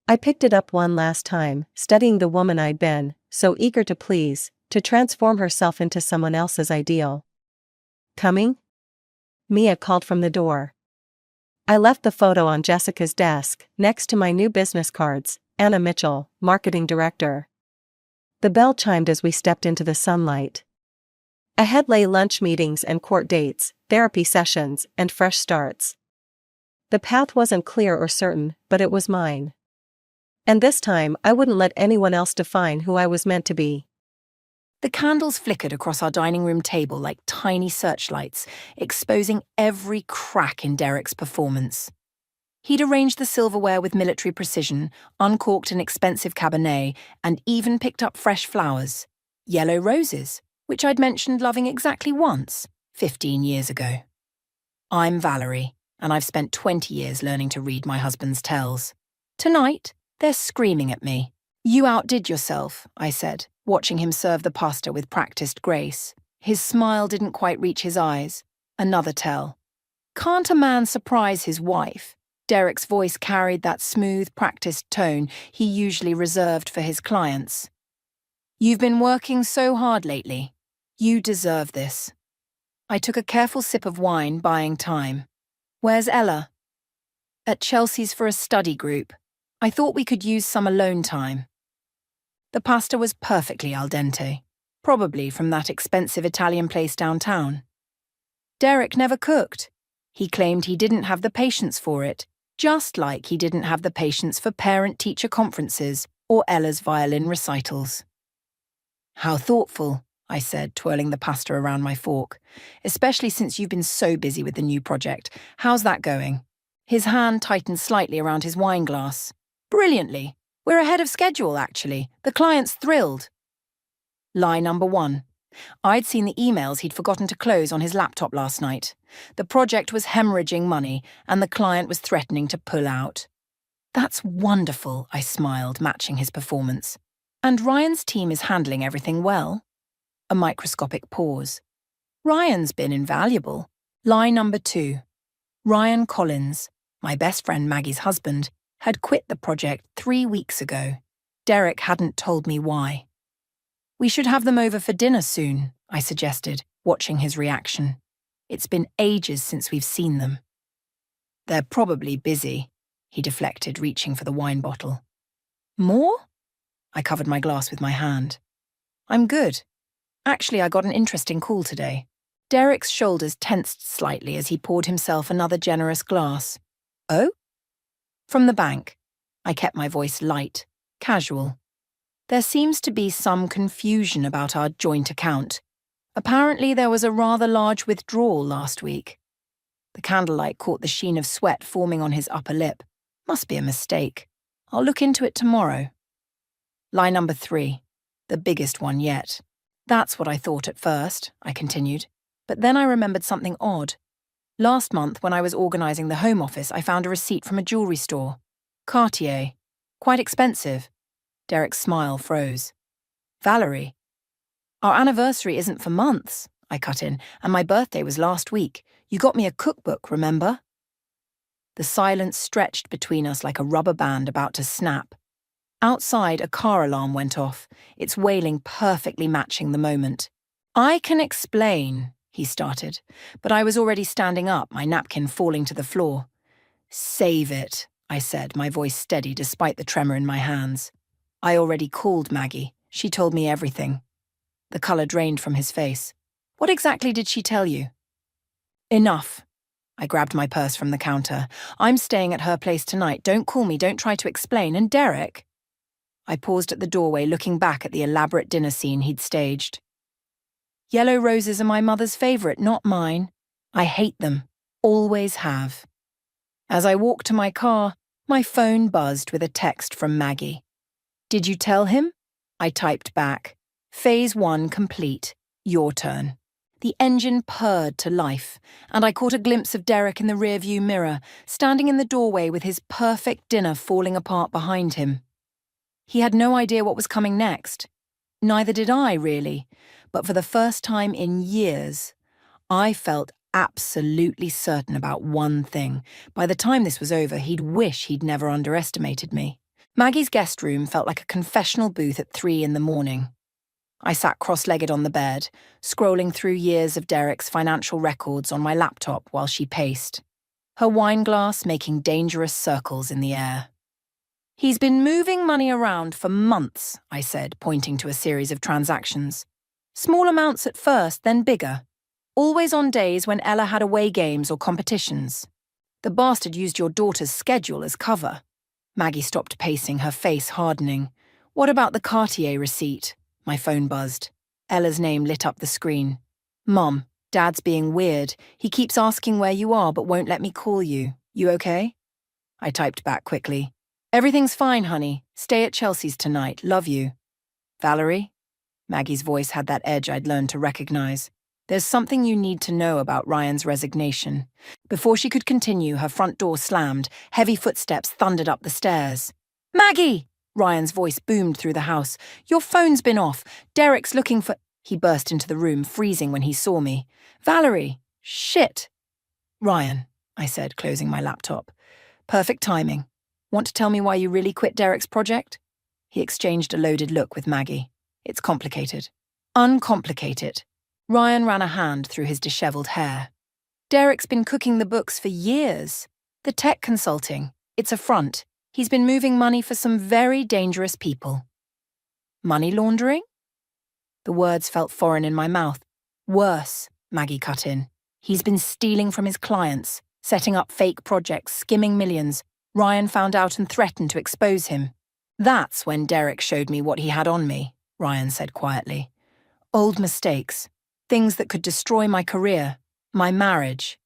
I picked it up one last time, studying the woman I'd been, so eager to please, to transform herself into someone else's ideal. "Coming?" Mia called from the door. I left the photo on Jessica's desk, next to my new business cards, Anna Mitchell, Marketing Director. The bell chimed as we stepped into the sunlight. Ahead lay lunch meetings and court dates, therapy sessions, and fresh starts. The path wasn't clear or certain, but it was mine. And this time I wouldn't let anyone else define who I was meant to be. The candles flickered across our dining room table like tiny searchlights, exposing every crack in Derek's performance. He'd arranged the silverware with military precision, uncorked an expensive Cabernet, and even picked up fresh flowers. Yellow roses, which I'd mentioned loving exactly once, 15 years ago. I'm Valerie, and I've spent 20 years learning to read my husband's tells. Tonight, they're screaming at me. "You outdid yourself," I said, watching him serve the pasta with practiced grace. His smile didn't quite reach his eyes. Another tell. Can't a man surprise his wife? Derek's voice carried that smooth, practiced tone he usually reserved for his clients. "You've been working so hard lately. You deserve this." I took a careful sip of wine, buying time. "Where's Ella?" "At Chelsea's for a study group. I thought we could use some alone time." The pasta was perfectly al dente, probably from that expensive Italian place downtown. Derek never cooked. He claimed he didn't have the patience for it, just like he didn't have the patience for parent-teacher conferences or Ella's violin recitals. How thoughtful, I said, twirling the pasta around my fork. Especially since you've been so busy with the new project. How's that going? His hand tightened slightly around his wine glass. Brilliantly. We're ahead of schedule, actually. The client's thrilled. Lie number 1. I'd seen the emails he'd forgotten to close on his laptop last night. The project was hemorrhaging money, and the client was threatening to pull out. That's wonderful, I smiled, matching his performance. And Ryan's team is handling everything well? A microscopic pause. Ryan's been invaluable. Lie number 2. Ryan Collins, my best friend Maggie's husband, had quit the project 3 weeks ago. Derek hadn't told me why. We should have them over for dinner soon, I suggested, watching his reaction. It's been ages since we've seen them. They're probably busy, he deflected, reaching for the wine bottle. More? I covered my glass with my hand. I'm good. Actually, I got an interesting call today. Derek's shoulders tensed slightly as he poured himself another generous glass. Oh? From the bank. I kept my voice light, casual. There seems to be some confusion about our joint account. Apparently there was a rather large withdrawal last week. The candlelight caught the sheen of sweat forming on his upper lip. Must be a mistake. I'll look into it tomorrow. Lie number 3. The biggest one yet. That's what I thought at first, I continued. But then I remembered something odd. Last month, when I was organising the home office, I found a receipt from a jewellery store. Cartier. Quite expensive. Derek's smile froze. Valerie. Our anniversary isn't for months, I cut in, and my birthday was last week. You got me a cookbook, remember? The silence stretched between us like a rubber band about to snap. Outside, a car alarm went off, its wailing perfectly matching the moment. I can explain, he started, but I was already standing up, my napkin falling to the floor. Save it, I said, my voice steady despite the tremor in my hands. I already called Maggie. She told me everything. The colour drained from his face. What exactly did she tell you? Enough. I grabbed my purse from the counter. I'm staying at her place tonight. Don't call me, don't try to explain. And Derek? I paused at the doorway, looking back at the elaborate dinner scene he'd staged. Yellow roses are my mother's favourite, not mine. I hate them. Always have. As I walked to my car, my phone buzzed with a text from Maggie. Did you tell him? I typed back. Phase 1 complete. Your turn. The engine purred to life, and I caught a glimpse of Derek in the rearview mirror, standing in the doorway with his perfect dinner falling apart behind him. He had no idea what was coming next. Neither did I, really. But for the first time in years, I felt absolutely certain about one thing. By the time this was over, he'd wish he'd never underestimated me. Maggie's guest room felt like a confessional booth at 3 a.m. I sat cross-legged on the bed, scrolling through years of Derek's financial records on my laptop while she paced, her wine glass making dangerous circles in the air. He's been moving money around for months, I said, pointing to a series of transactions. Small amounts at first, then bigger. Always on days when Ella had away games or competitions. The bastard used your daughter's schedule as cover. Maggie stopped pacing, her face hardening. What about the Cartier receipt? My phone buzzed. Ella's name lit up the screen. Mom, Dad's being weird. He keeps asking where you are but won't let me call you. You okay? I typed back quickly. Everything's fine, honey. Stay at Chelsea's tonight. Love you. Valerie? Maggie's voice had that edge I'd learned to recognize. There's something you need to know about Ryan's resignation. Before she could continue, her front door slammed. Heavy footsteps thundered up the stairs. Maggie! Ryan's voice boomed through the house. Your phone's been off. Derek's looking for... He burst into the room, freezing when he saw me. Valerie! Shit! Ryan, I said, closing my laptop. Perfect timing. Want to tell me why you really quit Derek's project? He exchanged a loaded look with Maggie. It's complicated. Uncomplicate it. Ryan ran a hand through his dishevelled hair. Derek's been cooking the books for years. The tech consulting. It's a front. He's been moving money for some very dangerous people. Money laundering? The words felt foreign in my mouth. Worse, Maggie cut in. He's been stealing from his clients, setting up fake projects, skimming millions. Ryan found out and threatened to expose him. That's when Derek showed me what he had on me, Ryan said quietly. Old mistakes, things that could destroy my career, my marriage.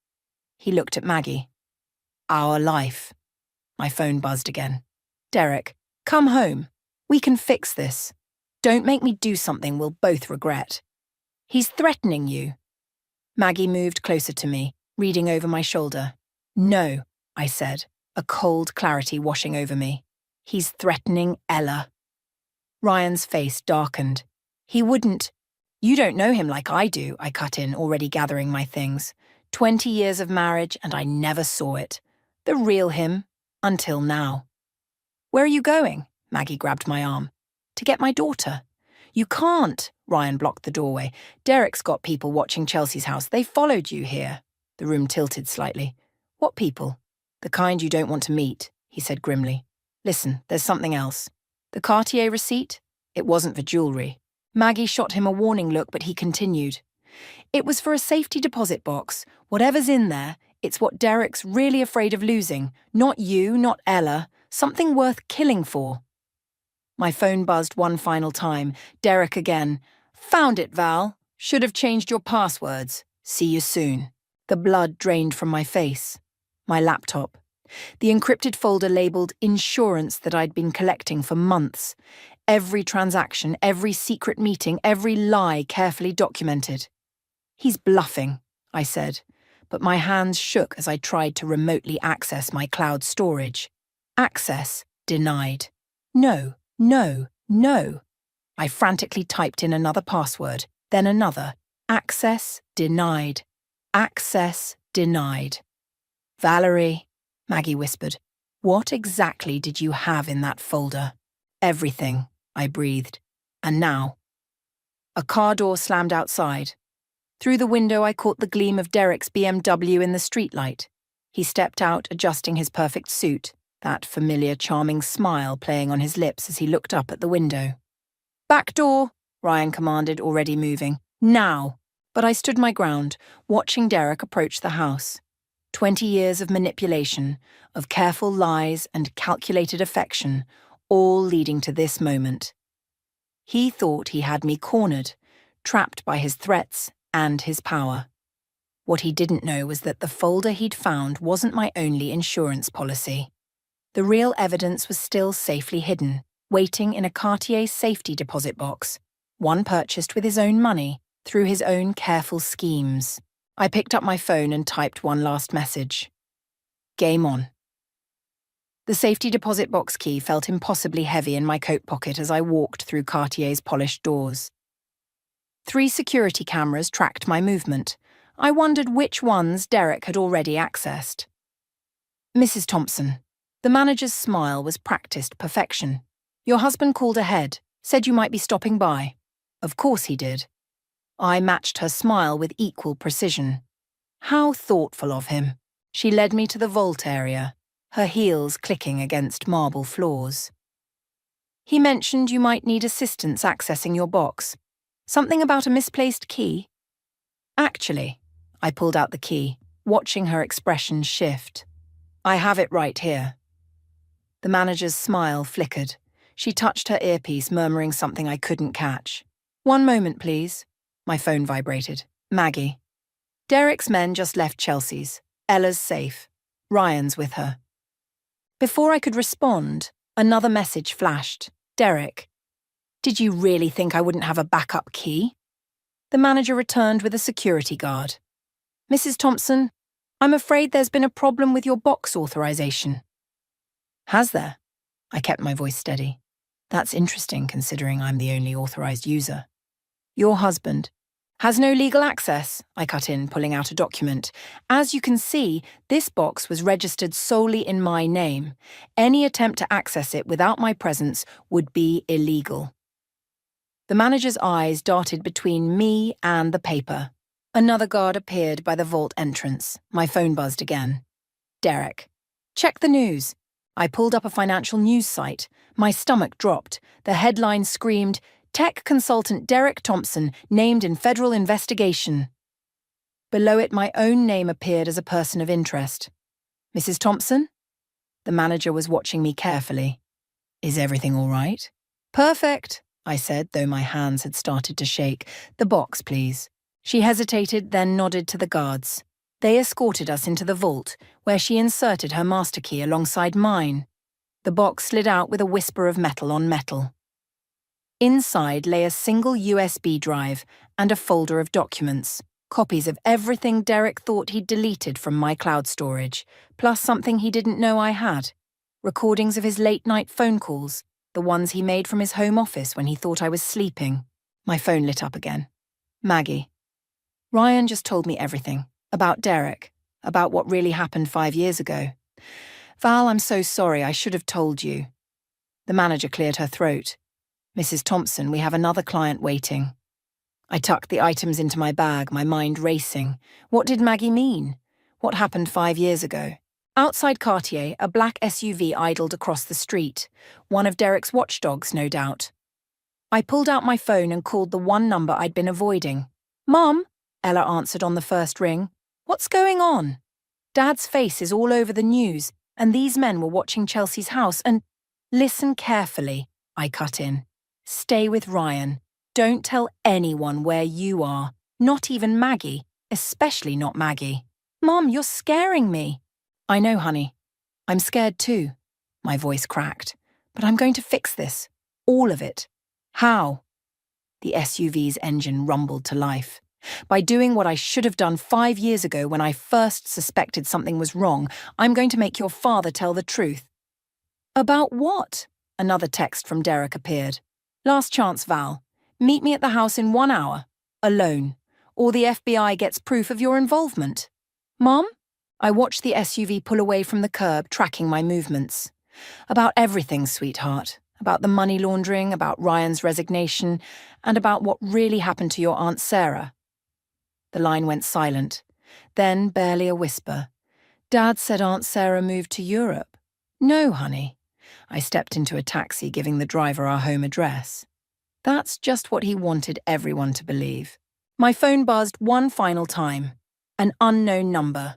He looked at Maggie. Our life. My phone buzzed again. Derek, come home. We can fix this. Don't make me do something we'll both regret. He's threatening you. Maggie moved closer to me, reading over my shoulder. No, I said, a cold clarity washing over me. He's threatening Ella. Ryan's face darkened. He wouldn't. You don't know him like I do, I cut in, already gathering my things. 20 years of marriage and I never saw it. The real him, until now. Where are you going? Maggie grabbed my arm. To get my daughter. You can't, Ryan blocked the doorway. Derek's got people watching Chelsea's house. They followed you here. The room tilted slightly. What people? The kind you don't want to meet, he said grimly. Listen, there's something else. The Cartier receipt? It wasn't for jewellery. Maggie shot him a warning look, but he continued. It was for a safety deposit box. Whatever's in there, it's what Derek's really afraid of losing. Not you, not Ella. Something worth killing for. My phone buzzed one final time. Derek again. Found it, Val. Should have changed your passwords. See you soon. The blood drained from my face. My laptop. The encrypted folder labelled insurance that I'd been collecting for months. Every transaction, every secret meeting, every lie carefully documented. He's bluffing, I said, but my hands shook as I tried to remotely access my cloud storage. Access denied. No, no, no. I frantically typed in another password, then another. Access denied. Access denied. Valerie, Maggie whispered, what exactly did you have in that folder? Everything, I breathed. And now? A car door slammed outside. Through the window I caught the gleam of Derek's BMW in the streetlight. He stepped out, adjusting his perfect suit, that familiar charming smile playing on his lips as he looked up at the window. Back door, Ryan commanded, already moving. Now! But I stood my ground, watching Derek approach the house. 20 years of manipulation, of careful lies and calculated affection, all leading to this moment. He thought he had me cornered, trapped by his threats and his power. What he didn't know was that the folder he'd found wasn't my only insurance policy. The real evidence was still safely hidden, waiting in a Cartier safety deposit box, one purchased with his own money, through his own careful schemes. I picked up my phone and typed one last message. Game on. The safety deposit box key felt impossibly heavy in my coat pocket as I walked through Cartier's polished doors. 3 security cameras tracked my movement. I wondered which ones Derek had already accessed. Mrs. Thompson. The manager's smile was practiced perfection. Your husband called ahead, said you might be stopping by. Of course he did. I matched her smile with equal precision. How thoughtful of him. She led me to the vault area, her heels clicking against marble floors. He mentioned you might need assistance accessing your box. Something about a misplaced key? Actually, I pulled out the key, watching her expression shift. I have it right here. The manager's smile flickered. She touched her earpiece, murmuring something I couldn't catch. One moment, please. My phone vibrated. Maggie. Derek's men just left Chelsea's. Ella's safe. Ryan's with her. Before I could respond, another message flashed. Derek. Did you really think I wouldn't have a backup key? The manager returned with a security guard. Mrs. Thompson, I'm afraid there's been a problem with your box authorization. Has there? I kept my voice steady. That's interesting considering I'm the only authorized user. Your husband has no legal access, I cut in, pulling out a document. As you can see, this box was registered solely in my name. Any attempt to access it without my presence would be illegal. The manager's eyes darted between me and the paper. Another guard appeared by the vault entrance. My phone buzzed again. Derek. Check the news. I pulled up a financial news site. My stomach dropped. The headline screamed, Tech consultant Derek Thompson named in federal investigation. Below it, my own name appeared as a person of interest. Mrs. Thompson? The manager was watching me carefully. Is everything all right? Perfect, I said, though my hands had started to shake. The box, please. She hesitated, then nodded to the guards. They escorted us into the vault, where she inserted her master key alongside mine. The box slid out with a whisper of metal on metal. Inside lay a single USB drive and a folder of documents, copies of everything Derek thought he'd deleted from my cloud storage, plus something he didn't know I had. Recordings of his late-night phone calls, the ones he made from his home office when he thought I was sleeping. My phone lit up again. Maggie. Ryan just told me everything. About Derek. About what really happened 5 years ago. Val, I'm so sorry. I should have told you. The manager cleared her throat. Mrs. Thompson, we have another client waiting. I tucked the items into my bag, my mind racing. What did Maggie mean? What happened 5 years ago? Outside Cartier, a black SUV idled across the street. One of Derek's watchdogs, no doubt. I pulled out my phone and called the one number I'd been avoiding. Mom, Ella answered on the first ring. What's going on? Dad's face is all over the news, and these men were watching Chelsea's house and… Listen carefully, I cut in. Stay with Ryan. Don't tell anyone where you are. Not even Maggie, especially not Maggie. Mom, you're scaring me. I know, honey. I'm scared too. My voice cracked. But I'm going to fix this. All of it. How? The SUV's engine rumbled to life. By doing what I should have done 5 years ago when I first suspected something was wrong, I'm going to make your father tell the truth. About what? Another text from Derek appeared. Last chance, Val. Meet me at the house in 1 hour. Alone. Or the FBI gets proof of your involvement. Mom? I watched the SUV pull away from the curb, tracking my movements. About everything, sweetheart. About the money laundering, about Ryan's resignation, and about what really happened to your Aunt Sarah. The line went silent. Then, barely a whisper. Dad said Aunt Sarah moved to Europe. No, honey. I stepped into a taxi, giving the driver our home address. That's just what he wanted everyone to believe. My phone buzzed one final time. An unknown number.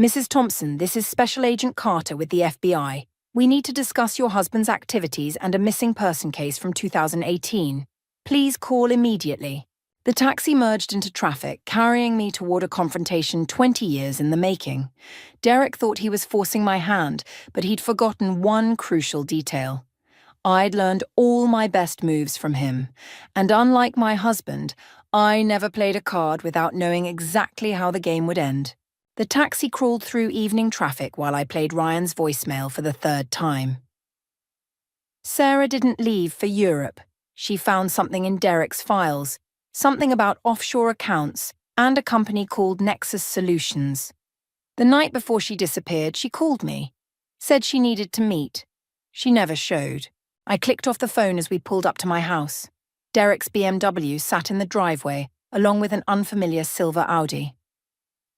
Mrs. Thompson, this is Special Agent Carter with the FBI. We need to discuss your husband's activities and a missing person case from 2018. Please call immediately. The taxi merged into traffic, carrying me toward a confrontation 20 years in the making. Derek thought he was forcing my hand, but he'd forgotten one crucial detail. I'd learned all my best moves from him, and unlike my husband, I never played a card without knowing exactly how the game would end. The taxi crawled through evening traffic while I played Ryan's voicemail for the 3rd time. Sarah didn't leave for Europe. She found something in Derek's files, something about offshore accounts and a company called Nexus Solutions. The night before she disappeared, she called me, said she needed to meet. She never showed. I clicked off the phone as we pulled up to my house. Derek's BMW sat in the driveway, along with an unfamiliar silver Audi.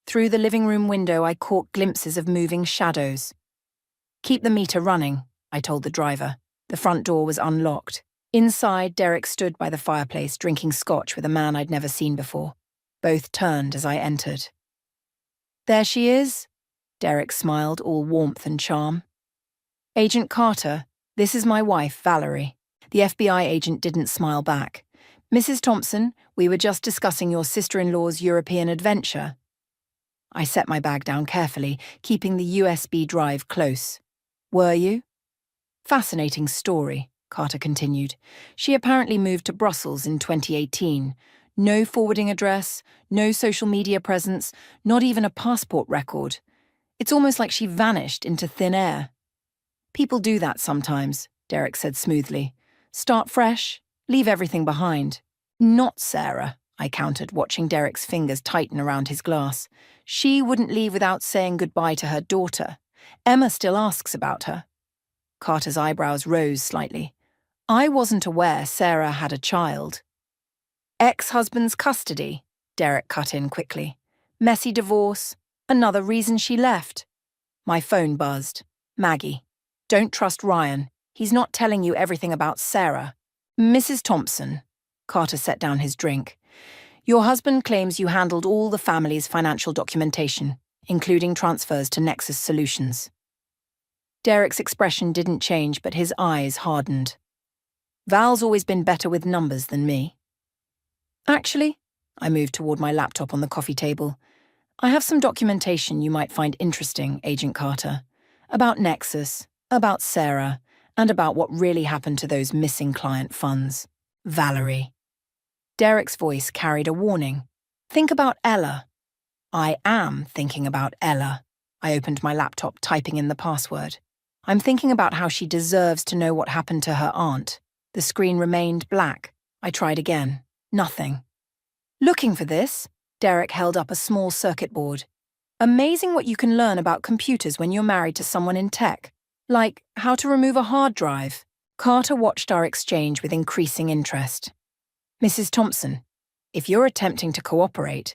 Through the living room window, I caught glimpses of moving shadows. Keep the meter running, I told the driver. The front door was unlocked. Inside, Derek stood by the fireplace, drinking scotch with a man I'd never seen before. Both turned as I entered. There she is, Derek smiled, all warmth and charm. Agent Carter, this is my wife, Valerie. The FBI agent didn't smile back. Mrs. Thompson, we were just discussing your sister-in-law's European adventure. I set my bag down carefully, keeping the USB drive close. Were you? Fascinating story, Carter continued. She apparently moved to Brussels in 2018. No forwarding address, no social media presence, not even a passport record. It's almost like she vanished into thin air. People do that sometimes, Derek said smoothly. Start fresh, leave everything behind. Not Sarah, I countered, watching Derek's fingers tighten around his glass. She wouldn't leave without saying goodbye to her daughter. Emma still asks about her. Carter's eyebrows rose slightly. I wasn't aware Sarah had a child. Ex-husband's custody, Derek cut in quickly. Messy divorce, another reason she left. My phone buzzed. Maggie. Don't trust Ryan. He's not telling you everything about Sarah. Mrs. Thompson. Carter set down his drink. Your husband claims you handled all the family's financial documentation, including transfers to Nexus Solutions. Derek's expression didn't change, but his eyes hardened. Val's always been better with numbers than me. Actually, I moved toward my laptop on the coffee table. I have some documentation you might find interesting, Agent Carter. About Nexus, about Sarah, and about what really happened to those missing client funds. Valerie. Derek's voice carried a warning. Think about Ella. I am thinking about Ella. I opened my laptop, typing in the password. I'm thinking about how she deserves to know what happened to her aunt. The screen remained black. I tried again. Nothing. Looking for this, Derek held up a small circuit board. Amazing what you can learn about computers when you're married to someone in tech. Like how to remove a hard drive. Carter watched our exchange with increasing interest. Mrs. Thompson, if you're attempting to cooperate—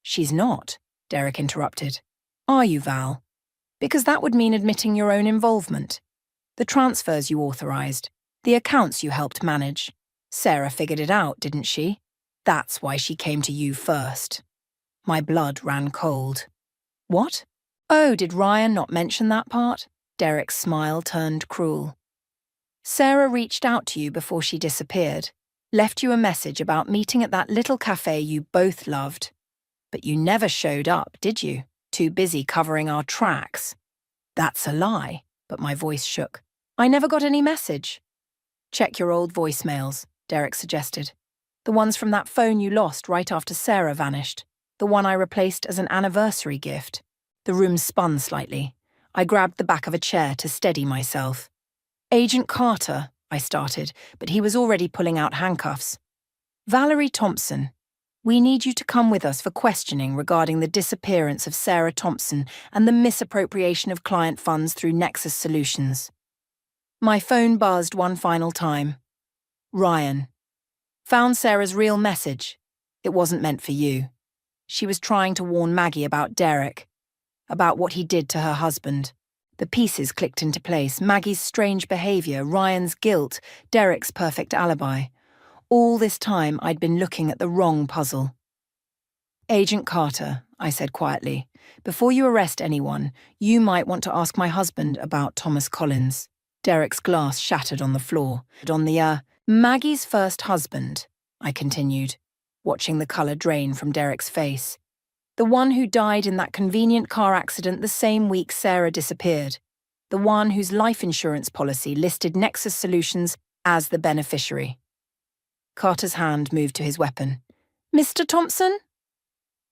She's not, Derek interrupted. Are you, Val? Because that would mean admitting your own involvement. The transfers you authorized, the accounts you helped manage. Sarah figured it out, didn't she? That's why she came to you first. My blood ran cold. What? Oh, did Ryan not mention that part? Derek's smile turned cruel. Sarah reached out to you before she disappeared, left you a message about meeting at that little cafe you both loved. But you never showed up, did you? Too busy covering our tracks. That's a lie, but my voice shook. I never got any message. Check your old voicemails, Derek suggested. The ones from that phone you lost right after Sarah vanished. The one I replaced as an anniversary gift. The room spun slightly. I grabbed the back of a chair to steady myself. Agent Carter, I started, but he was already pulling out handcuffs. Valerie Thompson, we need you to come with us for questioning regarding the disappearance of Sarah Thompson and the misappropriation of client funds through Nexus Solutions. My phone buzzed one final time. Ryan. Found Sarah's real message. It wasn't meant for you. She was trying to warn Maggie about Derek, about what he did to her husband. The pieces clicked into place. Maggie's strange behavior, Ryan's guilt, Derek's perfect alibi. All this time, I'd been looking at the wrong puzzle. Agent Carter, I said quietly, before you arrest anyone, you might want to ask my husband about Thomas Collins. Derek's glass shattered on the floor. Maggie's first husband, I continued, watching the colour drain from Derek's face. The one who died in that convenient car accident the same week Sarah disappeared. The one whose life insurance policy listed Nexus Solutions as the beneficiary. Carter's hand moved to his weapon. Mr. Thompson?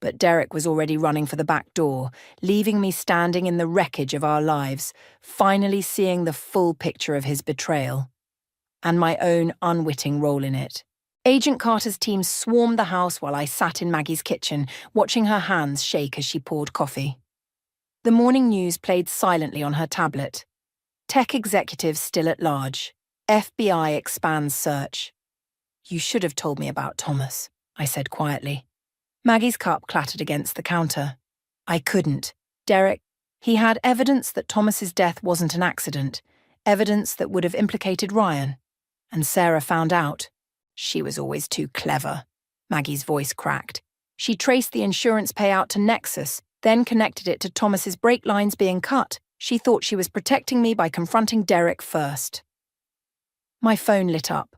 But Derek was already running for the back door, leaving me standing in the wreckage of our lives, finally seeing the full picture of his betrayal. And my own unwitting role in it. Agent Carter's team swarmed the house while I sat in Maggie's kitchen, watching her hands shake as she poured coffee. The morning news played silently on her tablet. Tech executives still at large. FBI expands search. You should have told me about Thomas, I said quietly. Maggie's cup clattered against the counter. I couldn't. Derek, he had evidence that Thomas's death wasn't an accident, evidence that would have implicated Ryan. And Sarah found out. She was always too clever. Maggie's voice cracked. She traced the insurance payout to Nexus, then connected it to Thomas's brake lines being cut. She thought she was protecting me by confronting Derek first. My phone lit up.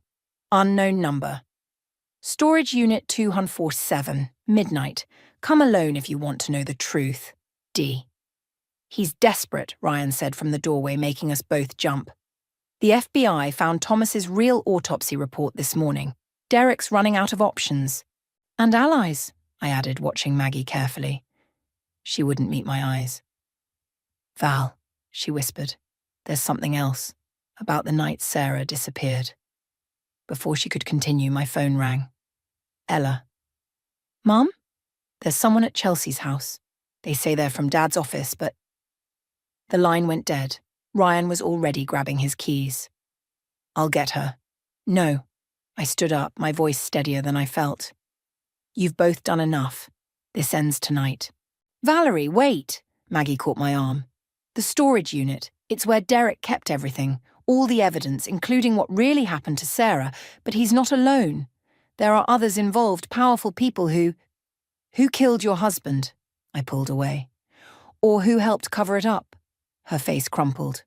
Unknown number. Storage Unit 247, midnight. Come alone if you want to know the truth. D. He's desperate, Ryan said from the doorway, making us both jump. The FBI found Thomas's real autopsy report this morning. Derek's running out of options. And allies, I added, watching Maggie carefully. She wouldn't meet my eyes. Val, she whispered, there's something else, about the night Sarah disappeared. Before she could continue, my phone rang. Ella. Mum? There's someone at Chelsea's house. They say they're from Dad's office, but... The line went dead. Ryan was already grabbing his keys. I'll get her. No. I stood up, my voice steadier than I felt. You've both done enough. This ends tonight. Valerie, wait! Maggie caught my arm. The storage unit. It's where Derek kept everything. All the evidence, including what really happened to Sarah, but he's not alone. There are others involved, powerful people who killed your husband? I pulled away. Or who helped cover it up? Her face crumpled.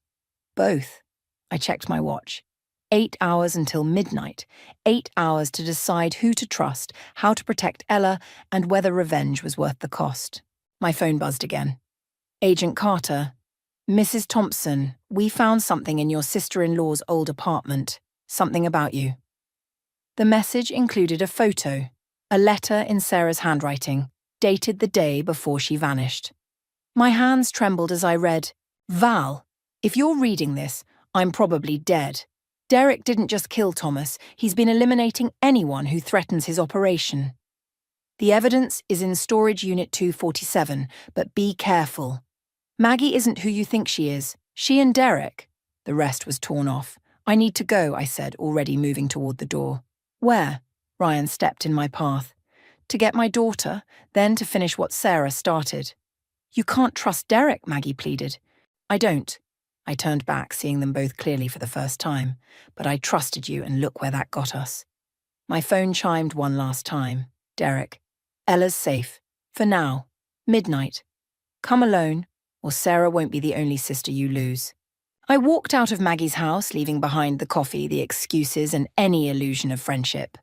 Both. I checked my watch. 8 hours until midnight. 8 hours to decide who to trust, how to protect Ella, and whether revenge was worth the cost. My phone buzzed again. Agent Carter. Mrs. Thompson, we found something in your sister-in-law's old apartment. Something about you. The message included a photo, a letter in Sarah's handwriting, dated the day before she vanished. My hands trembled as I read, Val, if you're reading this, I'm probably dead. Derek didn't just kill Thomas, he's been eliminating anyone who threatens his operation. The evidence is in Storage Unit 247, but be careful. Maggie isn't who you think she is. She and Derek. The rest was torn off. I need to go, I said, already moving toward the door. Where? Ryan stepped in my path. To get my daughter, then to finish what Sarah started. You can't trust Derek, Maggie pleaded. I don't. I turned back, seeing them both clearly for the first time. But I trusted you, and look where that got us. My phone chimed one last time. Derek. Ella's safe. For now. Midnight. Come alone, or Sarah won't be the only sister you lose. I walked out of Maggie's house, leaving behind the coffee, the excuses, and any illusion of friendship.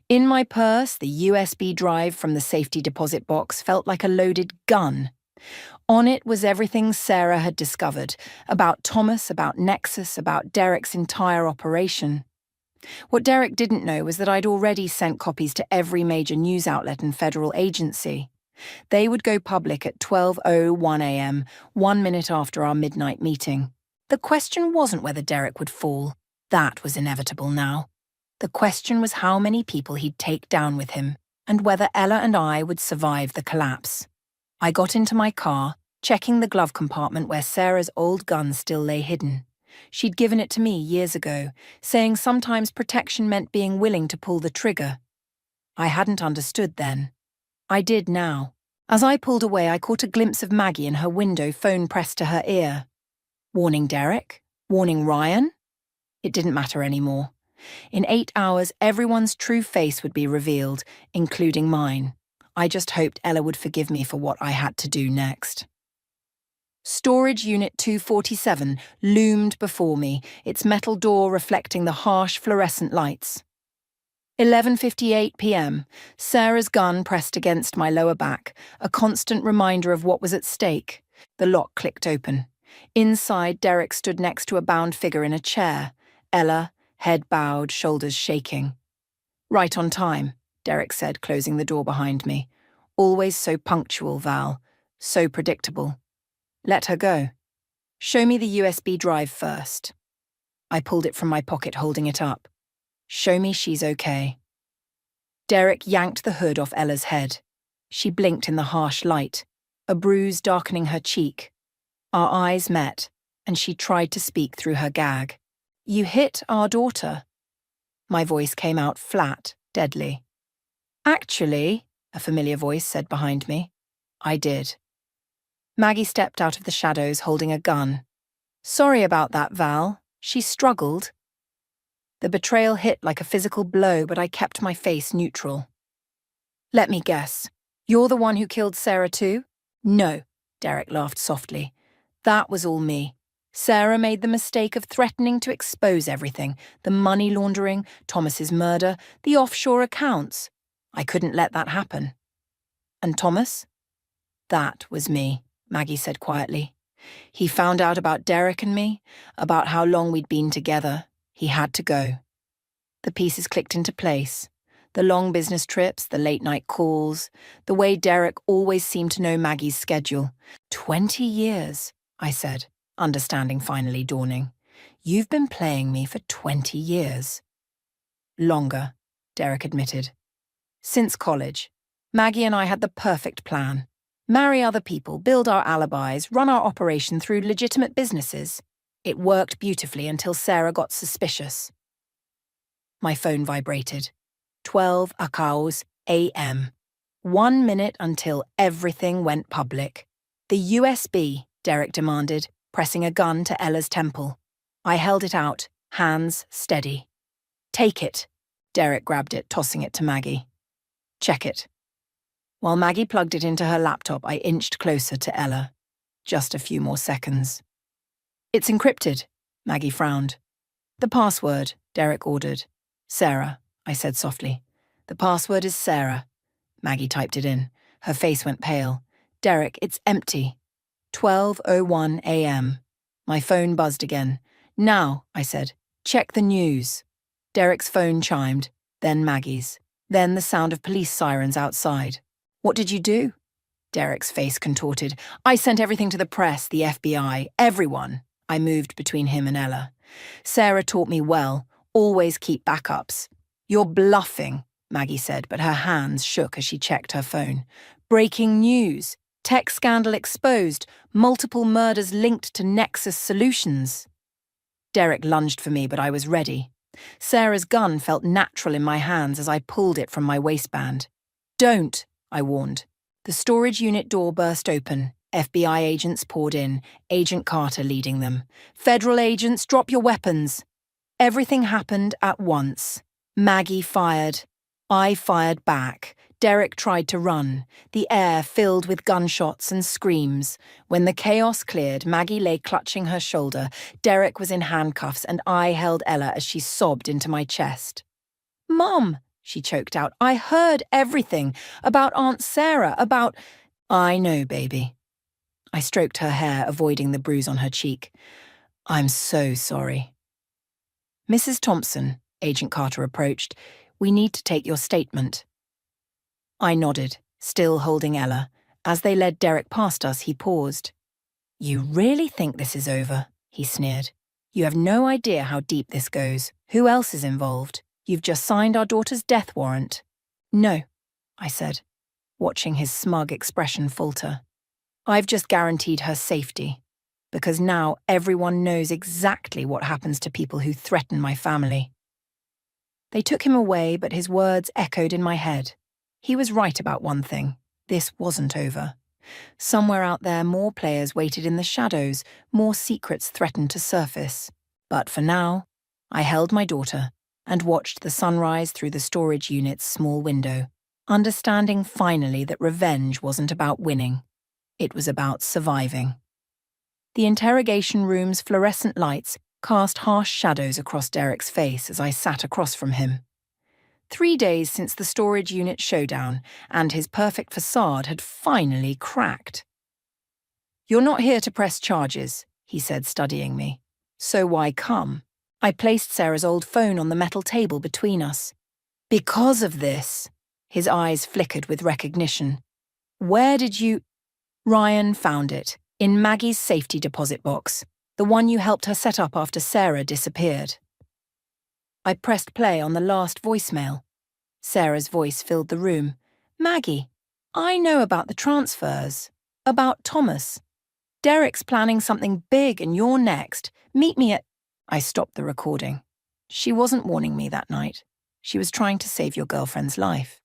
In my purse, the USB drive from the safety deposit box felt like a loaded gun. On it was everything Sarah had discovered, about Thomas, about Nexus, about Derek's entire operation. What Derek didn't know was that I'd already sent copies to every major news outlet and federal agency. They would go public at 12:01 a.m., 1 minute after our midnight meeting. The question wasn't whether Derek would fall. That was inevitable now. The question was how many people he'd take down with him, and whether Ella and I would survive the collapse. I got into my car, checking the glove compartment where Sarah's old gun still lay hidden. She'd given it to me years ago, saying sometimes protection meant being willing to pull the trigger. I hadn't understood then. I did now. As I pulled away, I caught a glimpse of Maggie in her window, phone pressed to her ear. Warning Derek? Warning Ryan? It didn't matter anymore. In 8 hours, everyone's true face would be revealed, including mine. I just hoped Ella would forgive me for what I had to do next. Storage Unit 247 loomed before me, its metal door reflecting the harsh fluorescent lights. 11:58 p.m. Sarah's gun pressed against my lower back, a constant reminder of what was at stake. The lock clicked open. Inside, Derek stood next to a bound figure in a chair. Ella, head bowed, shoulders shaking. Right on time, Derek said, closing the door behind me. Always so punctual, Val. So predictable. Let her go. Show me the USB drive first. I pulled it from my pocket, holding it up. Show me she's okay. Derek yanked the hood off Ella's head. She blinked in the harsh light, a bruise darkening her cheek. Our eyes met, and she tried to speak through her gag. You hit our daughter. My voice came out flat, deadly. Actually, a familiar voice said behind me. I did. Maggie stepped out of the shadows holding a gun. Sorry about that, Val. She struggled. The betrayal hit like a physical blow, but I kept my face neutral. Let me guess. You're the one who killed Sarah too? No, Derek laughed softly. That was all me. Sarah made the mistake of threatening to expose everything, the money laundering, Thomas's murder, the offshore accounts. I couldn't let that happen. And Thomas? That was me, Maggie said quietly. He found out about Derek and me, about how long we'd been together. He had to go. The pieces clicked into place. The long business trips, the late-night calls, the way Derek always seemed to know Maggie's schedule. 20 years, I said, understanding finally dawning. You've been playing me for 20 years. Longer, Derek admitted. Since college, Maggie and I had the perfect plan. Marry other people, build our alibis, run our operation through legitimate businesses. It worked beautifully until Sarah got suspicious. My phone vibrated. 12 hours a.m. 1 minute until everything went public. The USB, Derek demanded, pressing a gun to Ella's temple. I held it out, hands steady. Take it. Derek grabbed it, tossing it to Maggie. Check it. While Maggie plugged it into her laptop, I inched closer to Ella. Just a few more seconds. It's encrypted, Maggie frowned. The password, Derek ordered. Sarah, I said softly. The password is Sarah. Maggie typed it in. Her face went pale. Derek, it's empty. 12:01 a.m. My phone buzzed again. Now, I said, check the news. Derek's phone chimed, then Maggie's, then the sound of police sirens outside. What did you do? Derek's face contorted. I sent everything to the press, the FBI, everyone. I moved between him and Ella. Sarah taught me well, always keep backups. You're bluffing, Maggie said, but her hands shook as she checked her phone. Breaking news. Tech scandal exposed. Multiple murders linked to Nexus Solutions. Derek lunged for me, but I was ready. Sarah's gun felt natural in my hands as I pulled it from my waistband. Don't, I warned. The storage unit door burst open. FBI agents poured in, Agent Carter leading them. Federal agents, drop your weapons. Everything happened at once. Maggie fired. I fired back. Derek tried to run, the air filled with gunshots and screams. When the chaos cleared, Maggie lay clutching her shoulder. Derek was in handcuffs, and I held Ella as she sobbed into my chest. Mom, she choked out, I heard everything. About Aunt Sarah, about... I know, baby. I stroked her hair, avoiding the bruise on her cheek. I'm so sorry. Mrs. Thompson, Agent Carter approached, we need to take your statement. I nodded, still holding Ella. As they led Derek past us, he paused. You really think this is over? He sneered. You have no idea how deep this goes. Who else is involved? You've just signed our daughter's death warrant. No, I said, watching his smug expression falter. I've just guaranteed her safety, because now everyone knows exactly what happens to people who threaten my family. They took him away, but his words echoed in my head. He was right about one thing. This wasn't over. Somewhere out there, more players waited in the shadows, more secrets threatened to surface. But for now, I held my daughter and watched the sunrise through the storage unit's small window, understanding finally that revenge wasn't about winning. It was about surviving. The interrogation room's fluorescent lights cast harsh shadows across Derek's face as I sat across from him. 3 days since the storage unit showdown, and his perfect facade had finally cracked. You're not here to press charges, he said, studying me. So why come? I placed Sarah's old phone on the metal table between us. Because of this. His eyes flickered with recognition. Where did you... Ryan found it, in Maggie's safety deposit box, the one you helped her set up after Sarah disappeared. I pressed play on the last voicemail. Sarah's voice filled the room. Maggie, I know about the transfers. About Thomas. Derek's planning something big and you're next. Meet me at... I stopped the recording. She wasn't warning me that night. She was trying to save your girlfriend's life.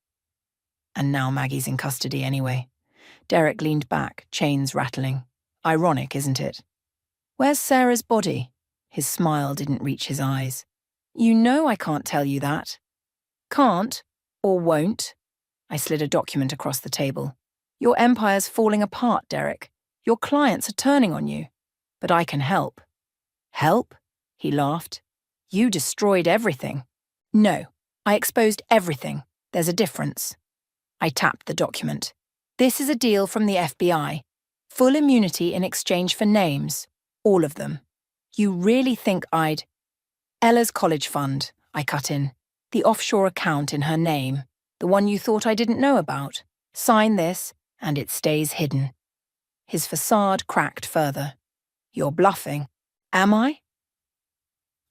And now Maggie's in custody anyway. Derek leaned back, chains rattling. Ironic, isn't it? Where's Sarah's body? His smile didn't reach his eyes. You know I can't tell you that. Can't, or won't. I slid a document across the table. Your empire's falling apart, Derek. Your clients are turning on you. But I can help. Help? He laughed. You destroyed everything. No, I exposed everything. There's a difference. I tapped the document. This is a deal from the FBI. Full immunity in exchange for names. All of them. You really think I'd... Ella's college fund, I cut in. The offshore account in her name. The one you thought I didn't know about. Sign this, and it stays hidden. His facade cracked further. You're bluffing. Am I?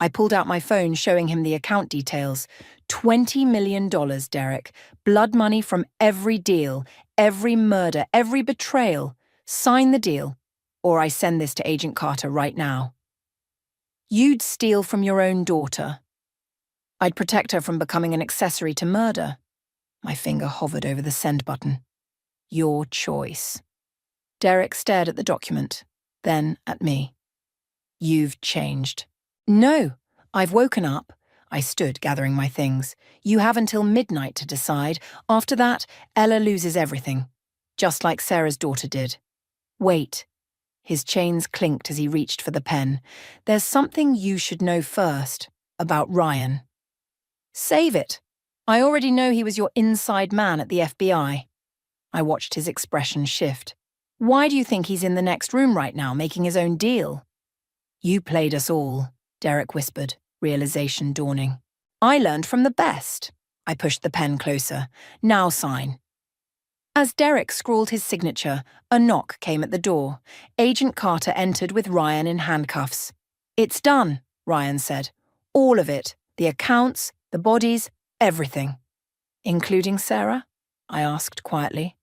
I pulled out my phone, showing him the account details. $20 million, Derek. Blood money from every deal, every murder, every betrayal. Sign the deal, or I send this to Agent Carter right now. You'd steal from your own daughter. I'd protect her from becoming an accessory to murder. My finger hovered over the send button. Your choice. Derek stared at the document, then at me. You've changed. No, I've woken up. I stood, gathering my things. You have until midnight to decide. After that, Ella loses everything. Just like Sarah's daughter did. Wait. His chains clinked as he reached for the pen. "There's something you should know first about Ryan." "Save it. I already know he was your inside man at the FBI." I watched his expression shift. "Why do you think he's in the next room right now, making his own deal?" "You played us all," Derek whispered, realization dawning. "I learned from the best." I pushed the pen closer. "Now sign." As Derek scrawled his signature, a knock came at the door. Agent Carter entered with Ryan in handcuffs. "It's done," Ryan said. "All of it. The accounts, the bodies, everything." "Including Sarah?" I asked quietly.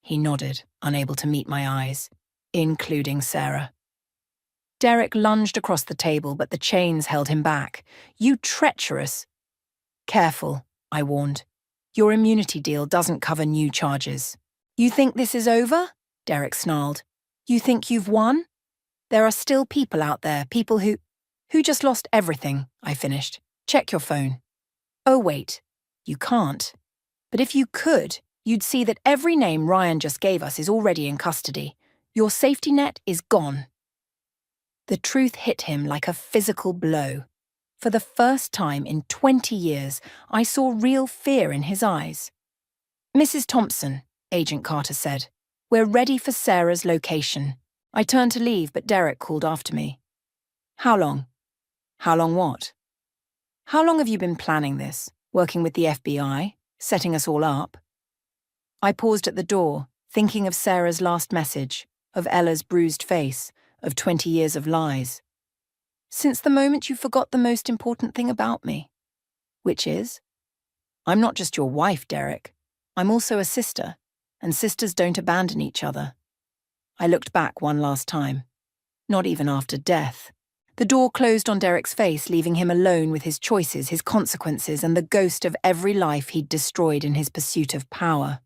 He nodded, unable to meet my eyes. "Including Sarah." Derek lunged across the table, but the chains held him back. "You treacherous—" "Careful," I warned. "Your immunity deal doesn't cover new charges." "You think this is over?" Derek snarled. "You think you've won? There are still people out there, people who just lost everything," I finished. "Check your phone." "Oh, wait. You can't. But if you could, you'd see that every name Ryan just gave us is already in custody. Your safety net is gone." The truth hit him like a physical blow. For the first time in 20 years, I saw real fear in his eyes. "Mrs. Thompson," Agent Carter said, "we're ready for Sarah's location." I turned to leave, but Derek called after me. "How long?" "How long what?" "How long have you been planning this? Working with the FBI? Setting us all up?" I paused at the door, thinking of Sarah's last message, of Ella's bruised face, of 20 years of lies. "Since the moment you forgot the most important thing about me." "Which is?" "I'm not just your wife, Derek. I'm also a sister, and sisters don't abandon each other." I looked back one last time. Not even after death. The door closed on Derek's face, leaving him alone with his choices, his consequences, and the ghost of every life he'd destroyed in his pursuit of power.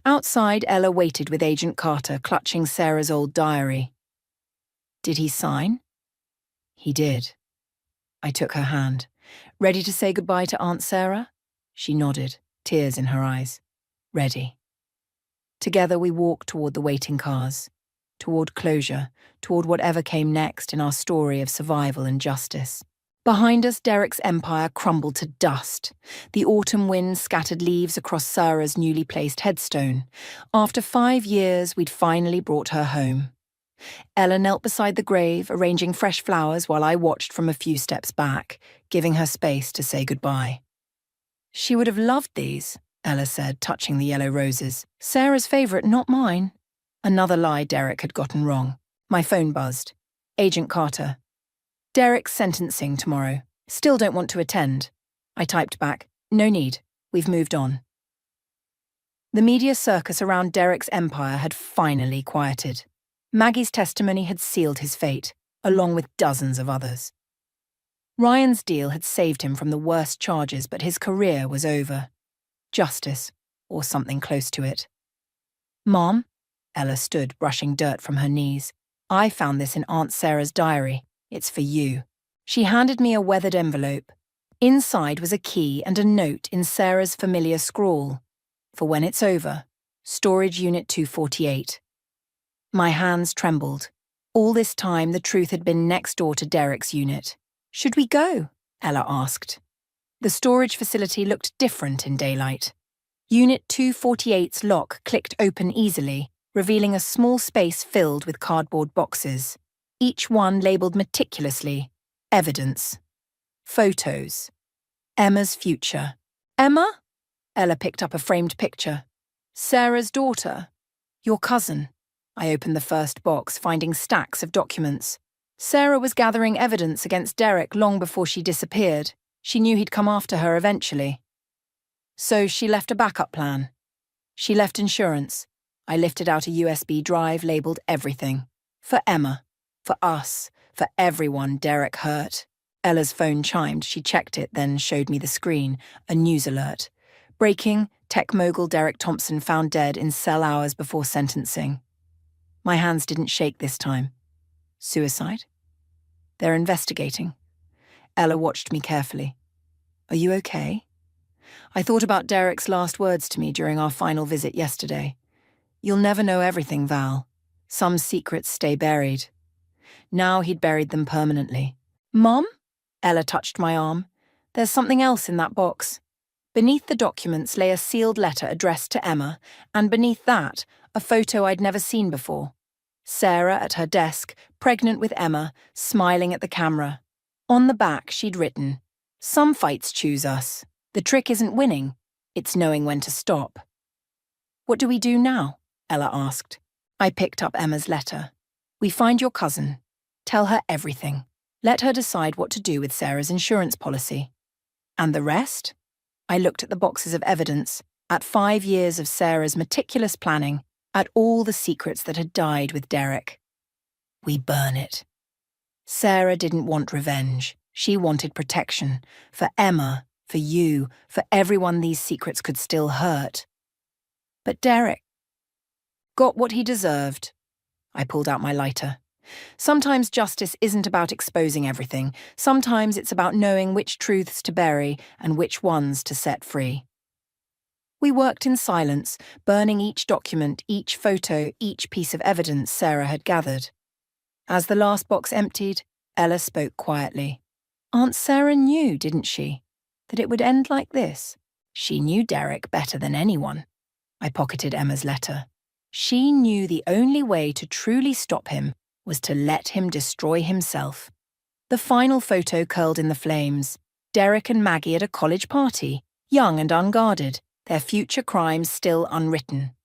Outside, Ella waited with Agent Carter, clutching Sarah's old diary. "Did he sign?" "He did." I took her hand. "Ready to say goodbye to Aunt Sarah?" She nodded, tears in her eyes. "Ready." Together we walked toward the waiting cars, toward closure, toward whatever came next in our story of survival and justice. Behind us, Derek's empire crumbled to dust. The autumn wind scattered leaves across Sarah's newly placed headstone. After 5 years, we'd finally brought her home. Ella knelt beside the grave, arranging fresh flowers while I watched from a few steps back, giving her space to say goodbye. "She would have loved these," Ella said, touching the yellow roses. "Sarah's favourite, not mine." Another lie Derek had gotten wrong. My phone buzzed. "Agent Carter." "Derek's sentencing tomorrow. Still don't want to attend." I typed back, "No need. We've moved on." The media circus around Derek's empire had finally quieted. Maggie's testimony had sealed his fate, along with dozens of others. Ryan's deal had saved him from the worst charges, but his career was over. Justice, or something close to it. "Mom?" Ella stood, brushing dirt from her knees. "I found this in Aunt Sarah's diary. It's for you." She handed me a weathered envelope. Inside was a key and a note in Sarah's familiar scrawl. "For when it's over, Storage Unit 248. My hands trembled. All this time, the truth had been next door to Derek's unit. "Should we go?" Ella asked. The storage facility looked different in daylight. Unit 248's lock clicked open easily, revealing a small space filled with cardboard boxes, each one labelled meticulously, evidence. Photos. Emma's future. "Emma?" Ella picked up a framed picture. "Sarah's daughter. Your cousin." I opened the first box, finding stacks of documents. Sarah was gathering evidence against Derek long before she disappeared. She knew he'd come after her eventually. So she left a backup plan. She left insurance. I lifted out a USB drive labelled everything. For Emma. For us. For everyone Derek hurt. Ella's phone chimed. She checked it, then showed me the screen. A news alert. Breaking, tech mogul Derek Thompson found dead in cell hours before sentencing. My hands didn't shake this time. Suicide? They're investigating. Ella watched me carefully. "Are you okay?" I thought about Derek's last words to me during our final visit yesterday. "You'll never know everything, Val. Some secrets stay buried. Now he'd buried them permanently. "Mom?" Ella touched my arm. "There's something else in that box." Beneath the documents lay a sealed letter addressed to Emma, and beneath that, a photo I'd never seen before. Sarah at her desk, pregnant with Emma, smiling at the camera. On the back, she'd written, "Some fights choose us. The trick isn't winning, it's knowing when to stop." "What do we do now?" Ella asked. I picked up Emma's letter. "We find your cousin. Tell her everything. Let her decide what to do with Sarah's insurance policy. And the rest?" I looked at the boxes of evidence, at 5 years of Sarah's meticulous planning, at all the secrets that had died with Derek. "We burn it." Sarah didn't want revenge. She wanted protection. For Emma, for you, for everyone these secrets could still hurt. But Derek got what he deserved. I pulled out my lighter. Sometimes justice isn't about exposing everything. Sometimes it's about knowing which truths to bury and which ones to set free. We worked in silence, burning each document, each photo, each piece of evidence Sarah had gathered. As the last box emptied, Ella spoke quietly. Aunt Sarah knew, didn't she, that it would end like this? She knew Derek better than anyone. I pocketed Emma's letter. She knew the only way to truly stop him was to let him destroy himself. The final photo curled in the flames. Derek and Maggie at a college party, young and unguarded, their future crimes still unwritten.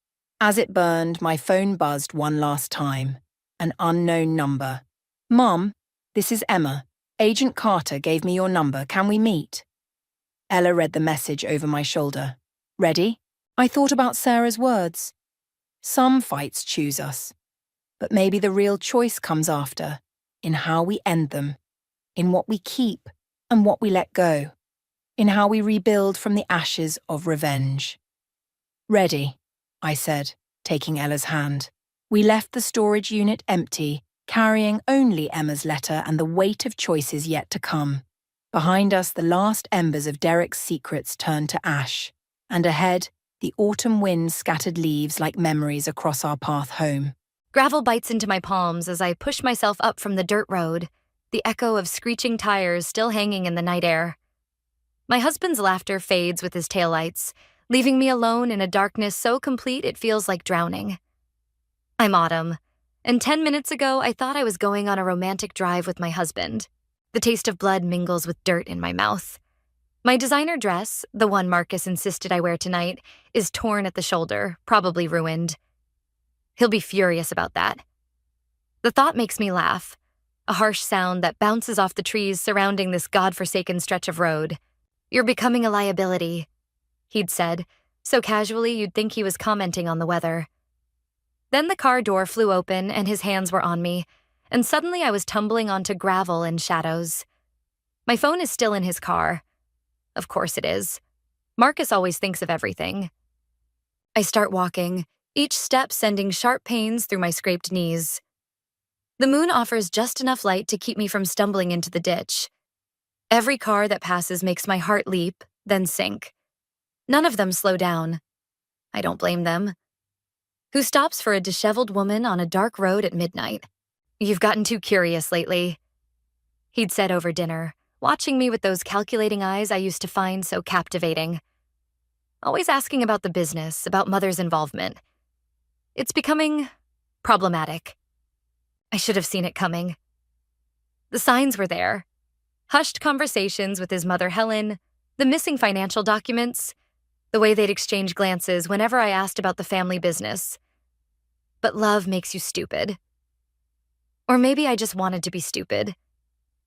As it burned, my phone buzzed one last time. An unknown number. "Mom, this is Emma. Agent Carter gave me your number. Can we meet?" Ella read the message over my shoulder. "Ready?" I thought about Sarah's words. Some fights choose us. But maybe the real choice comes after, in how we end them, in what we keep and what we let go, in how we rebuild from the ashes of revenge. "Ready," I said, taking Ella's hand. We left the storage unit empty, carrying only Emma's letter and the weight of choices yet to come. Behind us, the last embers of Derek's secrets turned to ash, and ahead, the autumn wind scattered leaves like memories across our path home. Gravel bites into my palms as I push myself up from the dirt road, the echo of screeching tires still hanging in the night air. My husband's laughter fades with his taillights, leaving me alone in a darkness so complete it feels like drowning. I'm Autumn, and 10 minutes ago I thought I was going on a romantic drive with my husband. The taste of blood mingles with dirt in my mouth. My designer dress, the one Marcus insisted I wear tonight, is torn at the shoulder, probably ruined. He'll be furious about that. The thought makes me laugh, a harsh sound that bounces off the trees surrounding this godforsaken stretch of road. "You're becoming a liability," he'd said, so casually you'd think he was commenting on the weather. Then the car door flew open and his hands were on me, and suddenly I was tumbling onto gravel and shadows. My phone is still in his car. Of course it is. Marcus always thinks of everything. I start walking, each step sending sharp pains through my scraped knees. The moon offers just enough light to keep me from stumbling into the ditch. Every car that passes makes my heart leap, then sink. None of them slow down. I don't blame them. Who stops for a disheveled woman on a dark road at midnight? "You've gotten too curious lately," he'd said over dinner, watching me with those calculating eyes I used to find so captivating. Always asking about the business, about Mother's involvement. It's becoming problematic. I should have seen it coming. The signs were there. Hushed conversations with his mother Helen, the missing financial documents, the way they'd exchange glances whenever I asked about the family business. But love makes you stupid. Or maybe I just wanted to be stupid.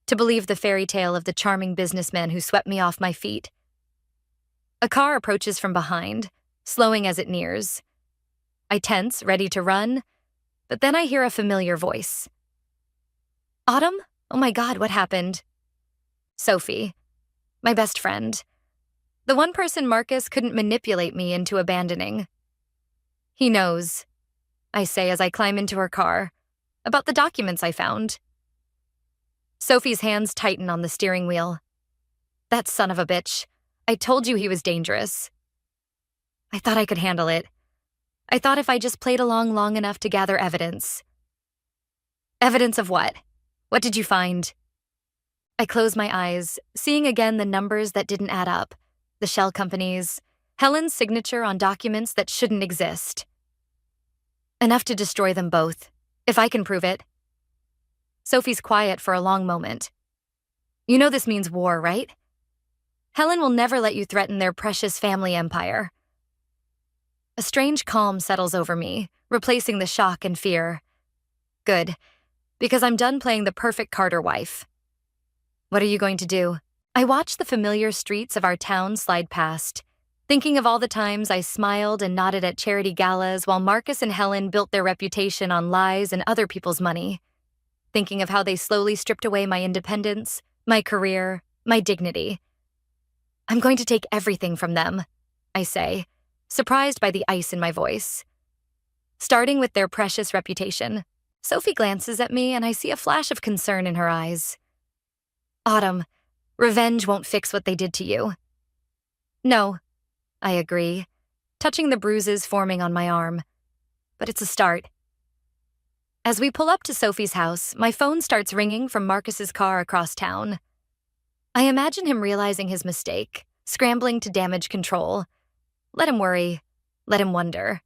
To believe the fairy tale of the charming businessman who swept me off my feet. A car approaches from behind, slowing as it nears. I tense, ready to run, but then I hear a familiar voice. "Autumn? Oh my God, what happened?" Sophie, my best friend. The one person Marcus couldn't manipulate me into abandoning. "He knows," I say as I climb into her car, "about the documents I found." Sophie's hands tighten on the steering wheel. "That son of a bitch. I told you he was dangerous." I thought I could handle it. I thought if I just played along long enough to gather evidence, Evidence of what? What did you find? I close my eyes, seeing again the numbers that didn't add up, the shell companies, Helen's signature on documents that shouldn't exist. Enough to destroy them both, if I can prove it. Sophie's quiet for a long moment. You know this means war, right? Helen will never let you threaten their precious family empire. A strange calm settles over me, replacing the shock and fear. Good, because I'm done playing the perfect Carter wife. What are you going to do? I watch the familiar streets of our town slide past, thinking of all the times I smiled and nodded at charity galas while Marcus and Helen built their reputation on lies and other people's money. Thinking of how they slowly stripped away my independence, my career, my dignity. I'm going to take everything from them, I say, surprised by the ice in my voice. Starting with their precious reputation. Sophie glances at me and I see a flash of concern in her eyes. Autumn, revenge won't fix what they did to you. No, I agree, touching the bruises forming on my arm. But it's a start. As we pull up to Sophie's house, my phone starts ringing from Marcus's car across town. I imagine him realizing his mistake, scrambling to damage control. Let him worry. Let him wonder.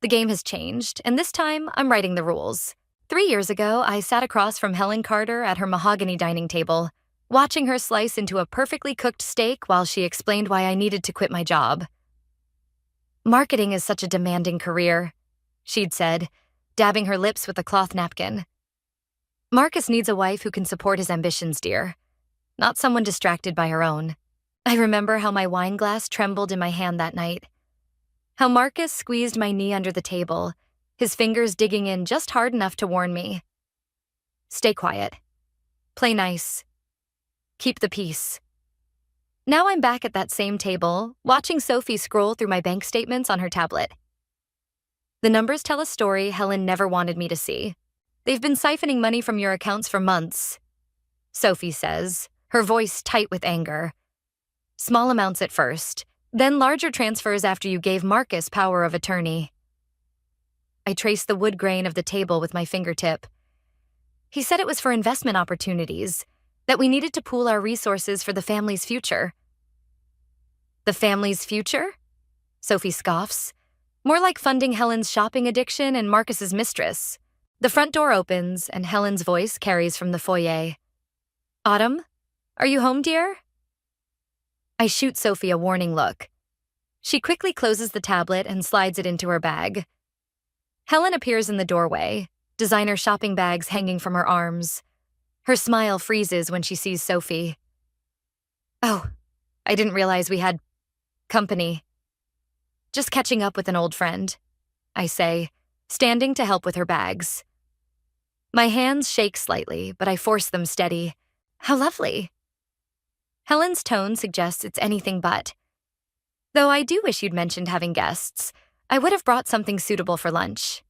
The game has changed, and this time I'm writing the rules. 3 years ago, I sat across from Helen Carter at her mahogany dining table, watching her slice into a perfectly cooked steak while she explained why I needed to quit my job. Marketing is such a demanding career, she'd said, dabbing her lips with a cloth napkin. Marcus needs a wife who can support his ambitions, dear, not someone distracted by her own. I remember how my wine glass trembled in my hand that night. How Marcus squeezed my knee under the table, his fingers digging in just hard enough to warn me. Stay quiet. Play nice. Keep the peace. Now I'm back at that same table, watching Sophie scroll through my bank statements on her tablet. The numbers tell a story Helen never wanted me to see. They've been siphoning money from your accounts for months, Sophie says, her voice tight with anger. Small amounts at first, then larger transfers after you gave Marcus power of attorney. I trace the wood grain of the table with my fingertip. He said it was for investment opportunities, that we needed to pool our resources for the family's future. The family's future? Sophie scoffs. More like funding Helen's shopping addiction and Marcus's mistress. The front door opens and Helen's voice carries from the foyer. Autumn, are you home, dear? I shoot Sophie a warning look. She quickly closes the tablet and slides it into her bag. Helen appears in the doorway, designer shopping bags hanging from her arms. Her smile freezes when she sees Sophie. Oh, I didn't realize we had company. Just catching up with an old friend, I say, standing to help with her bags. My hands shake slightly, but I force them steady. How lovely. Helen's tone suggests it's anything but. Though I do wish you'd mentioned having guests. I would have brought something suitable for lunch.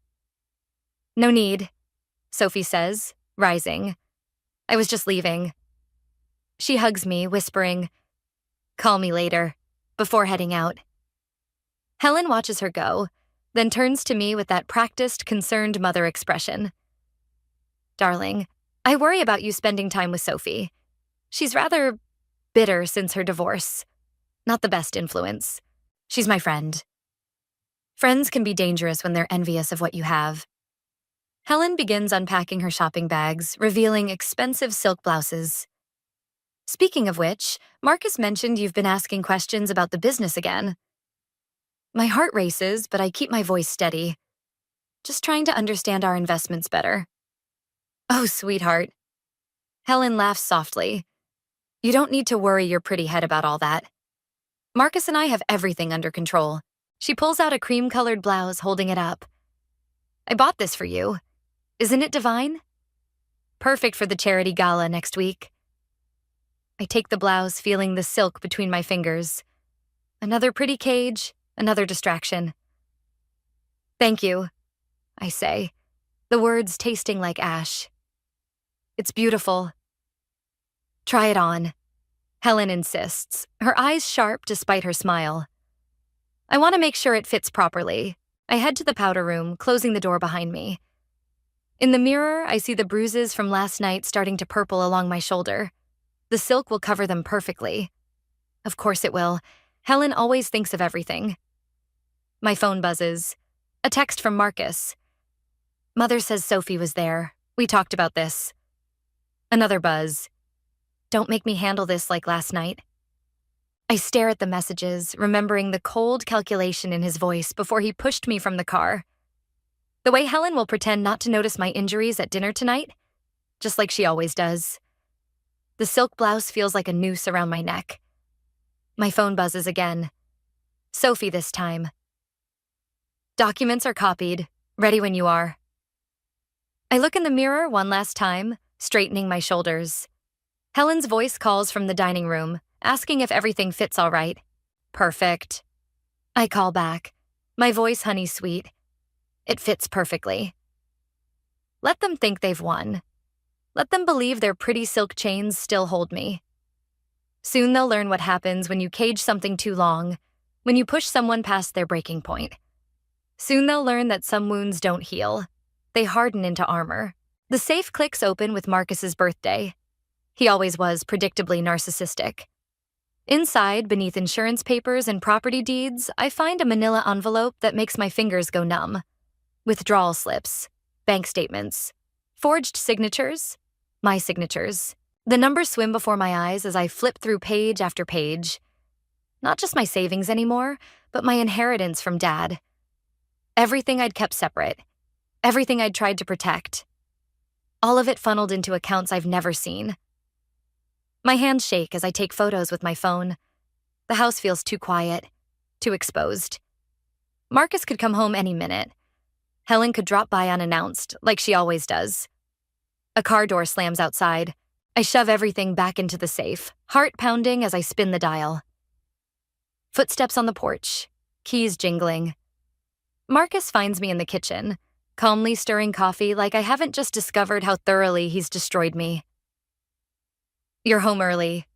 No need, Sophie says, rising. I was just leaving. She hugs me, whispering, call me later, before heading out. Helen watches her go, then turns to me with that practiced, concerned mother expression. Darling, I worry about you spending time with Sophie. She's rather bitter since her divorce. Not the best influence. She's my friend. Friends can be dangerous when they're envious of what you have. Helen begins unpacking her shopping bags, revealing expensive silk blouses. Speaking of which, Marcus mentioned you've been asking questions about the business again. My heart races, but I keep my voice steady. Just trying to understand our investments better. Oh, sweetheart. Helen laughs softly. You don't need to worry your pretty head about all that. Marcus and I have everything under control. She pulls out a cream-colored blouse, holding it up. I bought this for you. Isn't it divine? Perfect for the charity gala next week. I take the blouse, feeling the silk between my fingers. Another pretty cage, another distraction. Thank you, I say, the words tasting like ash. It's beautiful. Try it on, Helen insists, her eyes sharp despite her smile. I want to make sure it fits properly. I head to the powder room, closing the door behind me. In the mirror, I see the bruises from last night starting to purple along my shoulder. The silk will cover them perfectly. Of course it will. Helen always thinks of everything. My phone buzzes. A text from Marcus. Mother says Sophie was there. We talked about this. Another buzz. Don't make me handle this like last night. I stare at the messages, remembering the cold calculation in his voice before he pushed me from the car. The way Helen will pretend not to notice my injuries at dinner tonight, just like she always does. The silk blouse feels like a noose around my neck. My phone buzzes again. Sophie this time. Documents are copied. Ready when you are. I look in the mirror one last time, straightening my shoulders. Helen's voice calls from the dining room, asking if everything fits all right. Perfect. I call back, my voice honey-sweet. It fits perfectly. Let them think they've won. Let them believe their pretty silk chains still hold me. Soon they'll learn what happens when you cage something too long, when you push someone past their breaking point. Soon they'll learn that some wounds don't heal. They harden into armor. The safe clicks open with Marcus's birthday. He always was predictably narcissistic. Inside, beneath insurance papers and property deeds, I find a manila envelope that makes my fingers go numb. Withdrawal slips, bank statements, forged signatures, my signatures. The numbers swim before my eyes as I flip through page after page. Not just my savings anymore, but my inheritance from Dad. Everything I'd kept separate. Everything I'd tried to protect. All of it funneled into accounts I've never seen. My hands shake as I take photos with my phone. The house feels too quiet, too exposed. Marcus could come home any minute. Helen could drop by unannounced, like she always does. A car door slams outside. I shove everything back into the safe, heart pounding as I spin the dial. Footsteps on the porch, keys jingling. Marcus finds me in the kitchen, calmly stirring coffee like I haven't just discovered how thoroughly he's destroyed me. You're home early,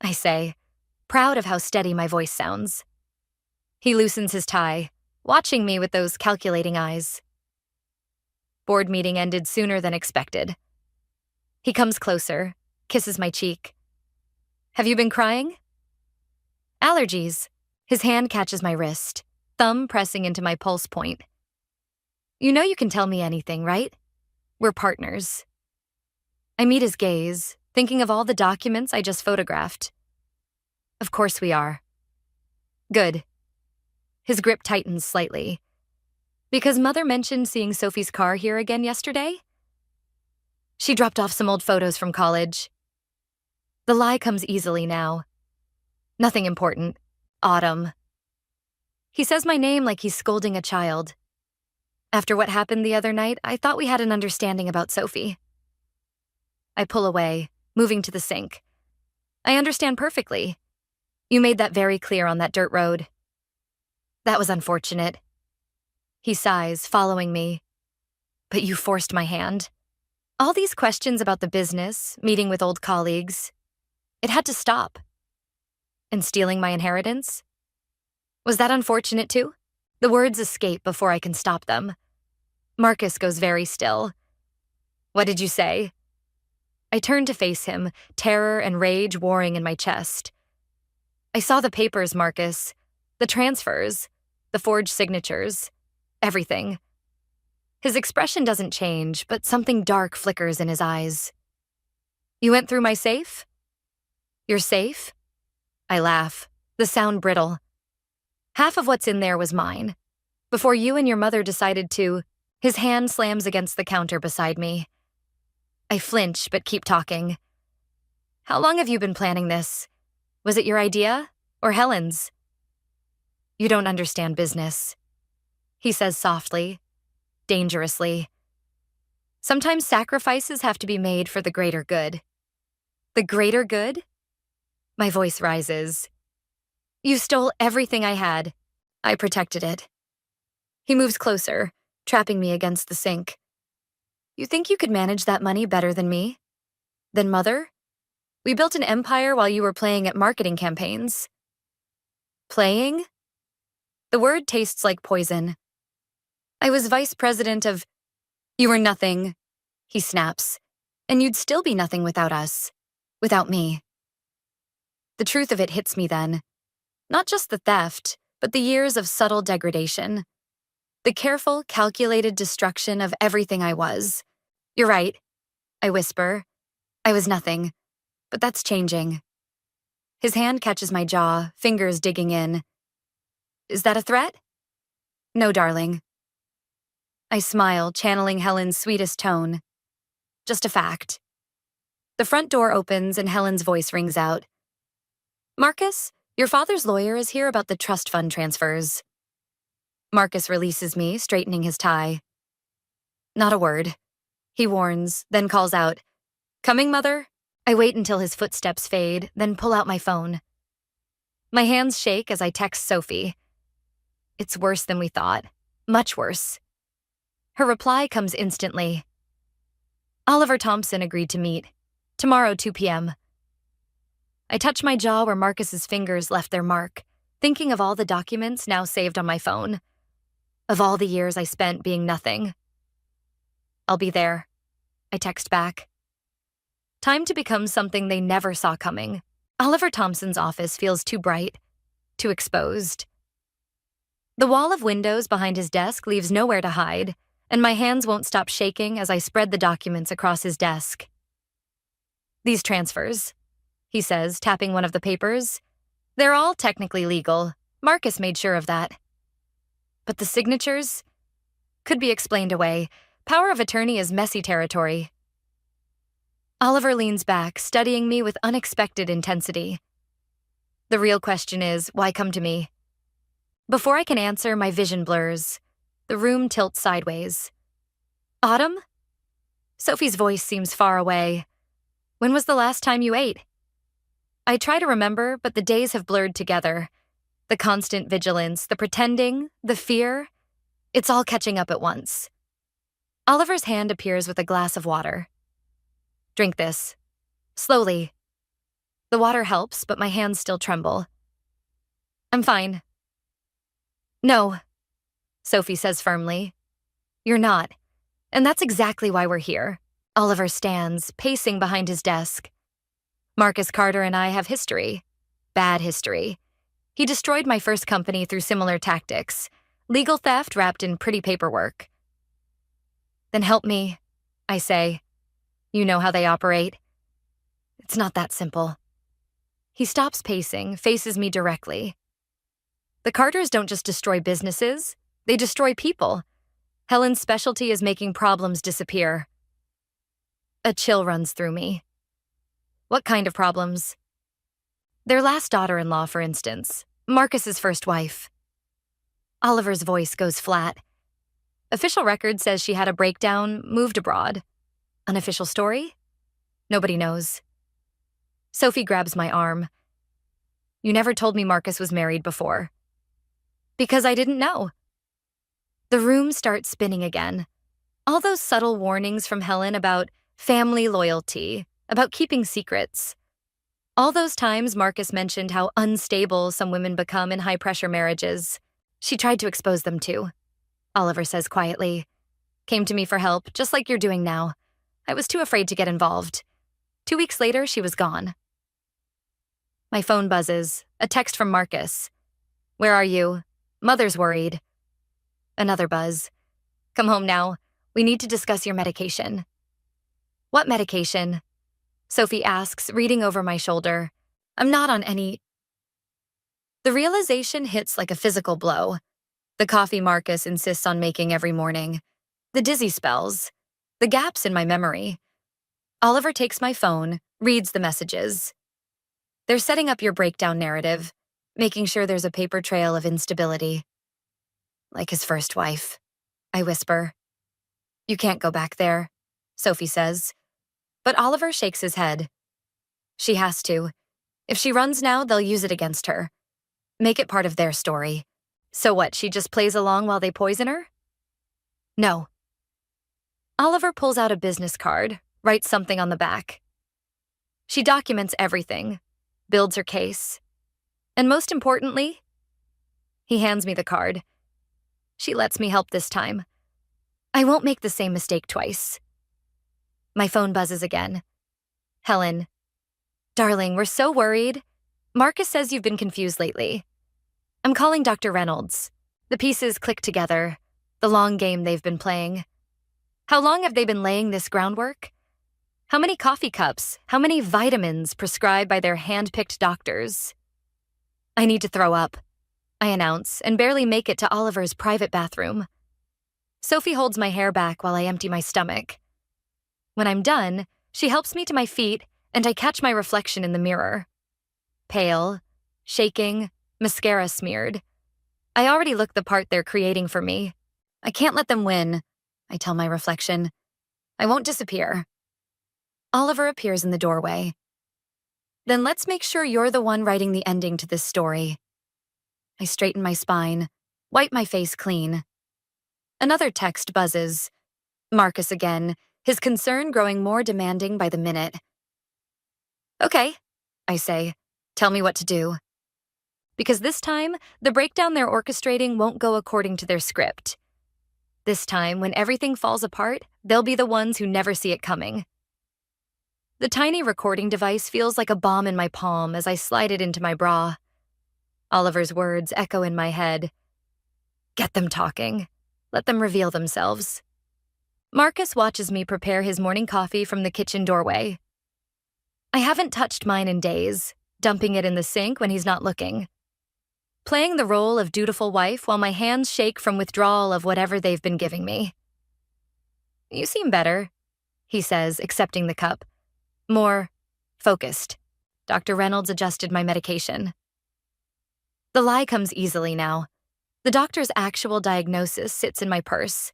I say, proud of how steady my voice sounds. He loosens his tie, watching me with those calculating eyes. Board meeting ended sooner than expected. He comes closer, kisses my cheek. Have you been crying? Allergies. His hand catches my wrist, thumb pressing into my pulse point. You know you can tell me anything, right? We're partners. I meet his gaze, thinking of all the documents I just photographed. Of course we are. Good. His grip tightens slightly. Because Mother mentioned seeing Sophie's car here again yesterday? She dropped off some old photos from college. The lie comes easily now. Nothing important. Autumn. He says my name like he's scolding a child. After what happened the other night, I thought we had an understanding about Sophie. I pull away, moving to the sink. I understand perfectly. You made that very clear on that dirt road. That was unfortunate. He sighs, following me. But you forced my hand. All these questions about the business, meeting with old colleagues. It had to stop. And stealing my inheritance? Was that unfortunate too? The words escape before I can stop them. Marcus goes very still. What did you say? I turn to face him, terror and rage warring in my chest. I saw the papers, Marcus. The transfers. The forged signatures. Everything. His expression doesn't change, but something dark flickers in his eyes. You went through my safe? Your safe? I laugh, the sound brittle. Half of what's in there was mine. Before you and your mother decided to, his hand slams against the counter beside me. I flinch, but keep talking. How long have you been planning this? Was it your idea, or Helen's? You don't understand business, he says softly, dangerously. Sometimes sacrifices have to be made for the greater good. The greater good? My voice rises. You stole everything I had. I protected it. He moves closer, trapping me against the sink. You think you could manage that money better than me? Than Mother? We built an empire while you were playing at marketing campaigns. Playing? The word tastes like poison. I was vice president of... You were nothing, he snaps. And you'd still be nothing without us. Without me. The truth of it hits me then. Not just the theft, but the years of subtle degradation. The careful, calculated destruction of everything I was. You're right, I whisper. I was nothing. But that's changing. His hand catches my jaw, fingers digging in. Is that a threat? No, darling. I smile, channeling Helen's sweetest tone. Just a fact. The front door opens and Helen's voice rings out. Marcus, your father's lawyer is here about the trust fund transfers. Marcus releases me, straightening his tie. Not a word. He warns, then calls out, Coming, mother? I wait until his footsteps fade, then pull out my phone. My hands shake as I text Sophie. It's worse than we thought. Much worse. Her reply comes instantly. Oliver Thompson agreed to meet. Tomorrow, 2 p.m. I touch my jaw where Marcus's fingers left their mark, thinking of all the documents now saved on my phone. Of all the years I spent being nothing. I'll be there. I text back. Time to become something they never saw coming. Oliver Thompson's office feels too bright, too exposed. The wall of windows behind his desk leaves nowhere to hide, and my hands won't stop shaking as I spread the documents across his desk. These transfers, he says, tapping one of the papers, they're all technically legal. Marcus made sure of that. But the signatures could be explained away. Power of attorney is messy territory. Oliver leans back, studying me with unexpected intensity. The real question is, why come to me? Before I can answer, my vision blurs. The room tilts sideways. Autumn? Sophie's voice seems far away. When was the last time you ate? I try to remember, but the days have blurred together. The constant vigilance, the pretending, the fear, it's all catching up at once. Oliver's hand appears with a glass of water. Drink this. Slowly. The water helps, but my hands still tremble. I'm fine. No, Sophie says firmly. You're not. And that's exactly why we're here. Oliver stands, pacing behind his desk. Marcus Carter and I have history. Bad history. He destroyed my first company through similar tactics. Legal theft wrapped in pretty paperwork. Then help me, I say. You know how they operate. It's not that simple. He stops pacing, faces me directly. The Carters don't just destroy businesses, they destroy people. Helen's specialty is making problems disappear. A chill runs through me. What kind of problems? Their last daughter-in-law, for instance. Marcus's first wife. Oliver's voice goes flat. Official record says she had a breakdown, moved abroad. Unofficial story? Nobody knows. Sophie grabs my arm. You never told me Marcus was married before. Because I didn't know. The room starts spinning again. All those subtle warnings from Helen about family loyalty, about keeping secrets. All those times Marcus mentioned how unstable some women become in high-pressure marriages. She tried to expose them too, Oliver says quietly. Came to me for help, just like you're doing now. I was too afraid to get involved. 2 weeks later, she was gone. My phone buzzes. A text from Marcus. Where are you? Mother's worried. Another buzz. Come home now. We need to discuss your medication. What medication? Sophie asks, reading over my shoulder. I'm not on any. The realization hits like a physical blow. The coffee Marcus insists on making every morning. The dizzy spells. The gaps in my memory. Oliver takes my phone, reads the messages. They're setting up your breakdown narrative, making sure there's a paper trail of instability. Like his first wife, I whisper. You can't go back there, Sophie says. But Oliver shakes his head. She has to. If she runs now, they'll use it against her. Make it part of their story. So what, she just plays along while they poison her? No. Oliver pulls out a business card, writes something on the back. She documents everything, builds her case. And most importantly, he hands me the card. She lets me help this time. I won't make the same mistake twice. My phone buzzes again. Helen. Darling, we're so worried. Marcus says you've been confused lately. I'm calling Dr. Reynolds. The pieces click together. The long game they've been playing. How long have they been laying this groundwork? How many coffee cups, how many vitamins prescribed by their hand-picked doctors? I need to throw up, I announce, and barely make it to Oliver's private bathroom. Sophie holds my hair back while I empty my stomach. When I'm done, she helps me to my feet, and I catch my reflection in the mirror. Pale, shaking, mascara smeared. I already look the part they're creating for me. I can't let them win, I tell my reflection. I won't disappear. Oliver appears in the doorway. Then let's make sure you're the one writing the ending to this story. I straighten my spine, wipe my face clean. Another text buzzes. Marcus again, his concern growing more demanding by the minute. Okay, I say. Tell me what to do. Because this time, the breakdown they're orchestrating won't go according to their script. This time, when everything falls apart, they'll be the ones who never see it coming. The tiny recording device feels like a bomb in my palm as I slide it into my bra. Oliver's words echo in my head. Get them talking. Let them reveal themselves. Marcus watches me prepare his morning coffee from the kitchen doorway. I haven't touched mine in days, dumping it in the sink when he's not looking. Playing the role of dutiful wife while my hands shake from withdrawal of whatever they've been giving me. You seem better, he says, accepting the cup. More focused. Dr. Reynolds adjusted my medication. The lie comes easily now. The doctor's actual diagnosis sits in my purse.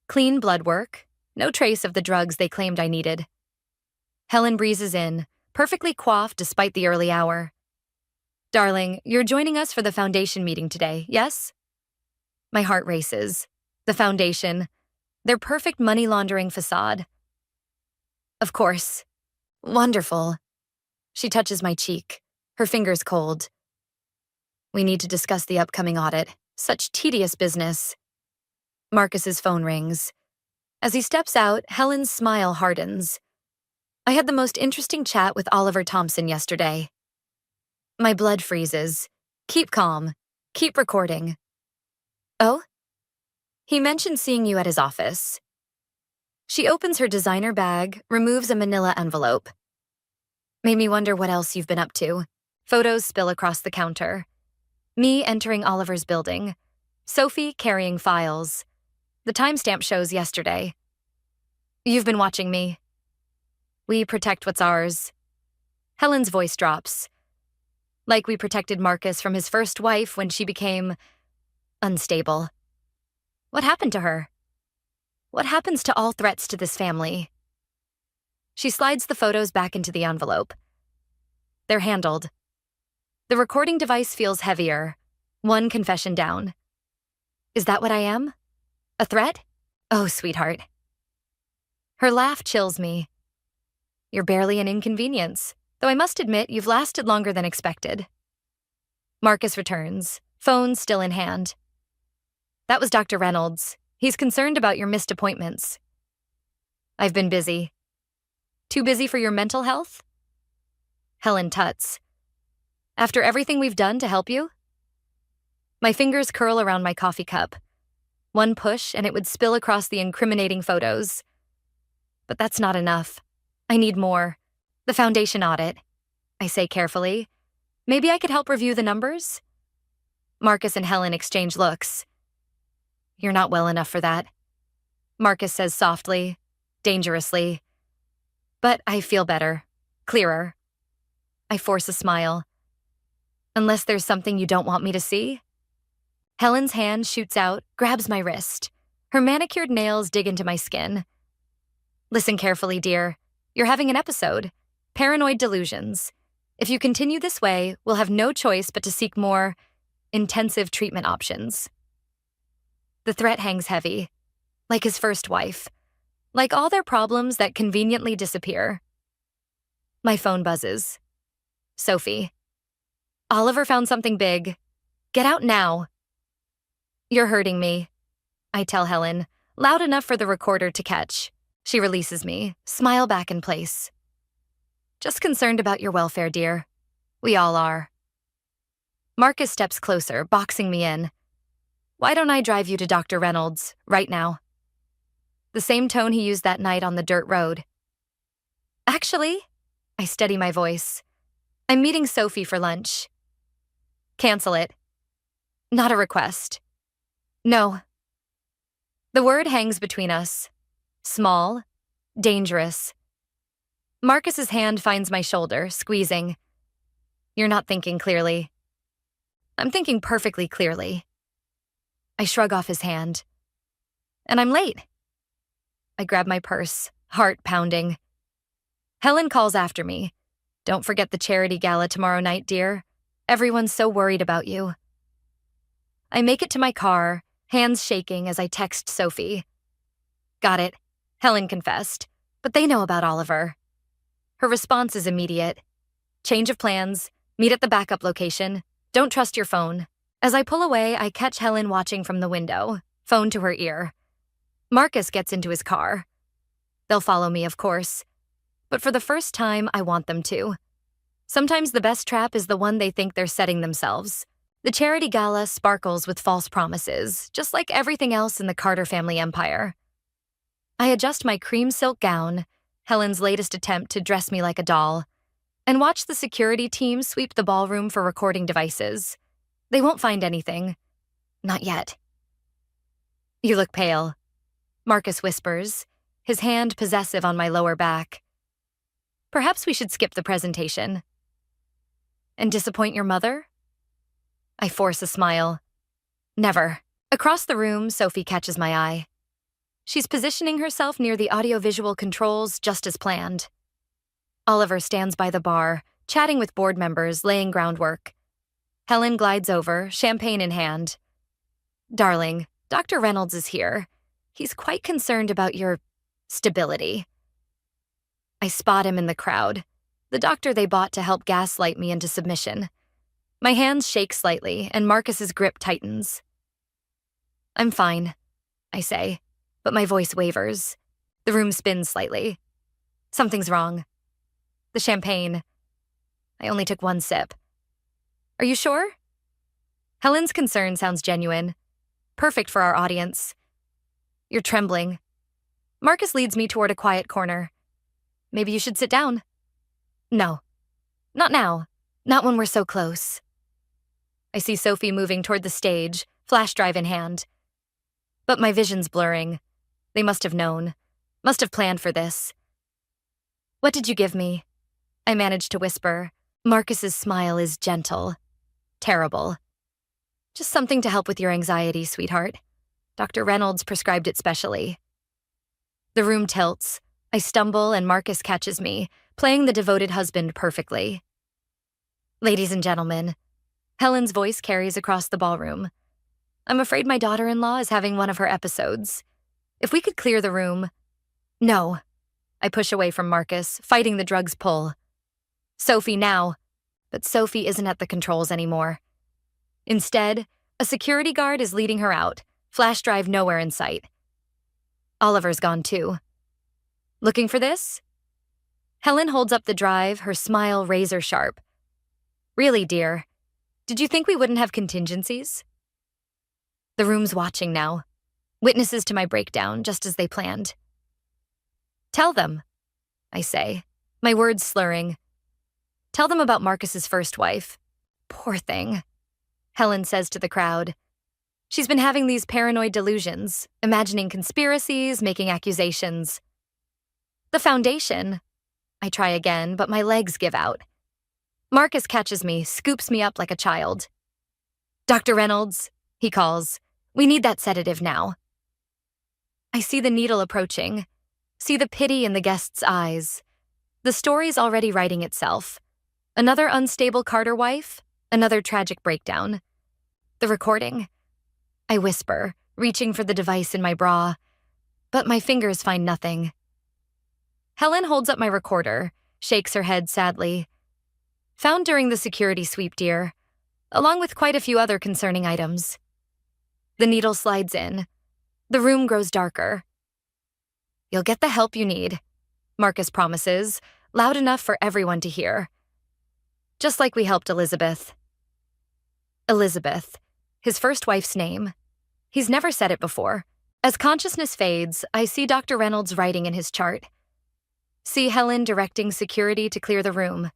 Clean blood work, no trace of the drugs they claimed I needed. Helen breezes in, perfectly coiffed despite the early hour. Darling, you're joining us for the foundation meeting today, yes? My heart races. The foundation. Their perfect money laundering facade. Of course. Wonderful. She touches my cheek, her fingers cold. We need to discuss the upcoming audit. Such tedious business. Marcus's phone rings. As he steps out, Helen's smile hardens. I had the most interesting chat with Oliver Thompson yesterday. My blood freezes. Keep calm. Keep recording. Oh? He mentioned seeing you at his office. She opens her designer bag, removes a manila envelope. Made me wonder what else you've been up to. Photos spill across the counter. Me entering Oliver's building. Sophie carrying files. The timestamp shows yesterday. You've been watching me. We protect what's ours. Helen's voice drops. Like we protected Marcus from his first wife when she became unstable. What happened to her? What happens to all threats to this family? She slides the photos back into the envelope. They're handled. The recording device feels heavier, one confession down. Is that what I am? A threat? Oh, sweetheart. Her laugh chills me. You're barely an inconvenience, though I must admit you've lasted longer than expected. Marcus returns, phone still in hand. That was Dr. Reynolds. He's concerned about your missed appointments. I've been busy. Too busy for your mental health? Helen tuts. After everything we've done to help you? My fingers curl around my coffee cup. One push and it would spill across the incriminating photos. But that's not enough. I need more. The foundation audit. I say carefully. Maybe I could help review the numbers? Marcus and Helen exchange looks. You're not well enough for that. Marcus says softly, dangerously. But I feel better, clearer. I force a smile. Unless there's something you don't want me to see? Helen's hand shoots out, grabs my wrist. Her manicured nails dig into my skin. Listen carefully, dear. You're having an episode. Paranoid delusions. If you continue this way, we'll have no choice but to seek more intensive treatment options. The threat hangs heavy, like his first wife, like all their problems that conveniently disappear. My phone buzzes. Sophie. Oliver found something big. Get out now. You're hurting me, I tell Helen, loud enough for the recorder to catch. She releases me, smile back in place. Just concerned about your welfare, dear. We all are. Marcus steps closer, boxing me in. Why don't I drive you to Dr. Reynolds, right now? The same tone he used that night on the dirt road. Actually, I steady my voice. I'm meeting Sophie for lunch. Cancel it. Not a request. No. The word hangs between us. Small, dangerous. Marcus's hand finds my shoulder, squeezing. You're not thinking clearly. I'm thinking perfectly clearly. I shrug off his hand. And I'm late. I grab my purse, heart pounding. Helen calls after me. Don't forget the charity gala tomorrow night, dear. Everyone's so worried about you. I make it to my car, hands shaking as I text Sophie. Got it, Helen confessed, but they know about Oliver. Her response is immediate. Change of plans, meet at the backup location, don't trust your phone. As I pull away, I catch Helen watching from the window, phone to her ear. Marcus gets into his car. They'll follow me, of course. But for the first time, I want them to. Sometimes the best trap is the one they think they're setting themselves. The charity gala sparkles with false promises, just like everything else in the Carter family empire. I adjust my cream silk gown, Helen's latest attempt to dress me like a doll, and watch the security team sweep the ballroom for recording devices. They won't find anything. Not yet. You look pale, Marcus whispers, his hand possessive on my lower back. Perhaps we should skip the presentation. And disappoint your mother? I force a smile. Never. Across the room, Sophie catches my eye. She's positioning herself near the audiovisual controls just as planned. Oliver stands by the bar, chatting with board members, laying groundwork. Helen glides over, champagne in hand. Darling, Dr. Reynolds is here. He's quite concerned about your stability. I spot him in the crowd, the doctor they bought to help gaslight me into submission. My hands shake slightly, and Marcus's grip tightens. I'm fine, I say, but my voice wavers. The room spins slightly. Something's wrong. The champagne. I only took one sip. Are you sure? Helen's concern sounds genuine. Perfect for our audience. You're trembling. Marcus leads me toward a quiet corner. Maybe you should sit down. No. Not now. Not when we're so close. I see Sophie moving toward the stage, flash drive in hand. But my vision's blurring. They must have known. Must have planned for this. What did you give me? I managed to whisper. Marcus's smile is gentle. Terrible. Just something to help with your anxiety, sweetheart. Dr. Reynolds prescribed it specially. The room tilts. I stumble and Marcus catches me, playing the devoted husband perfectly. Ladies and gentlemen, Helen's voice carries across the ballroom. I'm afraid my daughter-in-law is having one of her episodes. If we could clear the room. No. I push away from Marcus, fighting the drug's pull. Sophie now. But Sophie isn't at the controls anymore. Instead, a security guard is leading her out, flash drive nowhere in sight. Oliver's gone too. Looking for this? Helen holds up the drive, her smile razor sharp. Really, dear? Did you think we wouldn't have contingencies? The room's watching now. Witnesses to my breakdown, just as they planned. Tell them, I say, my words slurring. Tell them about Marcus's first wife. Poor thing, Helen says to the crowd. She's been having these paranoid delusions, imagining conspiracies, making accusations. The foundation. I try again, but my legs give out. Marcus catches me, scoops me up like a child. Dr. Reynolds, he calls. We need that sedative now. I see the needle approaching, see the pity in the guest's eyes. The story's already writing itself. Another unstable Carter wife, another tragic breakdown. The recording. I whisper, reaching for the device in my bra, but my fingers find nothing. Helen holds up my recorder, shakes her head sadly. Found during the security sweep, dear, along with quite a few other concerning items. The needle slides in. The room grows darker. You'll get the help you need, Marcus promises, loud enough for everyone to hear. Just like we helped Elizabeth. Elizabeth, his first wife's name. He's never said it before. As consciousness fades, I see Dr. Reynolds writing in his chart. See Helen directing security to clear the room.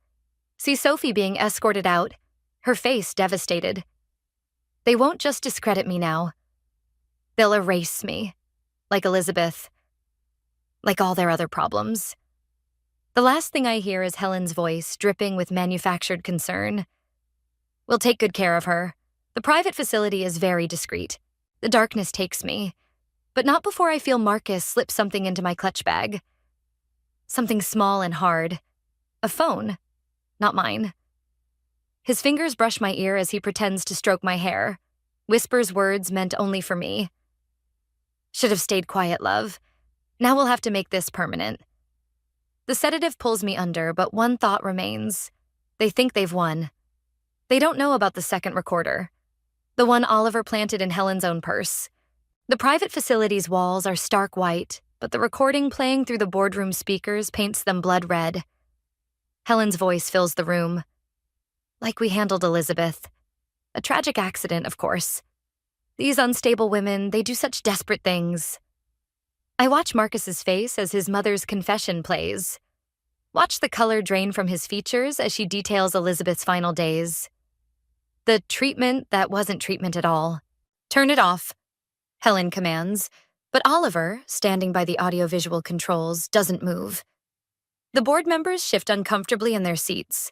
See Sophie being escorted out, her face devastated. They won't just discredit me now. They'll erase me, like Elizabeth, like all their other problems. The last thing I hear is Helen's voice, dripping with manufactured concern. We'll take good care of her. The private facility is very discreet. The darkness takes me, but not before I feel Marcus slip something into my clutch bag. Something small and hard. A phone, not mine. His fingers brush my ear as he pretends to stroke my hair, whispers words meant only for me. Should have stayed quiet, love. Now we'll have to make this permanent. The sedative pulls me under, but one thought remains. They think they've won. They don't know about the second recorder, the one Oliver planted in Helen's own purse. The private facility's walls are stark white, but the recording playing through the boardroom speakers paints them blood red. Helen's voice fills the room. Like we handled Elizabeth. A tragic accident, of course. These unstable women, they do such desperate things. I watch Marcus's face as his mother's confession plays. Watch the color drain from his features as she details Elizabeth's final days. The treatment that wasn't treatment at all. Turn it off, Helen commands, but Oliver, standing by the audiovisual controls, doesn't move. The board members shift uncomfortably in their seats.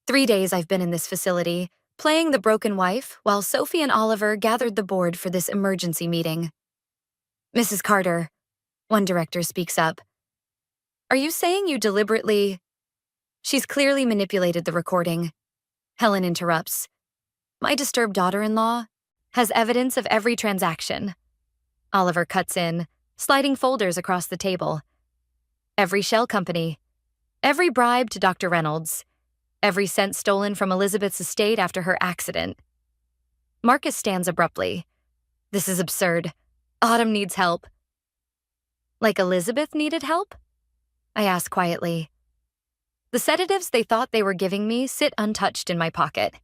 3 days I've been in this facility, playing the broken wife, while Sophie and Oliver gathered the board for this emergency meeting. Mrs. Carter, one director speaks up. Are you saying you deliberately... She's clearly manipulated the recording. Helen interrupts. My disturbed daughter-in-law has evidence of every transaction. Oliver cuts in, sliding folders across the table. Every shell company. Every bribe to Dr. Reynolds. Every cent stolen from Elizabeth's estate after her accident. Marcus stands abruptly. This is absurd. Autumn needs help. Like Elizabeth needed help? I ask quietly. The sedatives they thought they were giving me sit untouched in my pocket.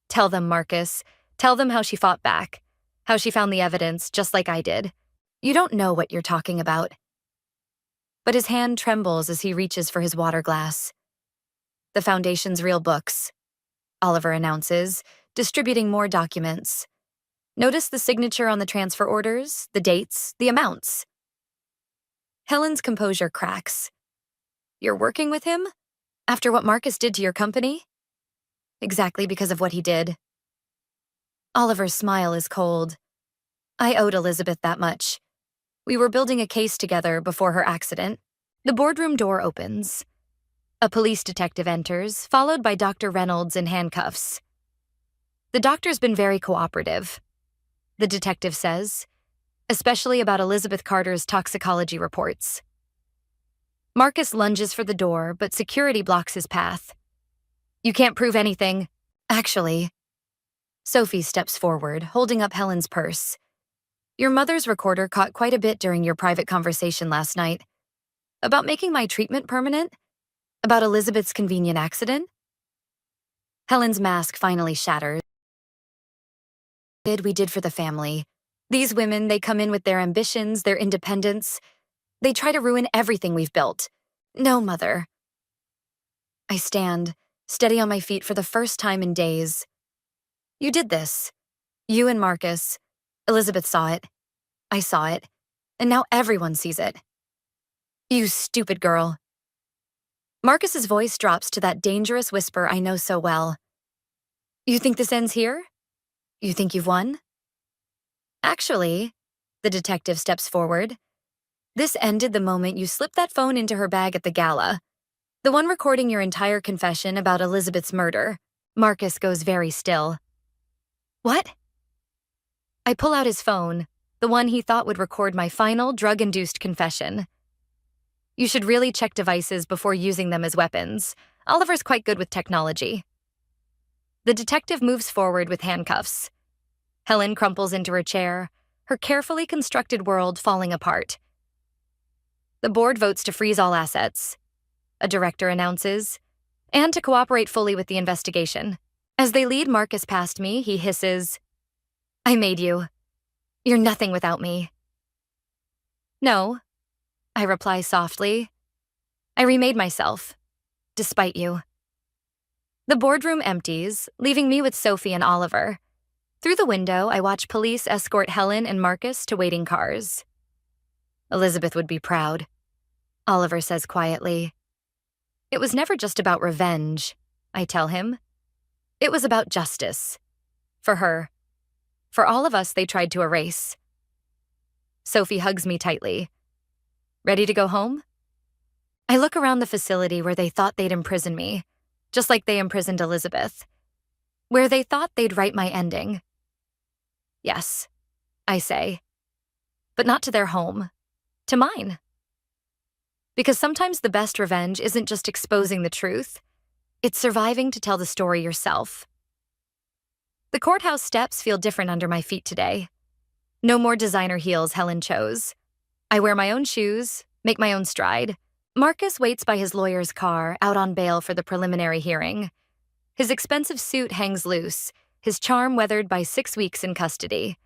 Tell them, Marcus. Tell them how she fought back. How she found the evidence, just like I did. You don't know what you're talking about. But his hand trembles as he reaches for his water glass. The Foundation's real books, Oliver announces, distributing more documents. Notice the signature on the transfer orders, the dates, the amounts. Helen's composure cracks. You're working with him? After what Marcus did to your company? Exactly because of what he did. Oliver's smile is cold. I owed Elizabeth that much. We were building a case together before her accident. The boardroom door opens. A police detective enters, followed by Dr. Reynolds in handcuffs. The doctor's been very cooperative, the detective says, especially about Elizabeth Carter's toxicology reports. Marcus lunges for the door, but security blocks his path. You can't prove anything. Actually. Sophie steps forward, holding up Helen's purse. Your mother's recorder caught quite a bit during your private conversation last night. About making my treatment permanent? About Elizabeth's convenient accident? Helen's mask finally shatters. We did for the family. These women, they come in with their ambitions, their independence. They try to ruin everything we've built. No, Mother. I stand, steady on my feet for the first time in days. You did this. You and Marcus. Elizabeth saw it. I saw it. And now everyone sees it. You stupid girl. Marcus's voice drops to that dangerous whisper I know so well. You think this ends here? You think you've won? Actually, the detective steps forward. This ended the moment you slipped that phone into her bag at the gala. The one recording your entire confession about Elizabeth's murder. Marcus goes very still. What? I pull out his phone, the one he thought would record my final drug-induced confession. You should really check devices before using them as weapons. Oliver's quite good with technology. The detective moves forward with handcuffs. Helen crumples into her chair, her carefully constructed world falling apart. The board votes to freeze all assets, a director announces, and to cooperate fully with the investigation. As they lead Marcus past me, he hisses, "I made you. You're nothing without me." "No," I reply softly. "I remade myself, despite you." The boardroom empties, leaving me with Sophie and Oliver. Through the window, I watch police escort Helen and Marcus to waiting cars. "Elizabeth would be proud," Oliver says quietly. "It was never just about revenge," I tell him. "It was about justice. For her. For all of us they tried to erase." Sophie hugs me tightly. "Ready to go home?" I look around the facility where they thought they'd imprison me, just like they imprisoned Elizabeth. Where they thought they'd write my ending. "Yes," I say. "But not to their home. To mine." Because sometimes the best revenge isn't just exposing the truth, it's surviving to tell the story yourself. The courthouse steps feel different under my feet today. No more designer heels Helen chose. I wear my own shoes, make my own stride. Marcus waits by his lawyer's car, out on bail for the preliminary hearing. His expensive suit hangs loose, his charm weathered by 6 weeks in custody.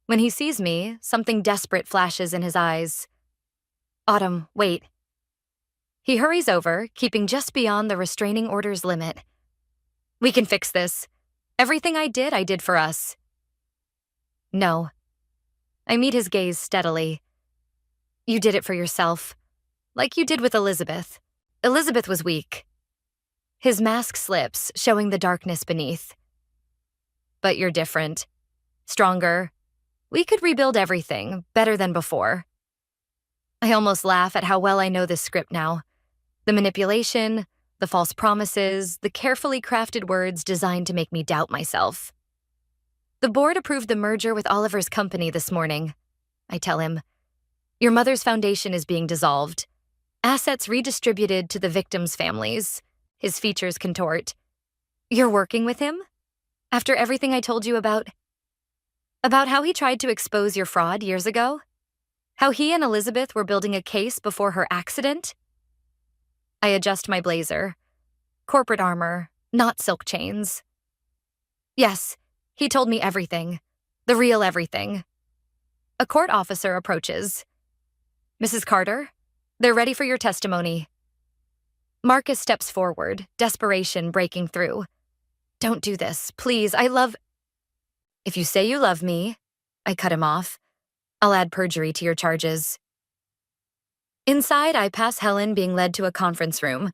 When he sees me, something desperate flashes in his eyes. "Autumn, wait." He hurries over, keeping just beyond the restraining order's limit. "We can fix this. Everything I did for us." "No." I meet his gaze steadily. "You did it for yourself. Like you did with Elizabeth. Elizabeth was weak." His mask slips, showing the darkness beneath. "But you're different. Stronger. We could rebuild everything, better than before." I almost laugh at how well I know this script now. The manipulation, the false promises, the carefully crafted words designed to make me doubt myself. "The board approved the merger with Oliver's company this morning," I tell him. "Your mother's foundation is being dissolved. Assets redistributed to the victims' families." His features contort. "You're working with him? After everything I told you about how he tried to expose your fraud years ago? How he and Elizabeth were building a case before her accident?" I adjust my blazer. Corporate armor, not silk chains. "Yes, he told me everything. The real everything." A court officer approaches. "Mrs. Carter, they're ready for your testimony." Marcus steps forward, desperation breaking through. "Don't do this, please, "If you say you love me," I cut him off, "I'll add perjury to your charges." Inside, I pass Helen being led to a conference room.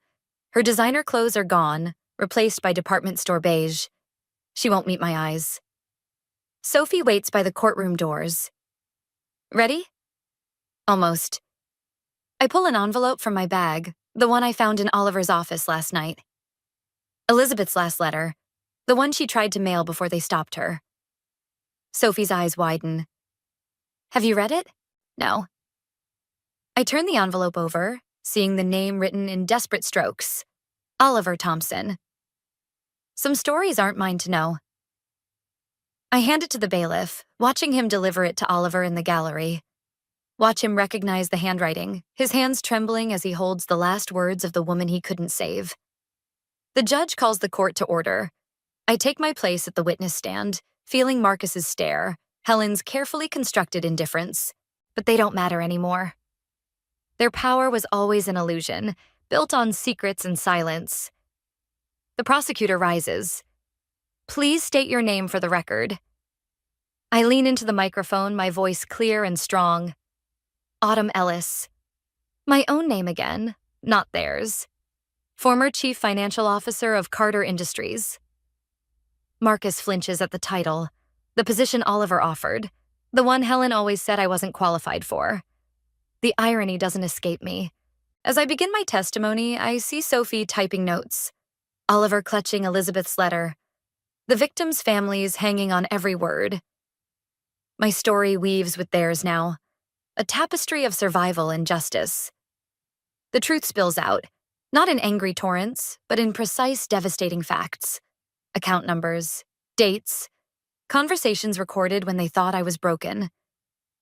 Her designer clothes are gone, replaced by department store beige. She won't meet my eyes. Sophie waits by the courtroom doors. "Ready?" "Almost." I pull an envelope from my bag, the one I found in Oliver's office last night. Elizabeth's last letter, the one she tried to mail before they stopped her. Sophie's eyes widen. "Have you read it?" "No." I turn the envelope over, seeing the name written in desperate strokes. Oliver Thompson. Some stories aren't mine to know. I hand it to the bailiff, watching him deliver it to Oliver in the gallery. Watch him recognize the handwriting, his hands trembling as he holds the last words of the woman he couldn't save. The judge calls the court to order. I take my place at the witness stand, feeling Marcus's stare, Helen's carefully constructed indifference. But they don't matter anymore. Their power was always an illusion, built on secrets and silence. The prosecutor rises. "Please state your name for the record." I lean into the microphone, my voice clear and strong. "Autumn Ellis." My own name again, not theirs. Former Chief Financial Officer of Carter Industries. Marcus flinches at the title, the position Oliver offered, the one Helen always said I wasn't qualified for. The irony doesn't escape me. As I begin my testimony, I see Sophie typing notes, Oliver clutching Elizabeth's letter, the victims' families hanging on every word. My story weaves with theirs now, a tapestry of survival and justice. The truth spills out, not in angry torrents, but in precise, devastating facts. Account numbers, dates, conversations recorded when they thought I was broken.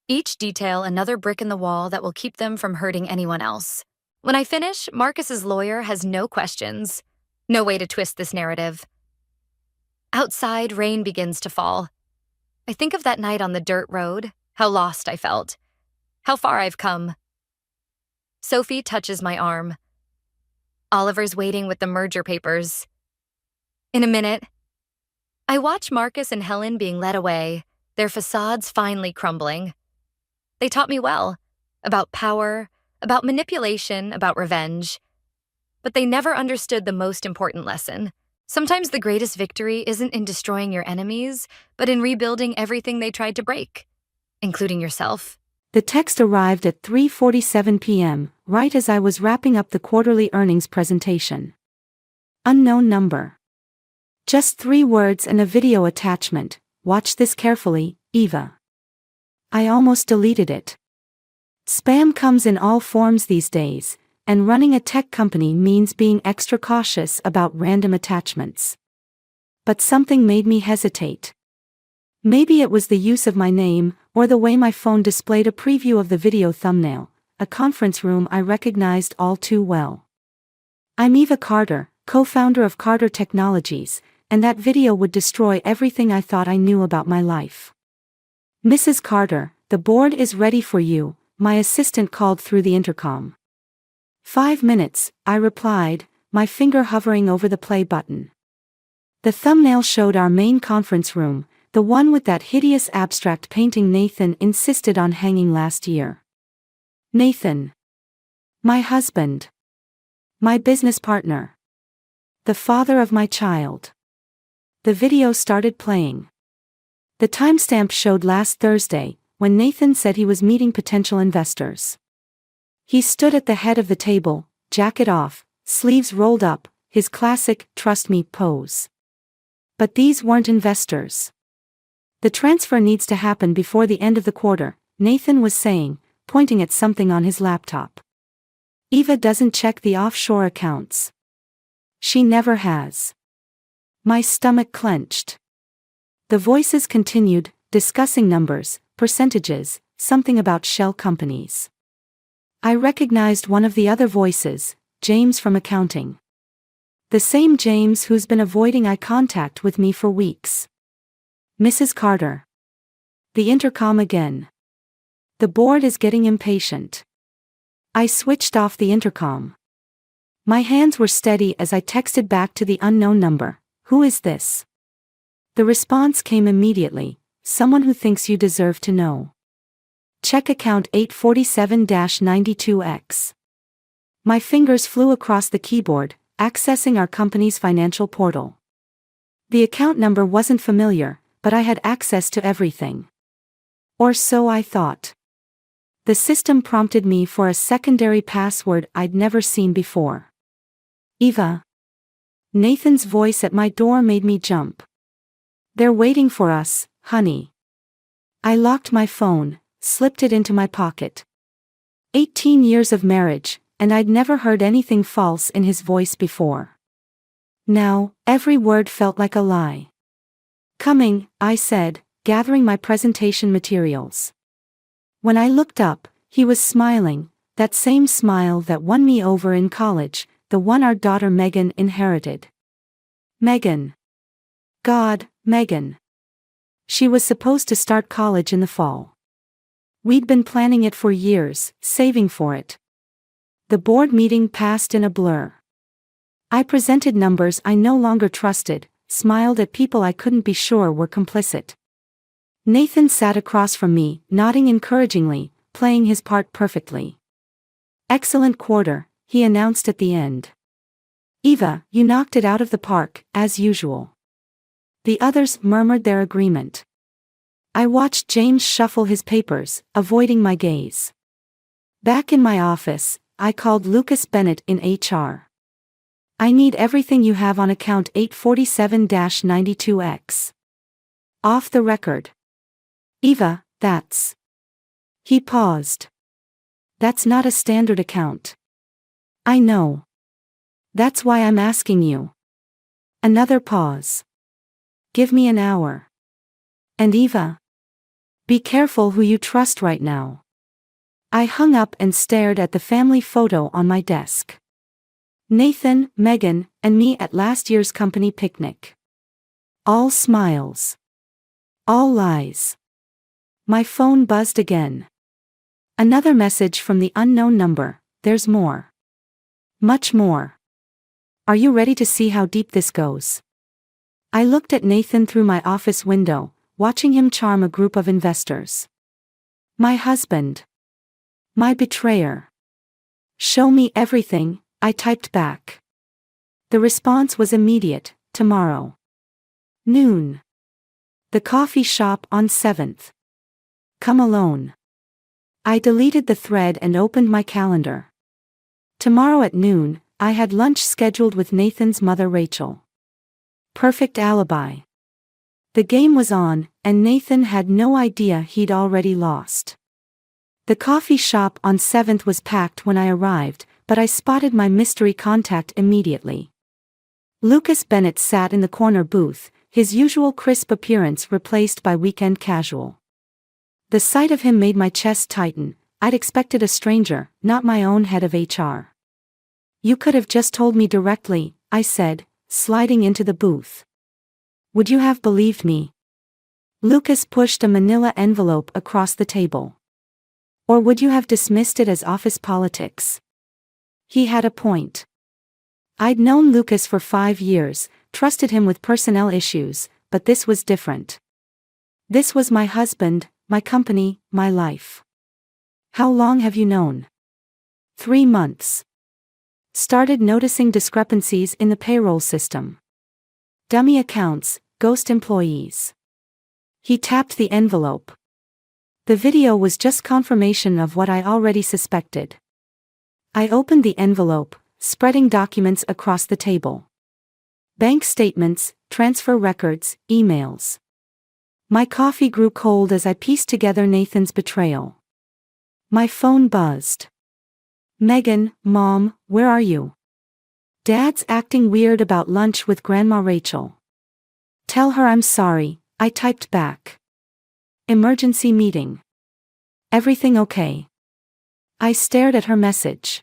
Each detail another brick in the wall that will keep them from hurting anyone else. When I finish, Marcus's lawyer has no questions. No way to twist this narrative. Outside, rain begins to fall. I think of that night on the dirt road, how lost I felt, how far I've come. Sophie touches my arm. Oliver's waiting with the merger papers. In a minute, I watch Marcus and Helen being led away, their facades finally crumbling. They taught me well, about power, about manipulation, about revenge. But they never understood the most important lesson. Sometimes the greatest victory isn't in destroying your enemies, but in rebuilding everything they tried to break, including yourself. The text arrived at 3:47 p.m., right as I was wrapping up the quarterly earnings presentation. Unknown number. Just 3 words and a video attachment. Watch this carefully, Eva. I almost deleted it. Spam comes in all forms these days, and running a tech company means being extra cautious about random attachments. But something made me hesitate. Maybe it was the use of my name, or the way my phone displayed a preview of the video thumbnail, a conference room I recognized all too well. I'm Eva Carter, co-founder of Carter Technologies, and that video would destroy everything I thought I knew about my life. Mrs. Carter, the board is ready for you, my assistant called through the intercom. 5 minutes, I replied, my finger hovering over the play button. The thumbnail showed our main conference room, the one with that hideous abstract painting Nathan insisted on hanging last year. Nathan. My husband. My business partner. The father of my child. The video started playing. The timestamp showed last Thursday, when Nathan said he was meeting potential investors. He stood at the head of the table, jacket off, sleeves rolled up, his classic, trust me, pose. But these weren't investors. The transfer needs to happen before the end of the quarter, Nathan was saying, pointing at something on his laptop. Eva doesn't check the offshore accounts. She never has. My stomach clenched. The voices continued, discussing numbers, percentages, something about shell companies. I recognized one of the other voices, James from accounting. The same James who's been avoiding eye contact with me for weeks. Mrs. Carter. The intercom again. The board is getting impatient. I switched off the intercom. My hands were steady as I texted back to the unknown number, who is this? The response came immediately, someone who thinks you deserve to know. Check account 847-92X. My fingers flew across the keyboard, accessing our company's financial portal. The account number wasn't familiar, but I had access to everything. Or so I thought. The system prompted me for a secondary password I'd never seen before. Eva. Nathan's voice at my door made me jump. They're waiting for us, honey. I locked my phone, slipped it into my pocket. 18 years of marriage, and I'd never heard anything false in his voice before. Now, every word felt like a lie. Coming, I said, gathering my presentation materials. When I looked up, he was smiling, that same smile that won me over in college, the one our daughter Megan inherited. Megan. God, Megan. She was supposed to start college in the fall. We'd been planning it for years, saving for it. The board meeting passed in a blur. I presented numbers I no longer trusted, smiled at people I couldn't be sure were complicit. Nathan sat across from me, nodding encouragingly, playing his part perfectly. Excellent quarter, he announced at the end. Eva, you knocked it out of the park, as usual. The others murmured their agreement. I watched James shuffle his papers, avoiding my gaze. Back in my office, I called Lucas Bennett in HR. I need everything you have on account 847-92X. Off the record. Eva, that's. He paused. That's not a standard account. I know. That's why I'm asking you. Another pause. Give me an hour. And Eva? Be careful who you trust right now. I hung up and stared at the family photo on my desk. Nathan, Megan, and me at last year's company picnic. All smiles. All lies. My phone buzzed again. Another message from the unknown number. There's more. Much more. Are you ready to see how deep this goes? I looked at Nathan through my office window, watching him charm a group of investors. My husband. My betrayer. Show me everything, I typed back. The response was immediate. Tomorrow. Noon. The coffee shop on 7th. Come alone. I deleted the thread and opened my calendar. Tomorrow at noon, I had lunch scheduled with Nathan's mother Rachel. Perfect alibi. The game was on, and Nathan had no idea he'd already lost. The coffee shop on 7th was packed when I arrived, but I spotted my mystery contact immediately. Lucas Bennett sat in the corner booth, his usual crisp appearance replaced by weekend casual. The sight of him made my chest tighten. I'd expected a stranger, not my own head of HR. You could have just told me directly, I said, sliding into the booth. Would you have believed me? Lucas pushed a manila envelope across the table. Or would you have dismissed it as office politics? He had a point. I'd known Lucas for 5 years, trusted him with personnel issues, but this was different. This was my husband, my company, my life. How long have you known? 3 months. Started noticing discrepancies in the payroll system. Dummy accounts, ghost employees. He tapped the envelope. The video was just confirmation of what I already suspected. I opened the envelope, spreading documents across the table. Bank statements, transfer records, emails. My coffee grew cold as I pieced together Nathan's betrayal. My phone buzzed. Megan, Mom, where are you? Dad's acting weird about lunch with Grandma Rachel. Tell her I'm sorry, I typed back. Emergency meeting. Everything okay? I stared at her message.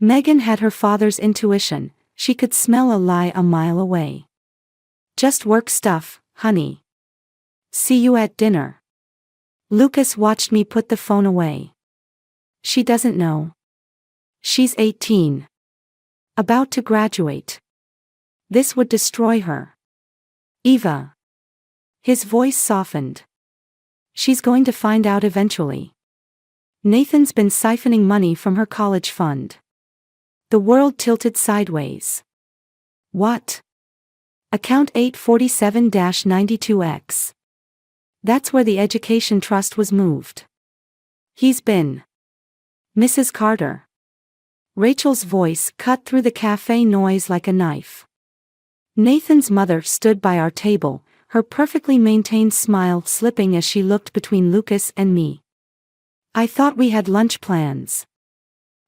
Megan had her father's intuition, she could smell a lie a mile away. Just work stuff, honey. See you at dinner. Lucas watched me put the phone away. She doesn't know. She's 18. About to graduate. This would destroy her. Eva. His voice softened. She's going to find out eventually. Nathan's been siphoning money from her college fund. The world tilted sideways. What? Account 847-92X. That's where the education trust was moved. He's been. Mrs. Carter. Rachel's voice cut through the cafe noise like a knife. Nathan's mother stood by our table, her perfectly maintained smile slipping as she looked between Lucas and me. I thought we had lunch plans.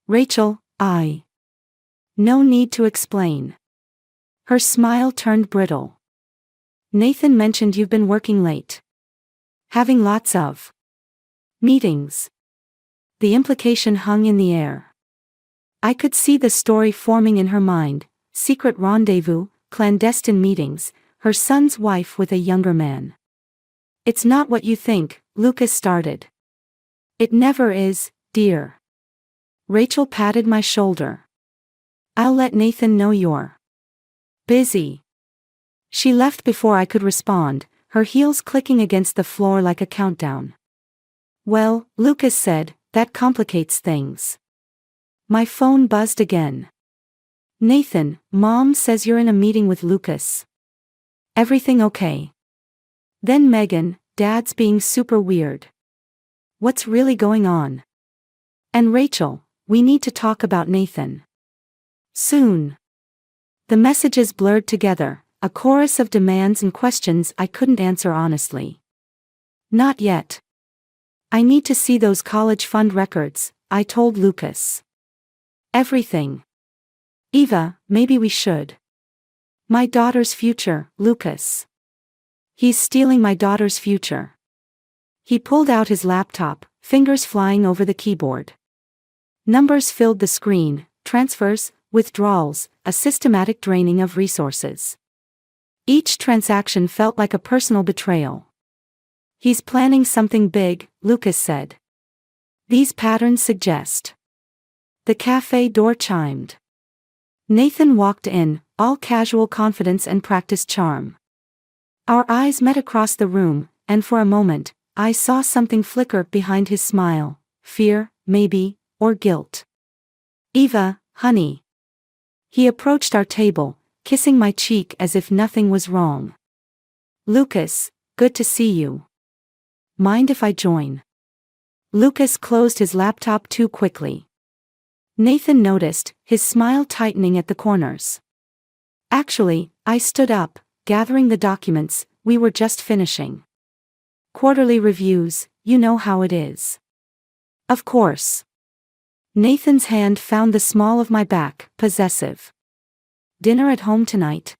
Rachel, No need to explain. Her smile turned brittle. Nathan mentioned you've been working late. Having lots of meetings. The implication hung in the air. I could see the story forming in her mind, secret rendezvous, clandestine meetings, her son's wife with a younger man. It's not what you think, Lucas started. It never is, dear. Rachel patted my shoulder. I'll let Nathan know you're busy. She left before I could respond, her heels clicking against the floor like a countdown. Well, Lucas said, that complicates things. My phone buzzed again. Nathan, Mom says you're in a meeting with Lucas. Everything okay? Then Megan, Dad's being super weird. What's really going on? And Rachel, we need to talk about Nathan. Soon. The messages blurred together, a chorus of demands and questions I couldn't answer honestly. Not yet. I need to see those college fund records, I told Lucas. Everything. Eva, maybe we should. My daughter's future, Lucas. He's stealing my daughter's future. He pulled out his laptop, fingers flying over the keyboard. Numbers filled the screen, transfers, withdrawals, a systematic draining of resources. Each transaction felt like a personal betrayal. "He's planning something big," Lucas said. "These patterns suggest." The cafe door chimed. Nathan walked in, all casual confidence and practiced charm. Our eyes met across the room, and for a moment, I saw something flicker behind his smile. Fear, maybe, or guilt. "Eva, honey." He approached our table, kissing my cheek as if nothing was wrong. "Lucas, good to see you. Mind if I join?" Lucas closed his laptop too quickly. Nathan noticed, his smile tightening at the corners. "Actually," I stood up, gathering the documents we were just finishing. "Quarterly reviews, you know how it is." "Of course." Nathan's hand found the small of my back, possessive. "Dinner at home tonight?"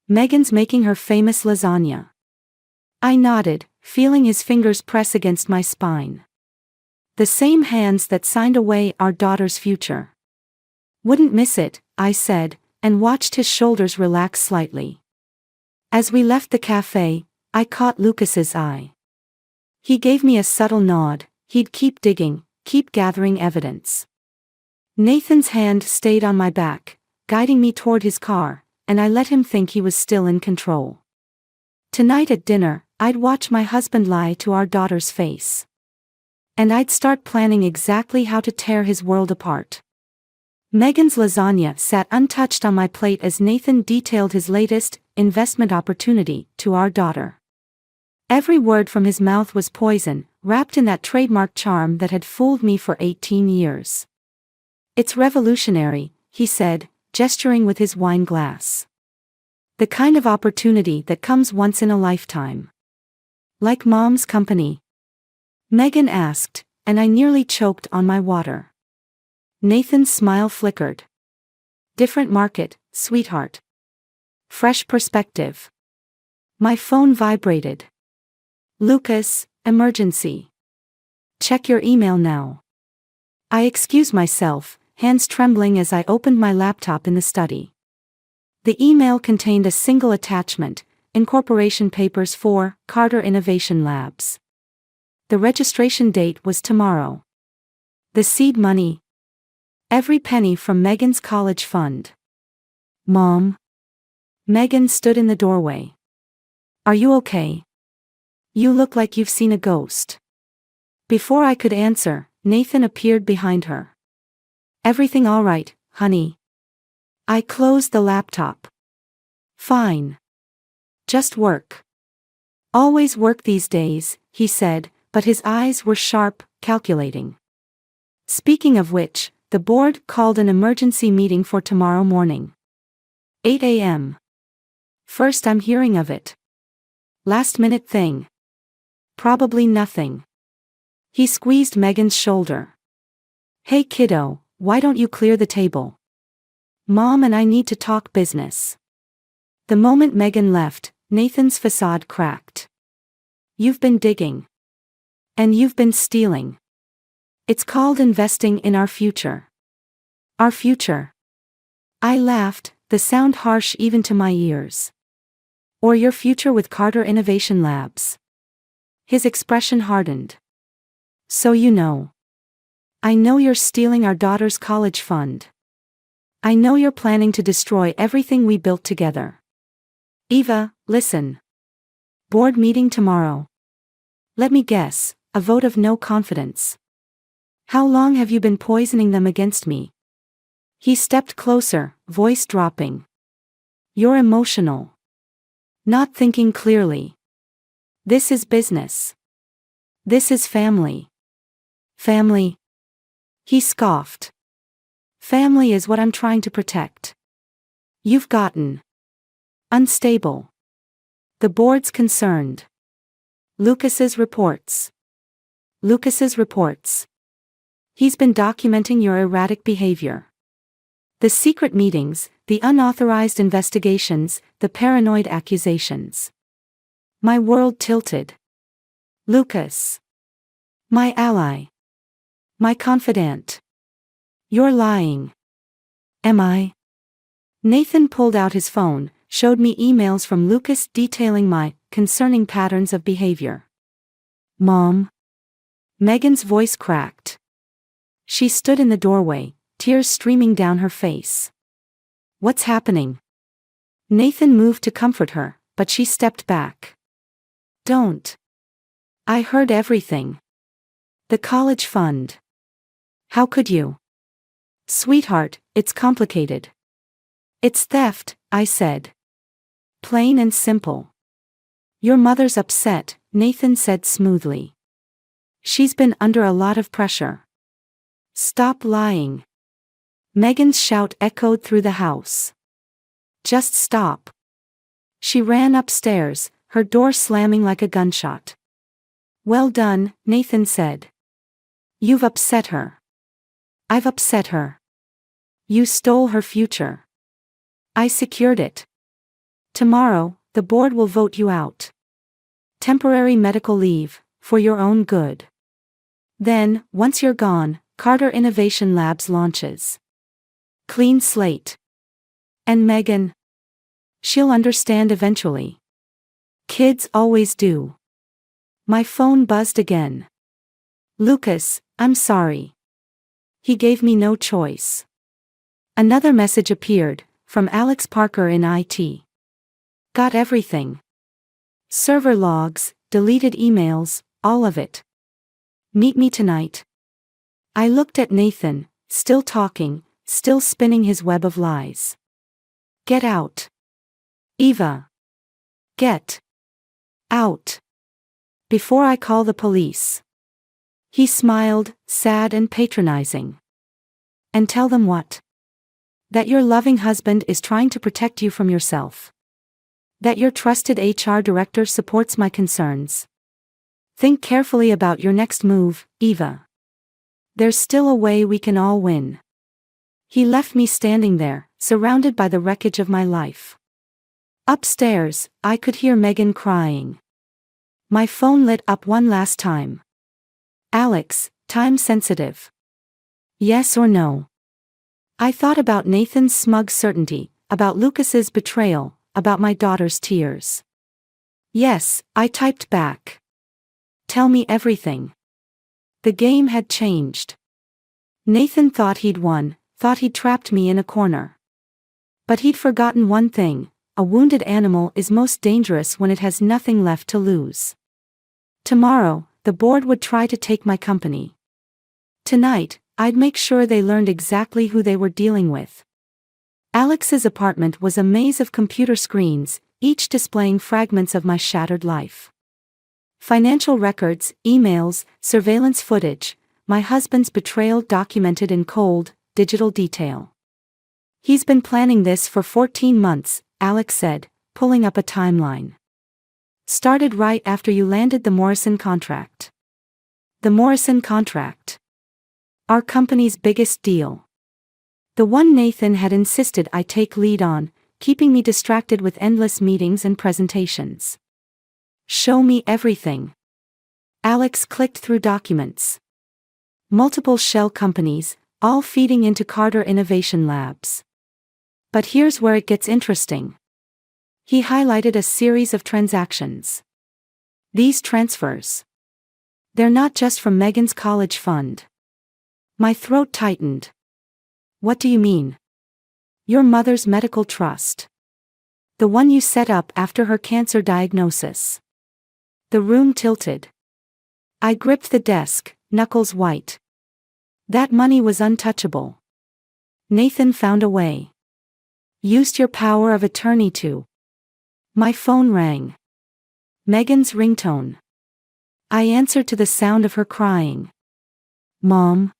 "Megan's making her famous lasagna." I nodded, feeling his fingers press against my spine. The same hands that signed away our daughter's future. "Wouldn't miss it," I said, and watched his shoulders relax slightly. As we left the cafe, I caught Lucas's eye. He gave me a subtle nod. He'd keep digging, keep gathering evidence. Nathan's hand stayed on my back, guiding me toward his car, and I let him think he was still in control. Tonight at dinner, I'd watch my husband lie to our daughter's face. And I'd start planning exactly how to tear his world apart. Megan's lasagna sat untouched on my plate as Nathan detailed his latest investment opportunity to our daughter. Every word from his mouth was poison, wrapped in that trademark charm that had fooled me for 18 years. "It's revolutionary," he said, gesturing with his wine glass. "The kind of opportunity that comes once in a lifetime." "Like Mom's company?" Megan asked, and I nearly choked on my water. Nathan's smile flickered. "Different market, sweetheart. Fresh perspective." My phone vibrated. "Lucas, emergency. Check your email now." I excused myself, hands trembling as I opened my laptop in the study. The email contained a single attachment, incorporation papers for Carter Innovation Labs. The registration date was tomorrow. The seed money. Every penny from Megan's college fund. "Mom." Megan stood in the doorway. "Are you okay? You look like you've seen a ghost." Before I could answer, Nathan appeared behind her. "Everything all right, honey?" I closed the laptop. "Fine. Just work. Always work these days," he said, but his eyes were sharp, calculating. "Speaking of which, the board called an emergency meeting for tomorrow morning. 8 a.m. First I'm hearing of it. Last-minute thing. Probably nothing." He squeezed Megan's shoulder. "Hey kiddo, why don't you clear the table? Mom and I need to talk business." The moment Megan left, Nathan's facade cracked. "You've been digging. And you've been stealing. It's called investing in our future." "Our future?" I laughed, the sound harsh even to my ears. "Or your future with Carter Innovation Labs." His expression hardened. "So you know. I know you're stealing our daughter's college fund. I know you're planning to destroy everything we built together. Eva, listen. Board meeting tomorrow. Let me guess, a vote of no confidence. How long have you been poisoning them against me?" He stepped closer, voice dropping. "You're emotional. Not thinking clearly. This is business. This is family." "Family?" He scoffed. "Family is what I'm trying to protect. You've gotten unstable. The board's concerned. Lucas's reports. Lucas's reports. He's been documenting your erratic behavior. The secret meetings, the unauthorized investigations, the paranoid accusations." My world tilted. Lucas. My ally. My confidant. You're lying. Am I? Nathan pulled out his phone, showed me emails from Lucas detailing my concerning patterns of behavior. Mom? Megan's voice cracked. She stood in the doorway, tears streaming down her face. What's happening? Nathan moved to comfort her, but she stepped back. Don't. I heard everything. The college fund. How could you? Sweetheart, it's complicated. It's theft, I said. Plain and simple. Your mother's upset, Nathan said smoothly. She's been under a lot of pressure. Stop lying. Megan's shout echoed through the house. Just stop. She ran upstairs, her door slamming like a gunshot. Well done, Nathan said. You've upset her. I've upset her. You stole her future. I secured it. Tomorrow, the board will vote you out. Temporary medical leave, for your own good. Then, once you're gone, Carter Innovation Labs launches. Clean slate. And Megan? She'll understand eventually. Kids always do. My phone buzzed again. Lucas, I'm sorry. He gave me no choice. Another message appeared, from Alex Parker in IT. Got everything. Server logs, deleted emails, all of it. Meet me tonight. I looked at Nathan, still talking, still spinning his web of lies. Get out. Eva. Get out. Before I call the police. He smiled, sad and patronizing. And tell them what? That your loving husband is trying to protect you from yourself. That your trusted HR director supports my concerns. Think carefully about your next move, Eva. There's still a way we can all win. He left me standing there, surrounded by the wreckage of my life. Upstairs, I could hear Megan crying. My phone lit up one last time. Alex, time sensitive. Yes or no? I thought about Nathan's smug certainty, about Lucas's betrayal, about my daughter's tears. Yes, I typed back. Tell me everything. The game had changed. Nathan thought he'd won, thought he'd trapped me in a corner. But he'd forgotten one thing: a wounded animal is most dangerous when it has nothing left to lose. Tomorrow, the board would try to take my company. Tonight, I'd make sure they learned exactly who they were dealing with. Alex's apartment was a maze of computer screens, each displaying fragments of my shattered life. Financial records, emails, surveillance footage, my husband's betrayal documented in cold, digital detail. He's been planning this for 14 months, Alex said, pulling up a timeline. Started right after you landed the Morrison contract. The Morrison contract. Our company's biggest deal. The one Nathan had insisted I take lead on, keeping me distracted with endless meetings and presentations. Show me everything. Alex clicked through documents. Multiple shell companies, all feeding into Carter Innovation Labs. But here's where it gets interesting. He highlighted a series of transactions. These transfers. They're not just from Megan's college fund. My throat tightened. What do you mean? Your mother's medical trust. The one you set up after her cancer diagnosis. The room tilted. I gripped the desk, knuckles white. That money was untouchable. Nathan found a way. Used your power of attorney to. My phone rang. Megan's ringtone. I answered to the sound of her crying. Mom.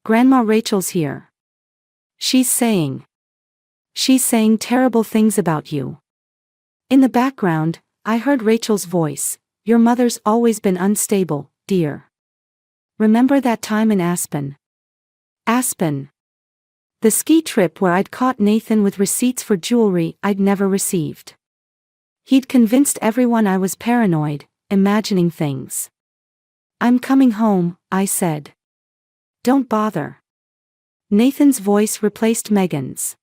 Grandma Rachel's here. She's saying terrible things about you. In the background, I heard Rachel's voice. Your mother's always been unstable, dear. Remember that time in Aspen? Aspen. The ski trip where I'd caught Nathan with receipts for jewelry I'd never received. He'd convinced everyone I was paranoid, imagining things. "I'm coming home," I said. "Don't bother." Nathan's voice replaced Megan's.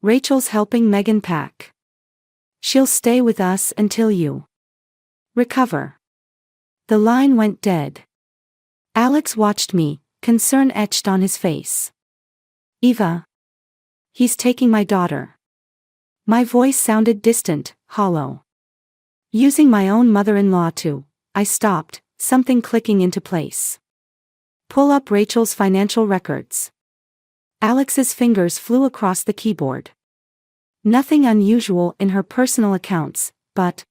"Rachel's helping Megan pack. She'll stay with us until you recover." The line went dead. Alex watched me, concern etched on his face. "Eva. He's taking my daughter." My voice sounded distant, hollow. Using my own mother-in-law I stopped, something clicking into place. "Pull up Rachel's financial records." Alex's fingers flew across the keyboard. Nothing unusual in her personal accounts, but...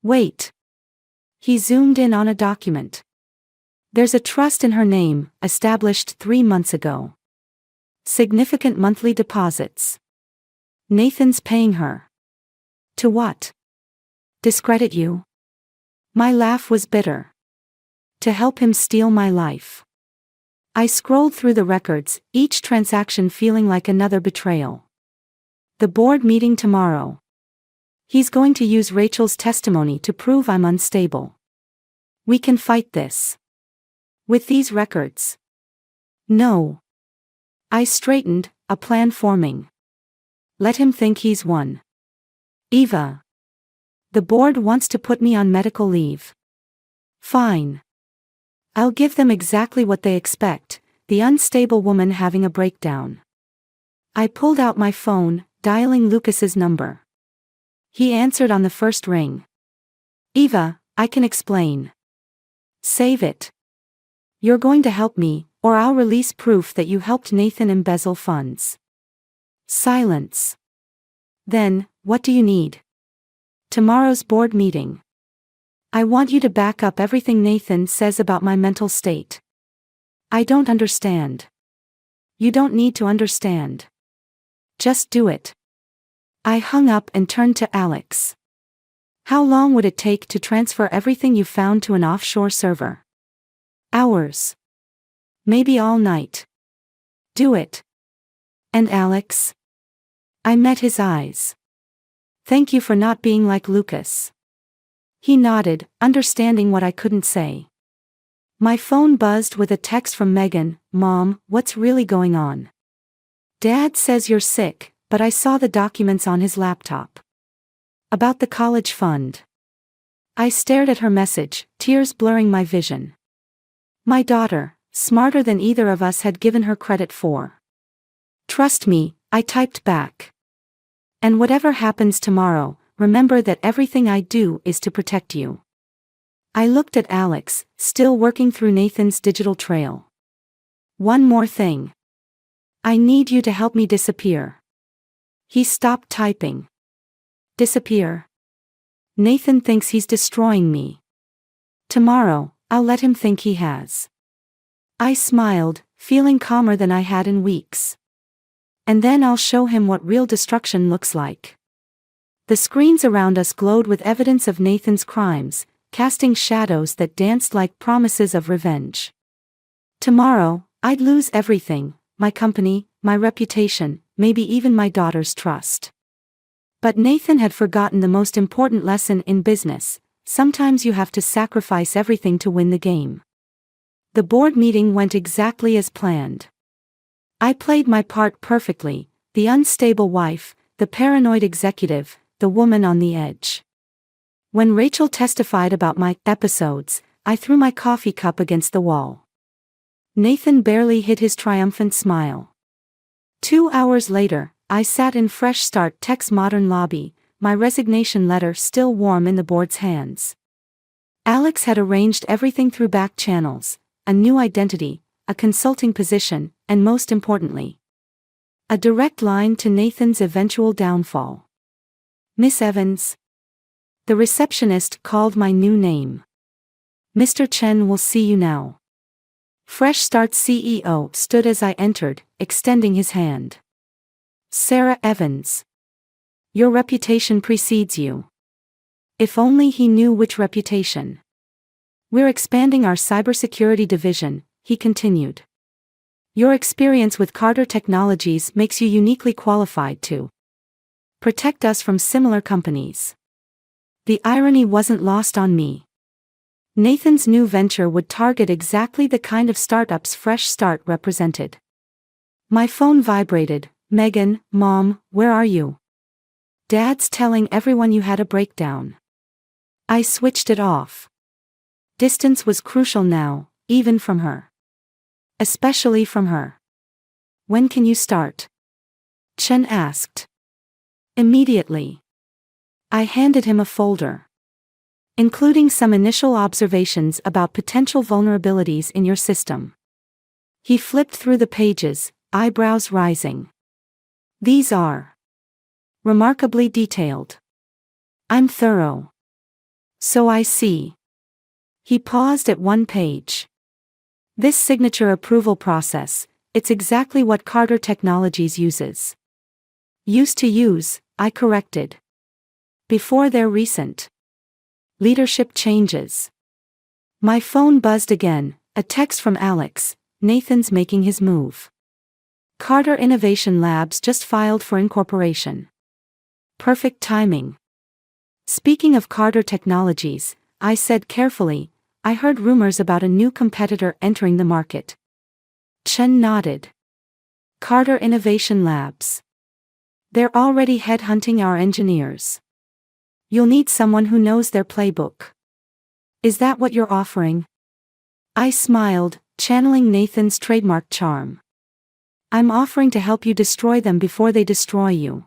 Wait. He zoomed in on a document. "There's a trust in her name, established 3 months ago. Significant monthly deposits. Nathan's paying her. To what? Discredit you?" My laugh was bitter. To help him steal my life. I scrolled through the records, each transaction feeling like another betrayal. The board meeting tomorrow. He's going to use Rachel's testimony to prove I'm unstable. We can fight this. With these records. No. I straightened, a plan forming. Let him think he's won. "Eva. The board wants to put me on medical leave." "Fine. I'll give them exactly what they expect, the unstable woman having a breakdown." I pulled out my phone, dialing Lucas's number. He answered on the first ring. "Eva, I can explain." "Save it. You're going to help me, or I'll release proof that you helped Nathan embezzle funds." Silence. "Then, what do you need?" "Tomorrow's board meeting. I want you to back up everything Nathan says about my mental state." "I don't understand." "You don't need to understand. Just do it." I hung up and turned to Alex. "How long would it take to transfer everything you found to an offshore server?" "Hours. Maybe all night." "Do it." "And Alex?" I met his eyes. "Thank you for not being like Lucas." He nodded, understanding what I couldn't say. My phone buzzed with a text from Megan. "Mom, what's really going on?" "Dad says you're sick, but I saw the documents on his laptop. About the college fund." I stared at her message, tears blurring my vision. My daughter, smarter than either of us had given her credit for. "Trust me," I typed back. "And whatever happens tomorrow, remember that everything I do is to protect you." I looked at Alex, still working through Nathan's digital trail. "One more thing. I need you to help me disappear." He stopped typing. "Disappear?" "Nathan thinks he's destroying me. Tomorrow, I'll let him think he has." I smiled, feeling calmer than I had in weeks. "And then I'll show him what real destruction looks like." The screens around us glowed with evidence of Nathan's crimes, casting shadows that danced like promises of revenge. Tomorrow, I'd lose everything, my company, my reputation, maybe even my daughter's trust. But Nathan had forgotten the most important lesson in business: sometimes you have to sacrifice everything to win the game. The board meeting went exactly as planned. I played my part perfectly, the unstable wife, the paranoid executive, the woman on the edge. When Rachel testified about my episodes, I threw my coffee cup against the wall. Nathan barely hid his triumphant smile. 2 hours later, I sat in Fresh Start Tech's modern lobby, my resignation letter still warm in the board's hands. Alex had arranged everything through back channels: a new identity, a consulting position, and most importantly, a direct line to Nathan's eventual downfall. "Miss Evans." The receptionist called my new name. "Mr. Chen will see you now." Fresh Start's CEO stood as I entered, extending his hand. "Sarah Evans. Your reputation precedes you." If only he knew which reputation. "We're expanding our cybersecurity division," he continued. "Your experience with Carter Technologies makes you uniquely qualified to protect us from similar companies." The irony wasn't lost on me. Nathan's new venture would target exactly the kind of startups Fresh Start represented. My phone vibrated. Megan, Mom, where are you? Dad's telling everyone you had a breakdown. I switched it off. Distance was crucial now, even from her. Especially from her. When can you start? Chen asked. Immediately. I handed him a folder, including some initial observations about potential vulnerabilities in your system. He flipped through the pages, eyebrows rising. These are remarkably detailed. I'm thorough. So I see. He paused at one page. This signature approval process, it's exactly what Carter Technologies uses. Used to use, I corrected. Before their recent leadership changes. My phone buzzed again, a text from Alex. Nathan's making his move. Carter Innovation Labs just filed for incorporation. Perfect timing. Speaking of Carter Technologies, I said carefully, I heard rumors about a new competitor entering the market. Chen nodded. Carter Innovation Labs. They're already headhunting our engineers. You'll need someone who knows their playbook. Is that what you're offering? I smiled, channeling Nathan's trademark charm. I'm offering to help you destroy them before they destroy you.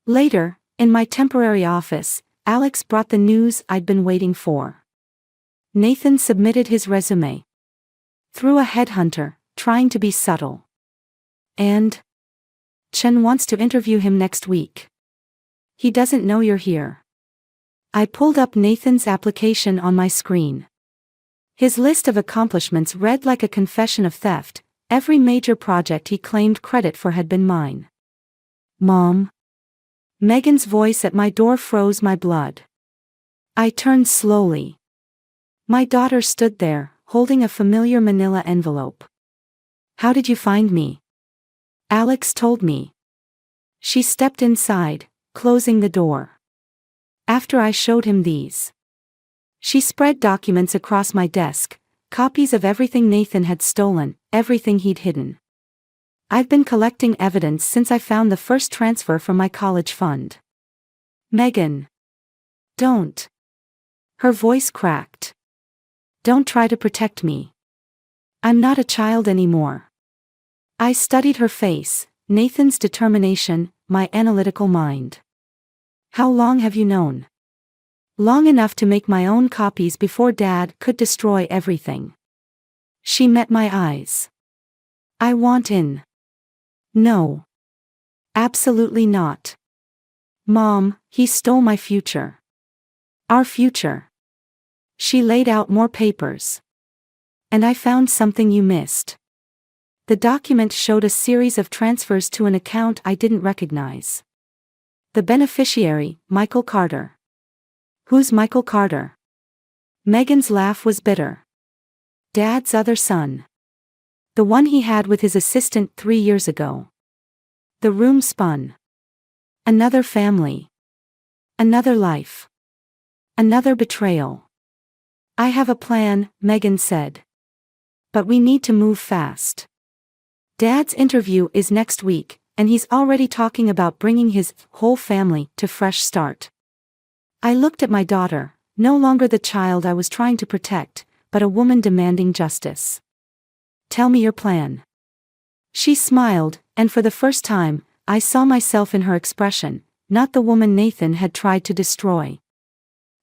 Later, in my temporary office, Alex brought the news I'd been waiting for. Nathan submitted his resume. Through a headhunter, trying to be subtle. And Chen wants to interview him next week. He doesn't know you're here. I pulled up Nathan's application on my screen. His list of accomplishments read like a confession of theft. Every major project he claimed credit for had been mine. Mom? Megan's voice at my door froze my blood. I turned slowly. My daughter stood there, holding a familiar manila envelope. How did you find me? Alex told me. She stepped inside, closing the door. After I showed him these. She spread documents across my desk, copies of everything Nathan had stolen, everything he'd hidden. I've been collecting evidence since I found the first transfer from my college fund. Megan. Don't. Her voice cracked. Don't try to protect me. I'm not a child anymore. I studied her face, Nathan's determination, my analytical mind. How long have you known? Long enough to make my own copies before Dad could destroy everything. She met my eyes. I want in. No. Absolutely not. Mom, he stole my future. Our future. She laid out more papers. And I found something you missed. The document showed a series of transfers to an account I didn't recognize. The beneficiary, Michael Carter. Who's Michael Carter? Megan's laugh was bitter. Dad's other son. The one he had with his assistant 3 years ago. The room spun. Another family. Another life. Another betrayal. I have a plan, Megan said. But we need to move fast. Dad's interview is next week, and he's already talking about bringing his whole family to Fresh Start. I looked at my daughter, no longer the child I was trying to protect, but a woman demanding justice. Tell me your plan. She smiled, and for the first time, I saw myself in her expression, not the woman Nathan had tried to destroy,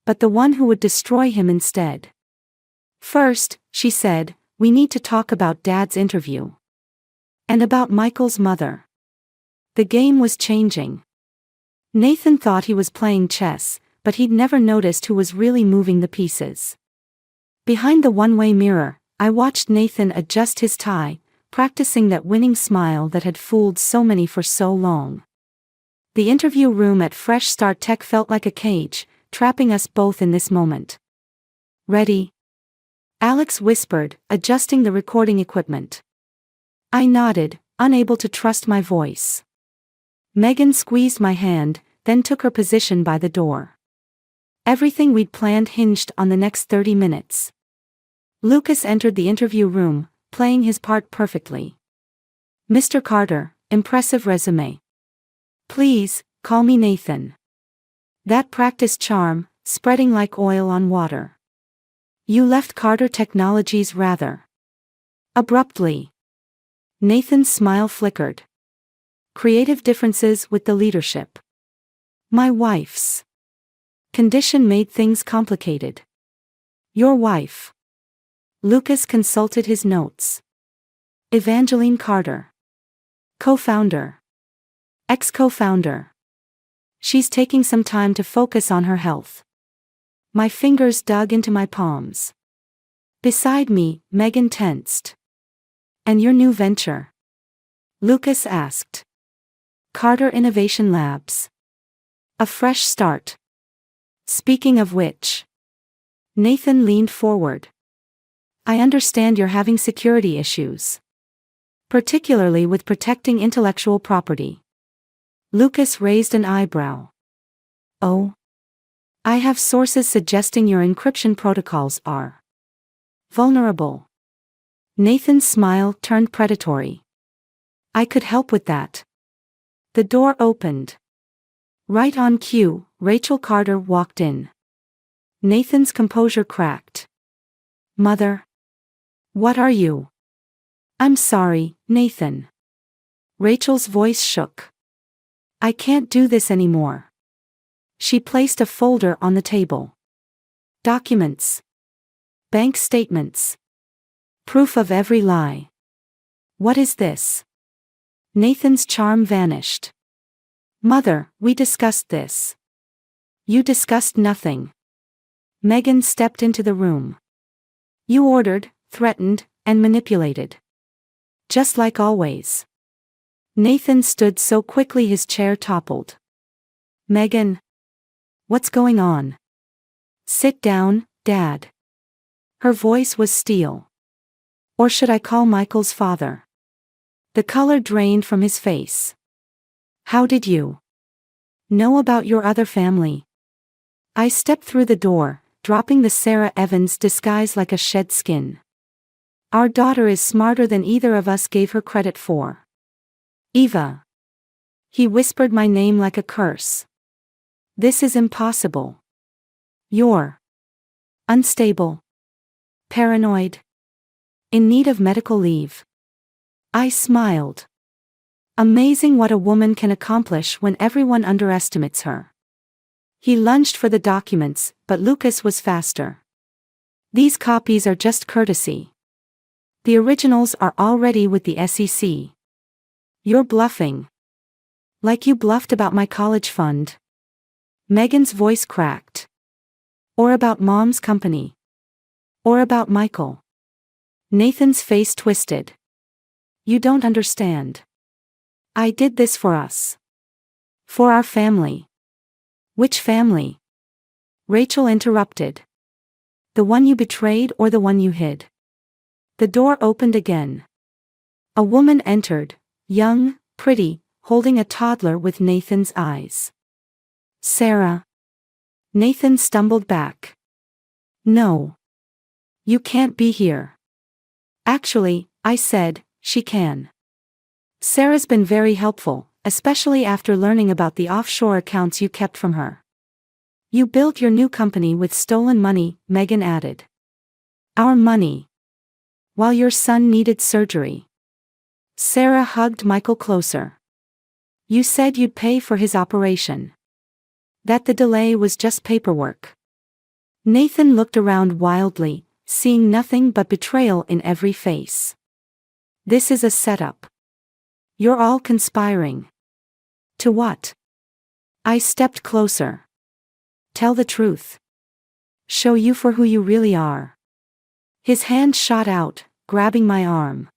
but the one who would destroy him instead. First, she said, we need to talk about Dad's interview. And about Michael's mother. The game was changing. Nathan thought he was playing chess, but he'd never noticed who was really moving the pieces. Behind the one-way mirror, I watched Nathan adjust his tie, practicing that winning smile that had fooled so many for so long. The interview room at Fresh Start Tech felt like a cage, trapping us both in this moment. Ready? Alex whispered, adjusting the recording equipment. I nodded, unable to trust my voice. Megan squeezed my hand, then took her position by the door. Everything we'd planned hinged on the next 30 minutes. Lucas entered the interview room, playing his part perfectly. Mr. Carter, impressive resume. Please, call me Nathan. That practiced charm, spreading like oil on water. You left Carter Technologies rather abruptly. Nathan's smile flickered. Creative differences with the leadership. My wife's condition made things complicated. Your wife. Lucas consulted his notes. Evangeline Carter. Co-founder. Ex-co-founder. She's taking some time to focus on her health. My fingers dug into my palms. Beside me, Megan tensed. And your new venture? Lucas asked. Carter Innovation Labs. A fresh start. Speaking of which. Nathan leaned forward. I understand you're having security issues. Particularly with protecting intellectual property. Lucas raised an eyebrow. Oh? I have sources suggesting your encryption protocols are vulnerable. Nathan's smile turned predatory. I could help with that. The door opened. Right on cue, Rachel Carter walked in. Nathan's composure cracked. Mother? What are you? I'm sorry, Nathan. Rachel's voice shook. I can't do this anymore. She placed a folder on the table. Documents. Bank statements. Proof of every lie. What is this? Nathan's charm vanished. Mother, we discussed this. You discussed nothing. Megan stepped into the room. You ordered, threatened, and manipulated. Just like always. Nathan stood so quickly his chair toppled. Megan. What's going on? Sit down, Dad. Her voice was steel. Or should I call Michael's father? The color drained from his face. How did you know about your other family? I stepped through the door, dropping the Sarah Evans disguise like a shed skin. Our daughter is smarter than either of us gave her credit for. Eva. He whispered my name like a curse. This is impossible. You're unstable. Paranoid. In need of medical leave. I smiled. Amazing what a woman can accomplish when everyone underestimates her. He lunged for the documents, but Lucas was faster. These copies are just courtesy. The originals are already with the SEC. You're bluffing. Like you bluffed about my college fund. Megan's voice cracked. Or about Mom's company. Or about Michael. Nathan's face twisted. You don't understand. I did this for us. For our family. Which family? Rachel interrupted. The one you betrayed or the one you hid? The door opened again. A woman entered, young, pretty, holding a toddler with Nathan's eyes. Sarah. Nathan stumbled back. No. You can't be here. Actually, I said, she can. Sarah's been very helpful, especially after learning about the offshore accounts you kept from her. You built your new company with stolen money, Megan added. Our money. While your son needed surgery. Sarah hugged Michael closer. You said you'd pay for his operation. That the delay was just paperwork. Nathan looked around wildly, seeing nothing but betrayal in every face. This is a setup. You're all conspiring. To what? I stepped closer. Tell the truth. Show you for who you really are. His hand shot out, grabbing my arm.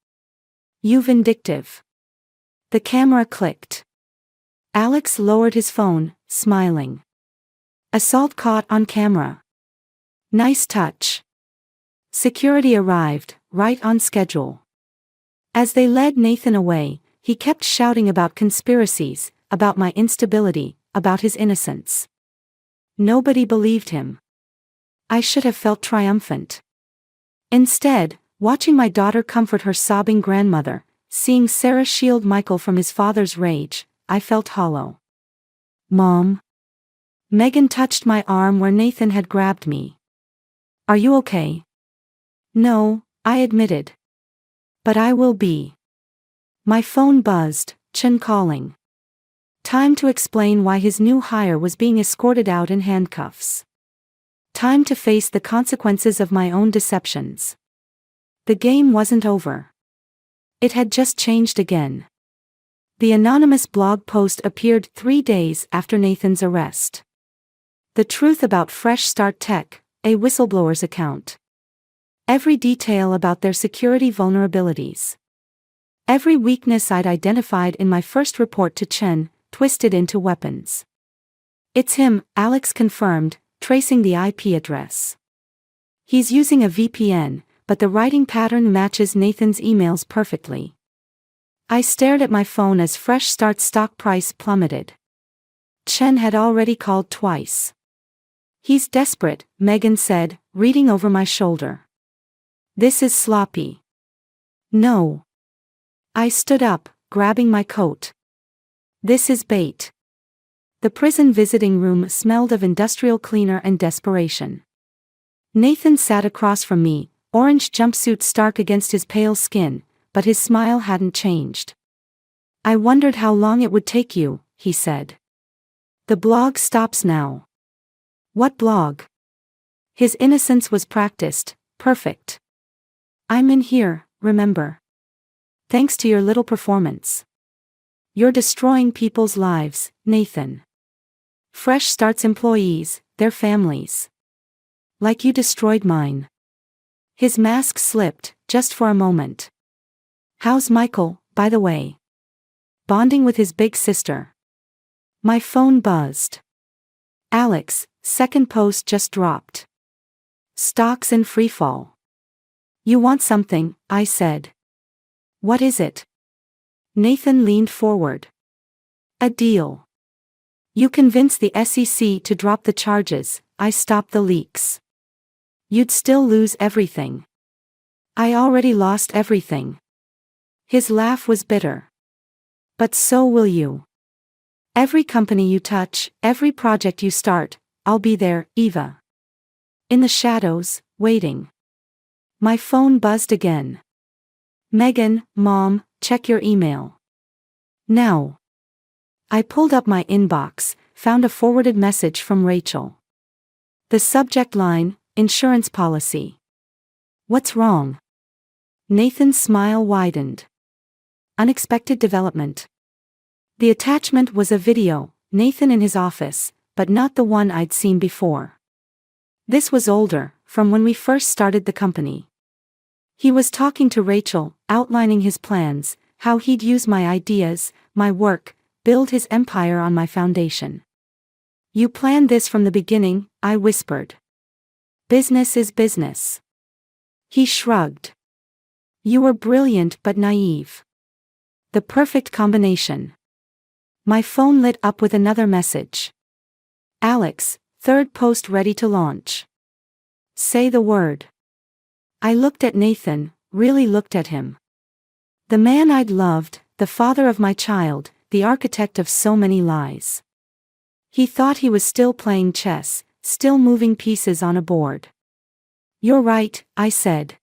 You vindictive. The camera clicked. Alex lowered his phone, smiling. Assault caught on camera. Nice touch. Security arrived, right on schedule. As they led Nathan away, he kept shouting about conspiracies, about my instability, about his innocence. Nobody believed him. I should have felt triumphant. Instead, watching my daughter comfort her sobbing grandmother, seeing Sarah shield Michael from his father's rage, I felt hollow. Mom? Megan touched my arm where Nathan had grabbed me. Are you okay? No, I admitted. But I will be. My phone buzzed, Chen calling. Time to explain why his new hire was being escorted out in handcuffs. Time to face the consequences of my own deceptions. The game wasn't over. It had just changed again. The anonymous blog post appeared 3 days after Nathan's arrest. The truth about Fresh Start Tech, a whistleblower's account. Every detail about their security vulnerabilities. Every weakness I'd identified in my first report to Chen, twisted into weapons. It's him, Alex confirmed, tracing the IP address. He's using a VPN, but the writing pattern matches Nathan's emails perfectly. I stared at my phone as Fresh Start's stock price plummeted. Chen had already called twice. He's desperate, Megan said, reading over my shoulder. This is sloppy. No. I stood up, grabbing my coat. This is bait. The prison visiting room smelled of industrial cleaner and desperation. Nathan sat across from me, orange jumpsuit stark against his pale skin, but his smile hadn't changed. I wondered how long it would take you, he said. The blog stops now. What blog? His innocence was practiced, perfect. I'm in here, remember? Thanks to your little performance. You're destroying people's lives, Nathan. Fresh Start's employees, their families. Like you destroyed mine. His mask slipped, just for a moment. How's Michael, by the way? Bonding with his big sister. My phone buzzed. Alex, second post just dropped. Stocks in freefall. You want something, I said. What is it? Nathan leaned forward. A deal. You convinced the SEC to drop the charges, I stopped the leaks. You'd still lose everything. I already lost everything. His laugh was bitter. But so will you. Every company you touch, every project you start, I'll be there, Eva. In the shadows, waiting. My phone buzzed again. Megan, Mom, check your email. Now. I pulled up my inbox, found a forwarded message from Rachel. The subject line, insurance policy. What's wrong? Nathan's smile widened. Unexpected development. The attachment was a video, Nathan in his office, but not the one I'd seen before. This was older, from when we first started the company. He was talking to Rachel, outlining his plans, how he'd use my ideas, my work, build his empire on my foundation. You planned this from the beginning, I whispered. Business is business. He shrugged. You were brilliant but naive. The perfect combination. My phone lit up with another message. Alex, third post ready to launch. Say the word. I looked at Nathan, really looked at him. The man I'd loved, the father of my child, the architect of so many lies. He thought he was still playing chess, still moving pieces on a board. You're right, I said.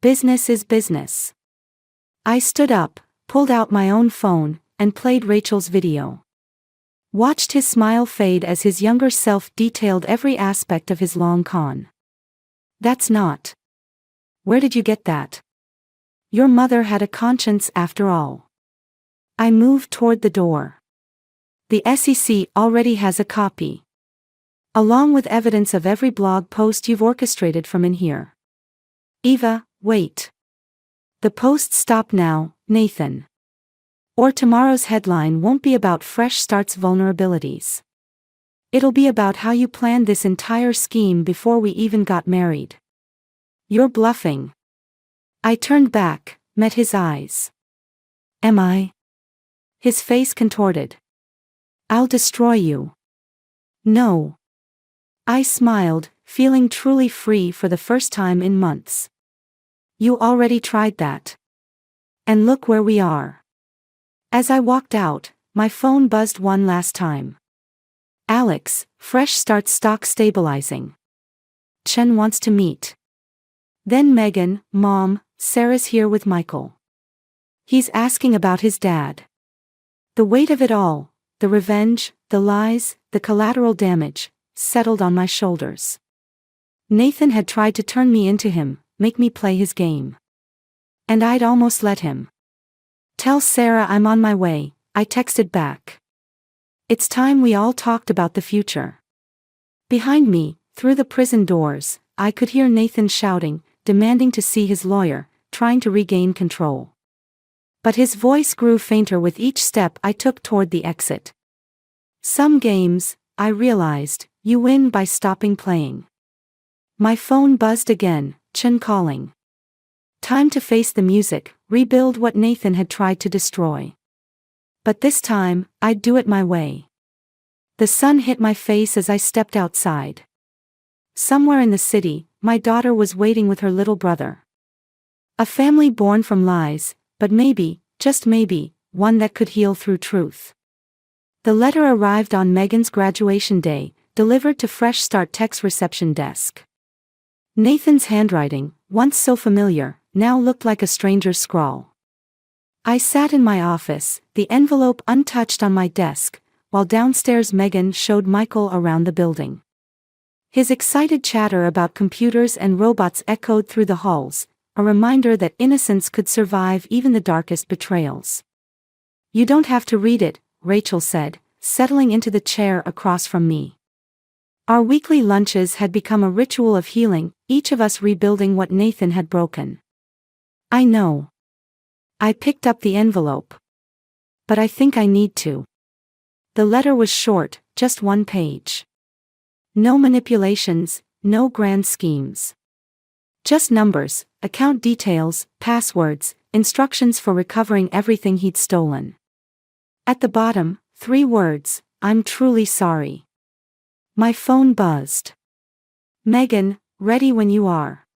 Business is business. I stood up, pulled out my own phone, and played Rachel's video. Watched his smile fade as his younger self detailed every aspect of his long con. That's not. Where did you get that? Your mother had a conscience after all. I moved toward the door. The SEC already has a copy. Along with evidence of every blog post you've orchestrated from in here. Eva, wait. The posts stop now, Nathan. Or tomorrow's headline won't be about Fresh Start's vulnerabilities. It'll be about how you planned this entire scheme before we even got married. You're bluffing. I turned back, met his eyes. Am I? His face contorted. I'll destroy you. No. I smiled, feeling truly free for the first time in months. You already tried that. And look where we are. As I walked out, my phone buzzed one last time. Alex, fresh start stock stabilizing. Chen wants to meet. Then Megan, Mom, Sarah's here with Michael. He's asking about his dad. The weight of it all, the revenge, the lies, the collateral damage, settled on my shoulders. Nathan had tried to turn me into him, make me play his game. And I'd almost let him. Tell Sarah I'm on my way, I texted back. It's time we all talked about the future. Behind me, through the prison doors, I could hear Nathan shouting, demanding to see his lawyer, trying to regain control. But his voice grew fainter with each step I took toward the exit. Some games, I realized, you win by stopping playing. My phone buzzed again, Chen calling. Time to face the music, rebuild what Nathan had tried to destroy. But this time, I'd do it my way. The sun hit my face as I stepped outside. Somewhere in the city, my daughter was waiting with her little brother. A family born from lies, but maybe, just maybe, one that could heal through truth. The letter arrived on Megan's graduation day, delivered to Fresh Start Tech's reception desk. Nathan's handwriting, once so familiar, now looked like a stranger's scrawl. I sat in my office, the envelope untouched on my desk, while downstairs Megan showed Michael around the building. His excited chatter about computers and robots echoed through the halls, a reminder that innocence could survive even the darkest betrayals. You don't have to read it, Rachel said, settling into the chair across from me. Our weekly lunches had become a ritual of healing, each of us rebuilding what Nathan had broken. I know. I picked up the envelope. But I think I need to. The letter was short, just one page. No manipulations, no grand schemes. Just numbers, account details, passwords, instructions for recovering everything he'd stolen. At the bottom, 3 words, I'm truly sorry. My phone buzzed. Megan, ready when you are.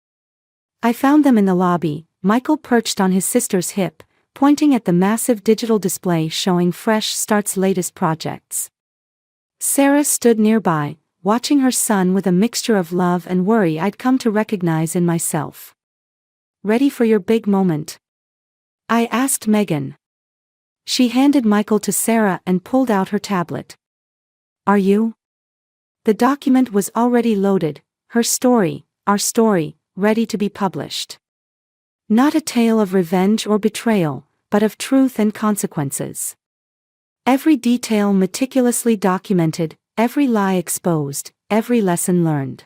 I found them in the lobby, Michael perched on his sister's hip, pointing at the massive digital display showing Fresh Start's latest projects. Sarah stood nearby, watching her son with a mixture of love and worry I'd come to recognize in myself. Ready for your big moment? I asked Megan. She handed Michael to Sarah and pulled out her tablet. Are you? The document was already loaded, her story, our story, ready to be published. Not a tale of revenge or betrayal, but of truth and consequences. Every detail meticulously documented, every lie exposed, every lesson learned.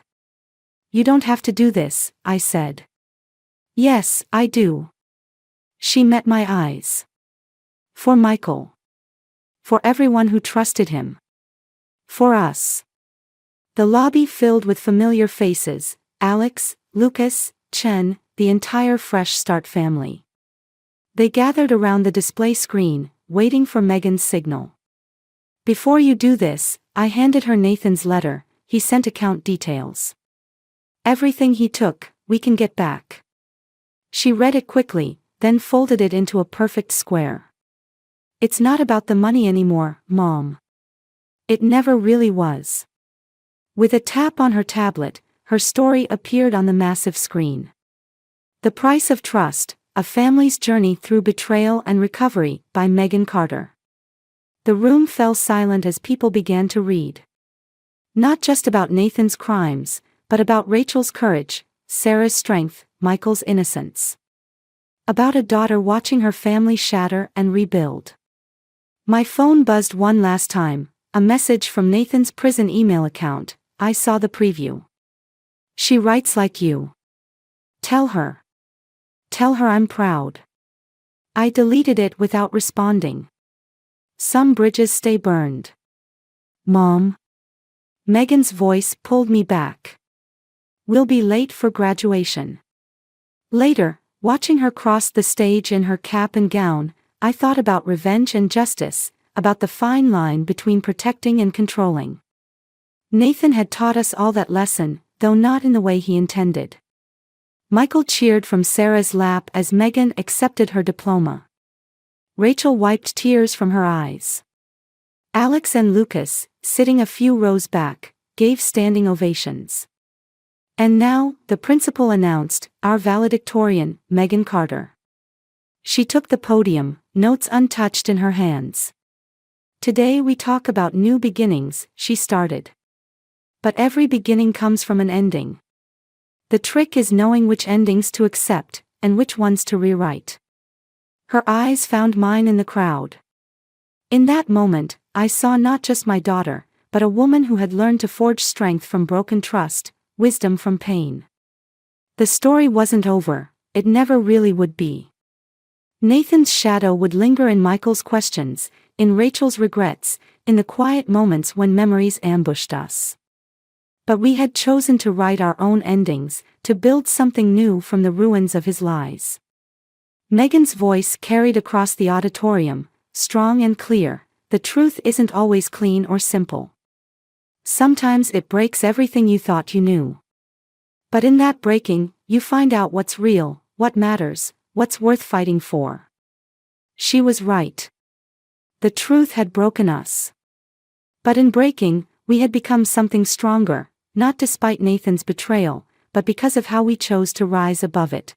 You don't have to do this, I said. Yes, I do. She met my eyes. For Michael. For everyone who trusted him. For us. The lobby filled with familiar faces, Alex, Lucas, Chen, the entire Fresh Start family. They gathered around the display screen, waiting for Megan's signal. Before you do this, I handed her Nathan's letter, he sent account details. Everything he took, we can get back. She read it quickly, then folded it into a perfect square. It's not about the money anymore, Mom. It never really was. With a tap on her tablet, her story appeared on the massive screen. The Price of Trust, A Family's Journey Through Betrayal and Recovery by Megan Carter. The room fell silent as people began to read. Not just about Nathan's crimes, but about Rachel's courage, Sarah's strength, Michael's innocence. About a daughter watching her family shatter and rebuild. My phone buzzed one last time, a message from Nathan's prison email account. I saw the preview. She writes like you. Tell her. Tell her I'm proud. I deleted it without responding. Some bridges stay burned. Mom. Megan's voice pulled me back. We'll be late for graduation. Later, watching her cross the stage in her cap and gown, I thought about revenge and justice, about the fine line between protecting and controlling. Nathan had taught us all that lesson, though not in the way he intended. Michael cheered from Sarah's lap as Megan accepted her diploma. Rachel wiped tears from her eyes. Alex and Lucas, sitting a few rows back, gave standing ovations. And now, the principal announced, our valedictorian, Megan Carter. She took the podium, notes untouched in her hands. Today we talk about new beginnings, she started. But every beginning comes from an ending. The trick is knowing which endings to accept, and which ones to rewrite. Her eyes found mine in the crowd. In that moment, I saw not just my daughter, but a woman who had learned to forge strength from broken trust, wisdom from pain. The story wasn't over, it never really would be. Nathan's shadow would linger in Michael's questions, in Rachel's regrets, in the quiet moments when memories ambushed us. But we had chosen to write our own endings, to build something new from the ruins of his lies. Megan's voice carried across the auditorium, strong and clear. The truth isn't always clean or simple. Sometimes it breaks everything you thought you knew. But in that breaking, you find out what's real, what matters, what's worth fighting for. She was right. The truth had broken us. But in breaking, we had become something stronger, not despite Nathan's betrayal, but because of how we chose to rise above it.